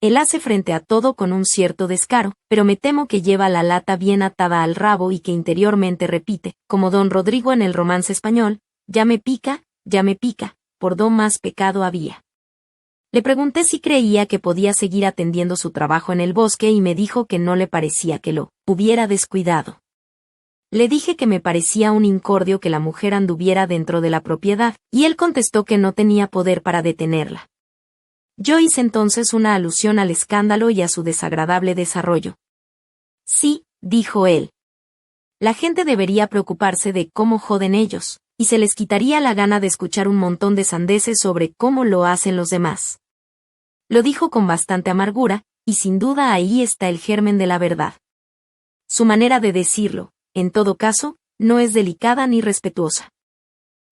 [SPEAKER 1] Él hace frente a todo con un cierto descaro, pero me temo que lleva la lata bien atada al rabo y que interiormente repite, como don Rodrigo en el romance español: ya me pica, por do más pecado había. Le pregunté si creía que podía seguir atendiendo su trabajo en el bosque y me dijo que no le parecía que lo hubiera descuidado. Le dije que me parecía un incordio que la mujer anduviera dentro de la propiedad, y él contestó que no tenía poder para detenerla. Yo hice entonces una alusión al escándalo y a su desagradable desarrollo. Sí, dijo él. La gente debería preocuparse de cómo joden ellos, y se les quitaría la gana de escuchar un montón de sandeces sobre cómo lo hacen los demás. Lo dijo con bastante amargura, y sin duda ahí está el germen de la verdad. Su manera de decirlo, en todo caso, no es delicada ni respetuosa.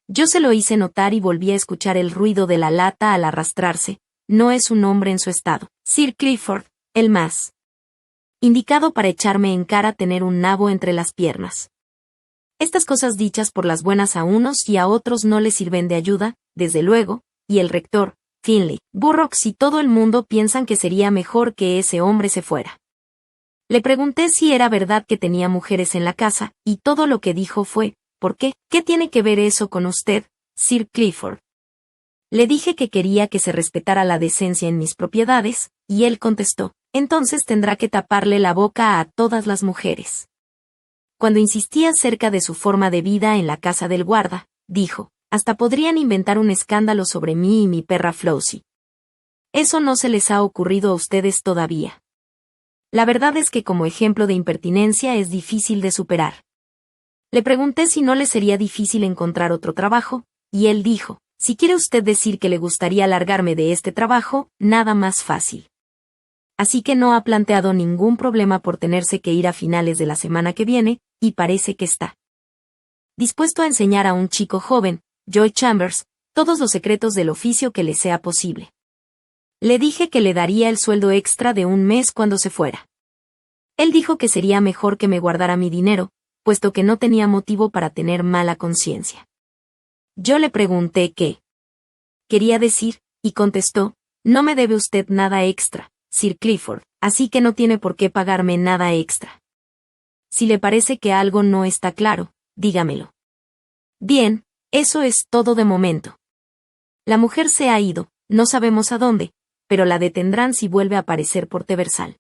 [SPEAKER 1] Yo se lo hice notar y volví a escuchar el ruido de la lata al arrastrarse. No es un hombre en su estado, Sir Clifford, el más indicado para echarme en cara tener un nabo entre las piernas. Estas cosas dichas por las buenas a unos y a otros no les sirven de ayuda, desde luego, y el rector, Finley, Burroughs y todo el mundo piensan que sería mejor que ese hombre se fuera. Le pregunté si era verdad que tenía mujeres en la casa, y todo lo que dijo fue: ¿por qué? ¿Qué tiene que ver eso con usted, Sir Clifford? Le dije que quería que se respetara la decencia en mis propiedades, y él contestó: entonces tendrá que taparle la boca a todas las mujeres. Cuando insistí acerca de su forma de vida en la casa del guarda, dijo: hasta podrían inventar un escándalo sobre mí y mi perra Flossie. Eso no se les ha ocurrido a ustedes todavía. La verdad es que como ejemplo de impertinencia es difícil de superar. Le pregunté si no le sería difícil encontrar otro trabajo, y él dijo: si quiere usted decir que le gustaría largarme de este trabajo, nada más fácil. Así que no ha planteado ningún problema por tenerse que ir a finales de la semana que viene, y parece que está dispuesto a enseñar a un chico joven, Joy Chambers, todos los secretos del oficio que le sea posible. Le dije que le daría el sueldo extra de un mes cuando se fuera. Él dijo que sería mejor que me guardara mi dinero, puesto que no tenía motivo para tener mala conciencia. Yo le pregunté qué quería decir, y contestó: no me debe usted nada extra, Sir Clifford, así que no tiene por qué pagarme nada extra. Si le parece que algo no está claro, dígamelo. Bien, eso es todo de momento. La mujer se ha ido, no sabemos a dónde, pero la detendrán si vuelve a aparecer por Teversal.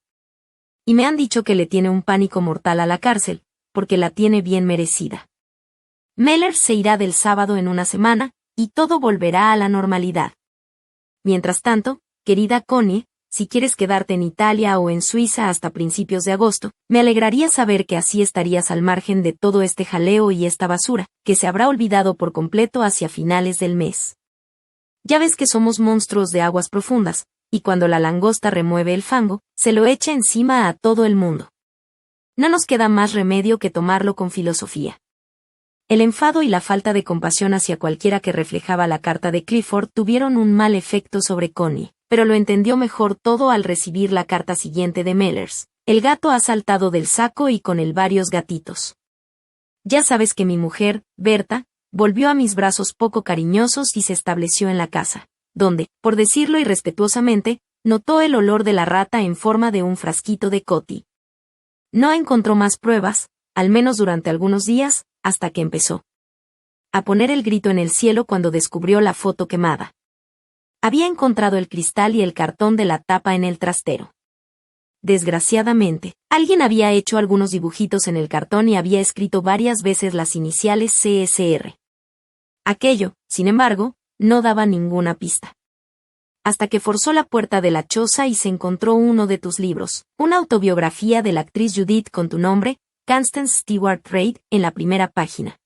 [SPEAKER 1] Y me han dicho que le tiene un pánico mortal a la cárcel, porque la tiene bien merecida. Mellers se irá del sábado en una semana, y todo volverá a la normalidad. Mientras tanto, querida Connie, si quieres quedarte en Italia o en Suiza hasta principios de agosto, me alegraría saber que así estarías al margen de todo este jaleo y esta basura, que se habrá olvidado por completo hacia finales del mes. Ya ves que somos monstruos de aguas profundas, y cuando la langosta remueve el fango, se lo echa encima a todo el mundo. No nos queda más remedio que tomarlo con filosofía. El enfado y la falta de compasión hacia cualquiera que reflejaba la carta de Clifford tuvieron un mal efecto sobre Connie, pero lo entendió mejor todo al recibir la carta siguiente de Mellers: el gato ha saltado del saco y con él varios gatitos. Ya sabes que mi mujer, Berta, volvió a mis brazos poco cariñosos y se estableció en la casa, donde, por decirlo irrespetuosamente, notó el olor de la rata en forma de un frasquito de Coti. No encontró más pruebas, al menos durante algunos días, hasta que empezó a poner el grito en el cielo cuando descubrió la foto quemada. Había encontrado el cristal y el cartón de la tapa en el trastero. Desgraciadamente, alguien había hecho algunos dibujitos en el cartón y había escrito varias veces las iniciales CSR. Aquello, sin embargo, no daba ninguna pista. Hasta que forzó la puerta de la choza y se encontró uno de tus libros, una autobiografía de la actriz Judith con tu nombre, Constance Stewart Reid, en la primera página.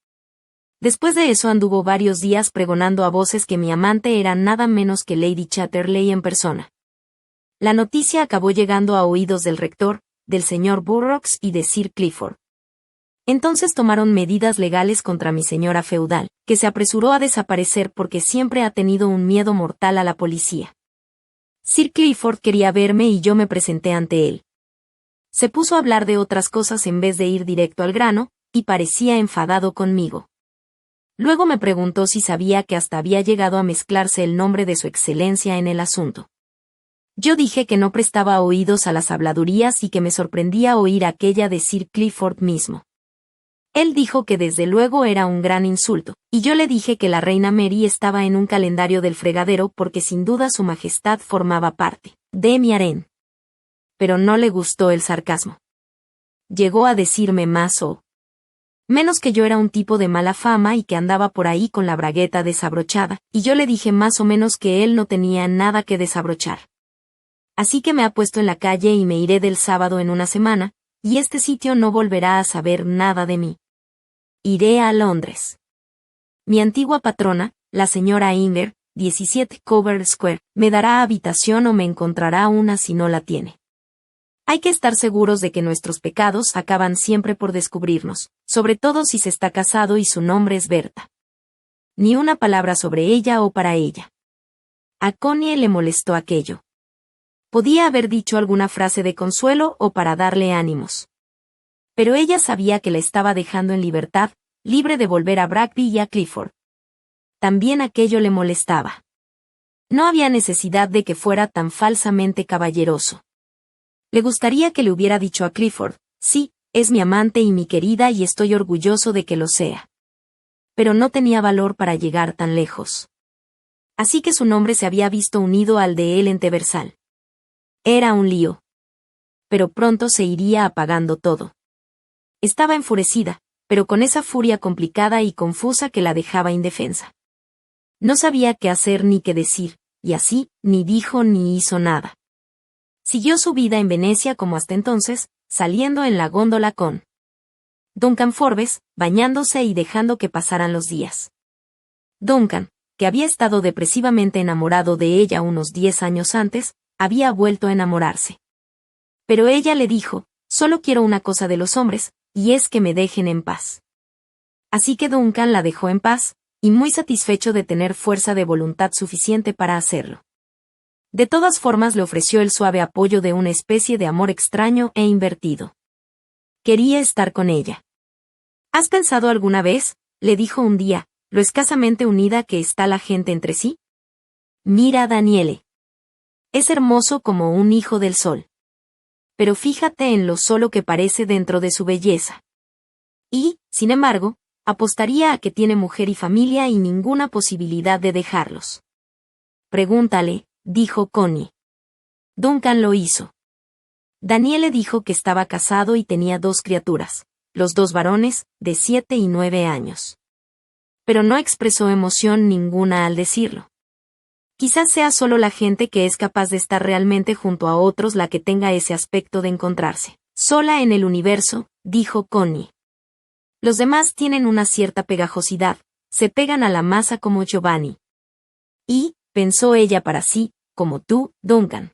[SPEAKER 1] Después de eso anduvo varios días pregonando a voces que mi amante era nada menos que Lady Chatterley en persona. La noticia acabó llegando a oídos del rector, del señor Burroughs y de Sir Clifford. Entonces tomaron medidas legales contra mi señora feudal, que se apresuró a desaparecer porque siempre ha tenido un miedo mortal a la policía. Sir Clifford quería verme y yo me presenté ante él. Se puso a hablar de otras cosas en vez de ir directo al grano, y parecía enfadado conmigo. Luego me preguntó si sabía que hasta había llegado a mezclarse el nombre de su excelencia en el asunto. Yo dije que no prestaba oídos a las habladurías y que me sorprendía oír aquella de Sir Clifford mismo. Él dijo que desde luego era un gran insulto, y yo le dije que la reina Mary estaba en un calendario del fregadero porque sin duda su majestad formaba parte de mi harén. Pero no le gustó el sarcasmo. Llegó a decirme más o menos que yo era un tipo de mala fama y que andaba por ahí con la bragueta desabrochada, y yo le dije más o menos que él no tenía nada que desabrochar. Así que me ha puesto en la calle y me iré del sábado en una semana, y este sitio no volverá a saber nada de mí. Iré a Londres. Mi antigua patrona, la señora Inger, 17 Covent Square, me dará habitación o me encontrará una si no la tiene. Hay que estar seguros de que nuestros pecados acaban siempre por descubrirnos, sobre todo si se está casado y su nombre es Berta. Ni una palabra sobre ella o para ella. A Connie le molestó aquello. Podía haber dicho alguna frase de consuelo o para darle ánimos. Pero ella sabía que la estaba dejando en libertad, libre de volver a Bragby y a Clifford. También aquello le molestaba. No había necesidad de que fuera tan falsamente caballeroso. Le gustaría que le hubiera dicho a Clifford, sí, es mi amante y mi querida y estoy orgulloso de que lo sea. Pero no tenía valor para llegar tan lejos. Así que su nombre se había visto unido al de él en Teversal. Era un lío. Pero pronto se iría apagando todo. Estaba enfurecida, pero con esa furia complicada y confusa que la dejaba indefensa. No sabía qué hacer ni qué decir, y así, ni dijo ni hizo nada. Siguió su vida en Venecia como hasta entonces, saliendo en la góndola con Duncan Forbes, bañándose y dejando que pasaran los días. Duncan, que había estado depresivamente enamorado de ella unos 10 años antes, había vuelto a enamorarse. Pero ella le dijo, solo quiero una cosa de los hombres, y es que me dejen en paz. Así que Duncan la dejó en paz, y muy satisfecho de tener fuerza de voluntad suficiente para hacerlo. De todas formas le ofreció el suave apoyo de una especie de amor extraño e invertido. Quería estar con ella. ¿Has pensado alguna vez, le dijo un día, lo escasamente unida que está la gente entre sí? Mira a Daniele. Es hermoso como un hijo del sol. Pero fíjate en lo solo que parece dentro de su belleza. Y, sin embargo, apostaría a que tiene mujer y familia y ninguna posibilidad de dejarlos. Pregúntale, dijo Connie. Duncan lo hizo. Daniele dijo que estaba casado y tenía 2 criaturas, los 2 varones, de 7 y 9 años. Pero no expresó emoción ninguna al decirlo. Quizás sea solo la gente que es capaz de estar realmente junto a otros la que tenga ese aspecto de encontrarse sola en el universo, dijo Connie. Los demás tienen una cierta pegajosidad, se pegan a la masa como Giovanni. Y, pensó ella para sí, como tú, Duncan.